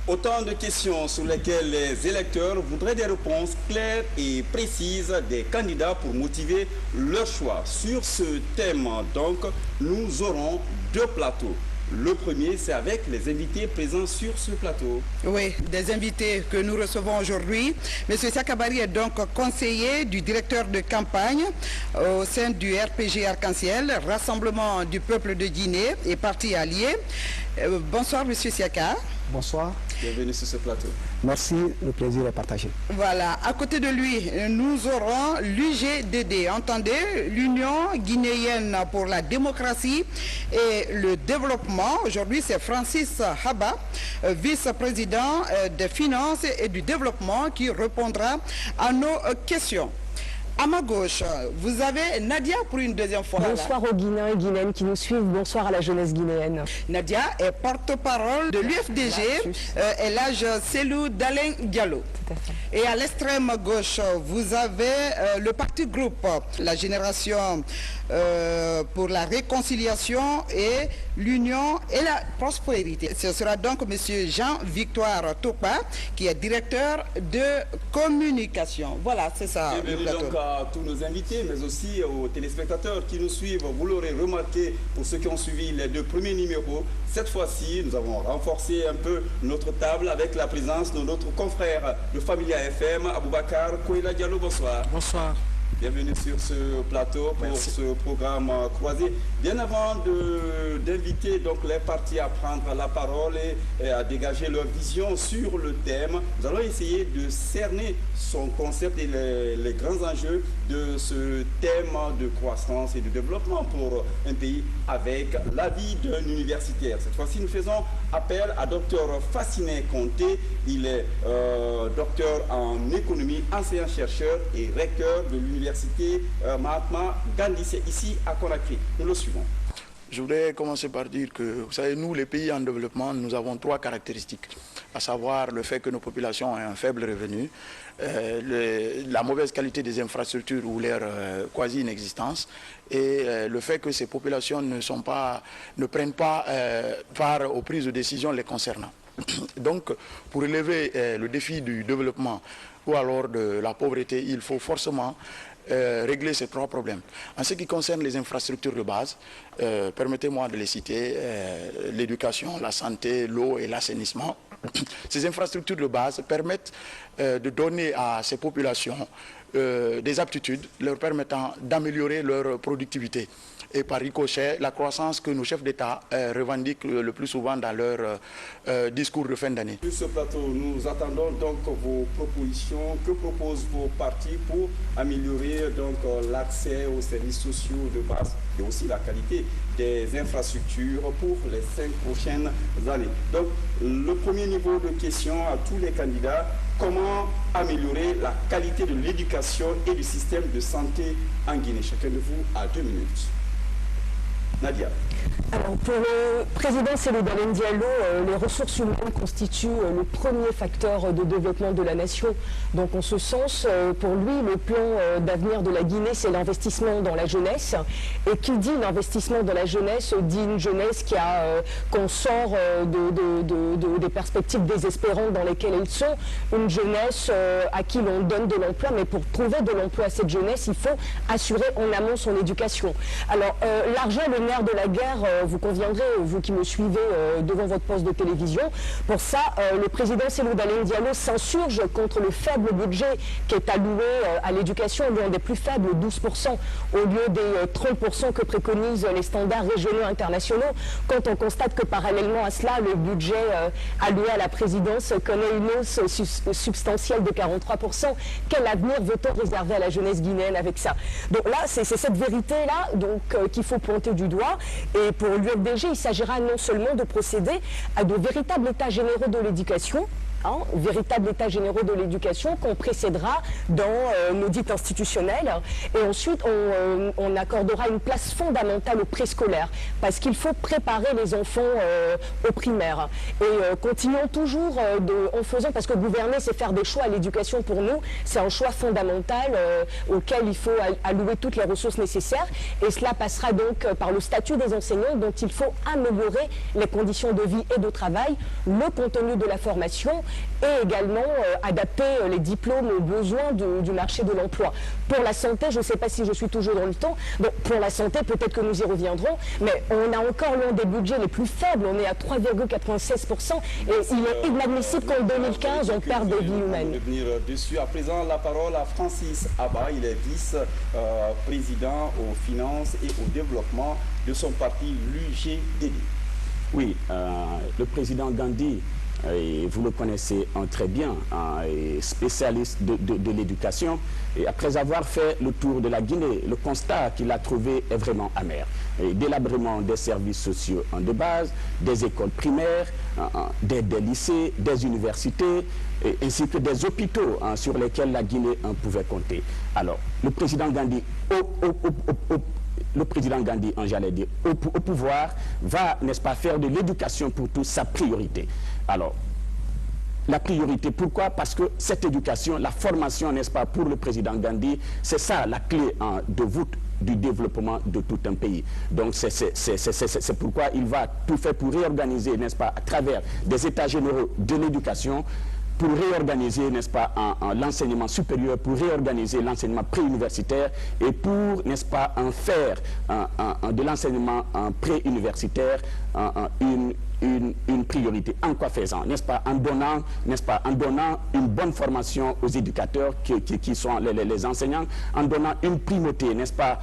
Autant de questions sur lesquelles les électeurs voudraient des réponses claires et précises des candidats pour motiver leur choix. Sur ce thème, donc, nous aurons 2 plateaux. Le premier, c'est avec les invités présents sur ce plateau. Oui, des invités que nous recevons aujourd'hui. Monsieur Sakabari est donc conseiller du directeur de campagne au sein du RPG Arc-en-Ciel, Rassemblement du peuple de Guinée et parti allié. Bonsoir, Monsieur Siaka. Bonsoir. Bienvenue sur ce plateau. Merci, le plaisir est partagé. Voilà, à côté de lui, nous aurons l'UGDD, entendez, l'Union guinéenne pour la démocratie et le développement. Aujourd'hui, c'est Francis Haba, vice-président des finances et du développement, qui répondra à nos questions. À ma gauche, vous avez Nadia pour une deuxième fois. Bonsoir aux Guinéens et Guinéennes qui nous suivent. Bonsoir à la jeunesse guinéenne. Nadia est porte-parole de l'UFDG, Elhadj Cellou Dalein Diallo. Tout à fait. Et à l'extrême gauche, vous avez le parti groupe, la génération pour la réconciliation et l'union et la prospérité. Ce sera donc M. Jean-Victoire Topa, qui est directeur de communication. Voilà, c'est ça. Bienvenue donc à tous nos invités, mais aussi aux téléspectateurs qui nous suivent. Vous l'aurez remarqué pour ceux qui ont suivi les 2 premiers numéros. Cette fois-ci, nous avons renforcé un peu notre table avec la présence de notre confrère de Familia FM, Aboubacar Kouila Diallo. Bonsoir. Bonsoir. Bienvenue sur ce plateau pour ce programme croisé. Bien avant d'inviter donc les partis à prendre la parole et à dégager leur vision sur le thème, nous allons essayer de cerner son concept et les grands enjeux de ce thème de croissance et de développement pour un pays avec l'avis d'un universitaire. Cette fois-ci, nous faisons appel à Dr Fassiné Conté. Il est docteur en économie, enseignant-chercheur et recteur de l'université Mahatma Gandhi. C'est ici à Conakry. Nous le suivons. Je voudrais commencer par dire que, vous savez, nous, les pays en développement, nous avons 3 caractéristiques, à savoir le fait que nos populations ont un faible revenu, la mauvaise qualité des infrastructures ou leur quasi-inexistence, et le fait que ces populations ne prennent pas part aux prises de décision les concernant. Donc, pour relever le défi du développement ou alors de la pauvreté, il faut forcément régler ces 3 problèmes. En ce qui concerne les infrastructures de base, permettez-moi de les citer, l'éducation, la santé, l'eau et l'assainissement. Ces infrastructures de base permettent de donner à ces populations des aptitudes leur permettant d'améliorer leur productivité. Et par ricochet, la croissance que nos chefs d'État revendiquent le plus souvent dans leur discours de fin d'année. Sur ce plateau, nous attendons donc vos propositions. Que proposent vos partis pour améliorer l'accès aux services sociaux de base et aussi la qualité des infrastructures pour les 5 prochaines années. Donc, le premier niveau de question à tous les candidats, comment améliorer la qualité de l'éducation et du système de santé en Guinée? Chacun de vous a 2 minutes. Nadia. Alors, pour le président Cellou Dalein Diallo, les ressources humaines constituent le premier facteur de développement de la nation. Donc, en ce sens, pour lui, le plan d'avenir de la Guinée, c'est l'investissement dans la jeunesse. Et qui dit l'investissement dans la jeunesse, dit une jeunesse qu'on sort des perspectives désespérantes dans lesquelles ils sont. Une jeunesse à qui l'on donne de l'emploi, mais pour trouver de l'emploi à cette jeunesse, il faut assurer en amont son éducation. Alors, l'argent est le nerf de la guerre, vous conviendrez, vous qui me suivez devant votre poste de télévision. Pour ça, le président Cellou Dalein Diallo s'insurge contre le faible budget qui est alloué à l'éducation, l'un des plus faibles, 12%, au lieu des 30% que préconisent les standards régionaux internationaux, quand on constate que parallèlement à cela, le budget alloué à la présidence connaît une hausse substantielle de 43%. Quel avenir veut-on réserver à la jeunesse guinéenne avec ça? Donc là, c'est cette vérité-là qu'il faut pointer du doigt. Et pour l'UFDG, il s'agira non seulement de procéder à de véritables états généraux de l'éducation, véritables états généraux de l'éducation qu'on précédera dans l'audit institutionnel. Et ensuite, on accordera une place fondamentale au préscolaire, parce qu'il faut préparer les enfants au primaire. Et continuons toujours en faisant, parce que gouverner, c'est faire des choix à l'éducation pour nous, c'est un choix fondamental auquel il faut allouer toutes les ressources nécessaires. Et cela passera donc par le statut des enseignants, dont il faut améliorer les conditions de vie et de travail, le contenu de la formation, et également adapter les diplômes aux besoins du marché de l'emploi. Pour la santé, je ne sais pas si je suis toujours dans le temps, donc pour la santé, peut-être que nous y reviendrons, mais on a encore l'un des budgets les plus faibles, on est à 3,96%, et il est inadmissible qu'en 2015, on perde des vies humaines. Dessus. À présent, la parole à Francis Abba, il est vice-président aux finances et au développement de son parti, l'UGDD. Oui, le président Gandhi, et vous le connaissez très bien, spécialiste de l'éducation, et après avoir fait le tour de la Guinée, le constat qu'il a trouvé est vraiment amer. Délabrement des services sociaux de base, des écoles primaires, des lycées, des universités, ainsi que des hôpitaux sur lesquels la Guinée pouvait compter. Alors, le président Gandhi, j'allais dire, au pouvoir, va, n'est-ce pas, faire de l'éducation pour tous sa priorité. Alors, la priorité, pourquoi? Parce que cette éducation, la formation, n'est-ce pas, pour le président Gandhi, c'est ça la clé de voûte du développement de tout un pays. Donc c'est pourquoi il va tout faire pour réorganiser, n'est-ce pas, à travers des états généraux de l'éducation, pour réorganiser, n'est-ce pas, l'enseignement supérieur, pour réorganiser l'enseignement préuniversitaire et pour, n'est-ce pas, en faire de l'enseignement préuniversitaire une priorité. En quoi faisant, n'est-ce pas, en donnant une bonne formation aux éducateurs qui sont les enseignants, en donnant une primauté, n'est-ce pas,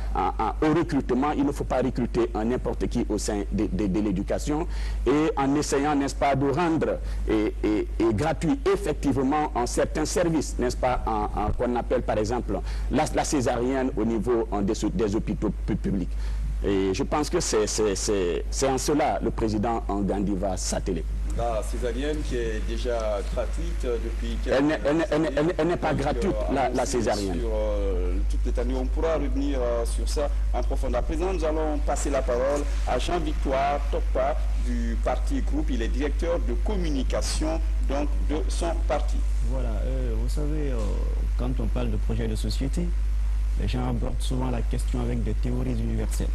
au recrutement. Il ne faut pas recruter n'importe qui au sein de l'éducation, et en essayant, n'est-ce pas, de rendre gratuit effectivement certains services, n'est-ce pas, qu'on appelle par exemple la césarienne au niveau des hôpitaux publics. Et je pense que c'est en cela le président Gandhi va s'atteler. La césarienne qui est déjà gratuite depuis quelques années. Elle n'est pas gratuite, la césarienne. Sur toute cette année, on pourra revenir sur ça en profondeur. À présent, nous allons passer la parole à Jean-Victoire Tokpa du parti groupe. Il est directeur de communication donc, de son parti. Voilà, vous savez, quand on parle de projet de société, les gens abordent souvent la question avec des théories universelles.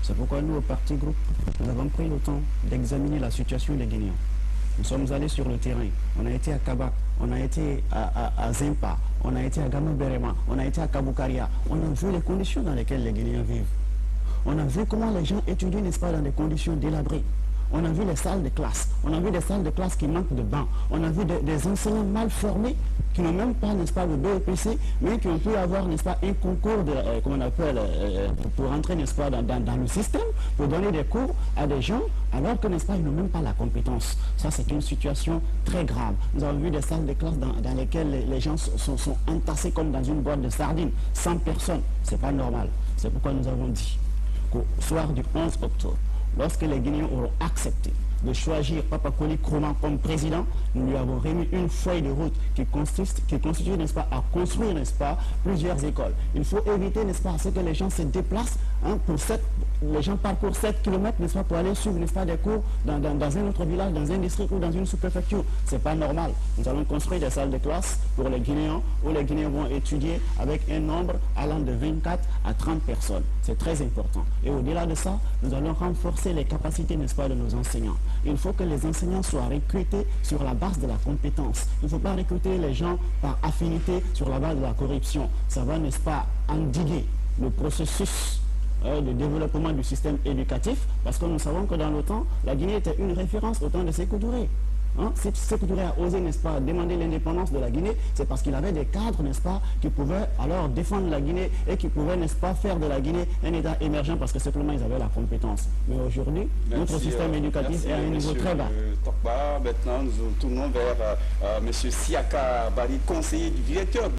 C'est pourquoi nous, au parti groupe, nous avons pris le temps d'examiner la situation des Guinéens. Nous sommes allés sur le terrain. On a été à Kabak, on a été à Zempa, on a été à Gamou-Berema, on a été à Kaboukaria. On a vu les conditions dans lesquelles les Guinéens vivent. On a vu comment les gens étudient, n'est-ce pas, dans des conditions délabrées. On a vu les salles de classe. On a vu des salles de classe qui manquent de bancs. On a vu des enseignants mal formés qui n'ont même pas, n'est-ce pas, le BEPC, mais qui ont pu avoir, n'est-ce pas, un concours de, comment on appelle, pour entrer, n'est-ce pas, dans le système, pour donner des cours à des gens, alors que, n'est-ce pas, ils n'ont même pas la compétence. Ça, c'est une situation très grave. Nous avons vu des salles de classe dans lesquelles les gens sont entassés comme dans une boîte de sardines, 100 personnes. C'est pas normal. C'est pourquoi nous avons dit qu'au soir du 11 octobre, lorsque les Guinéens auront accepté de choisir Papa Koli Kroma comme président, nous lui avons remis une feuille de route qui constitue, n'est-ce pas, à construire, n'est-ce pas, plusieurs écoles. Il faut éviter, n'est-ce pas, à ce que les gens se déplacent, hein, les gens parcourent 7 km, n'est-ce pas, pour aller suivre, n'est-ce pas, des cours dans un autre village, dans un district ou dans une sous-préfecture. C'est pas normal. Nous allons construire des salles de classe pour les Guinéens, où les Guinéens vont étudier avec un nombre allant de 24 à 30 personnes. C'est très important. Et au-delà de ça, nous allons renforcer les capacités, n'est-ce pas, de nos enseignants. Il faut que les enseignants soient recrutés sur la base de la compétence. Il ne faut pas recruter les gens par affinité sur la base de la corruption. Ça va, n'est-ce pas, endiguer le processus de développement du système éducatif, parce que nous savons que dans le temps, la Guinée était une référence au temps de Sékou Touré. Hein? Si Sékou Touré a osé, n'est-ce pas, demander l'indépendance de la Guinée, c'est parce qu'il avait des cadres, n'est-ce pas, qui pouvaient alors défendre la Guinée et qui pouvaient, n'est-ce pas, faire de la Guinée un État émergent parce que simplement ils avaient la compétence. Mais aujourd'hui, notre système éducatif est à un niveau très bas. Tokpa. Maintenant, nous tournons vers M. Siaka Bari, conseiller du directeur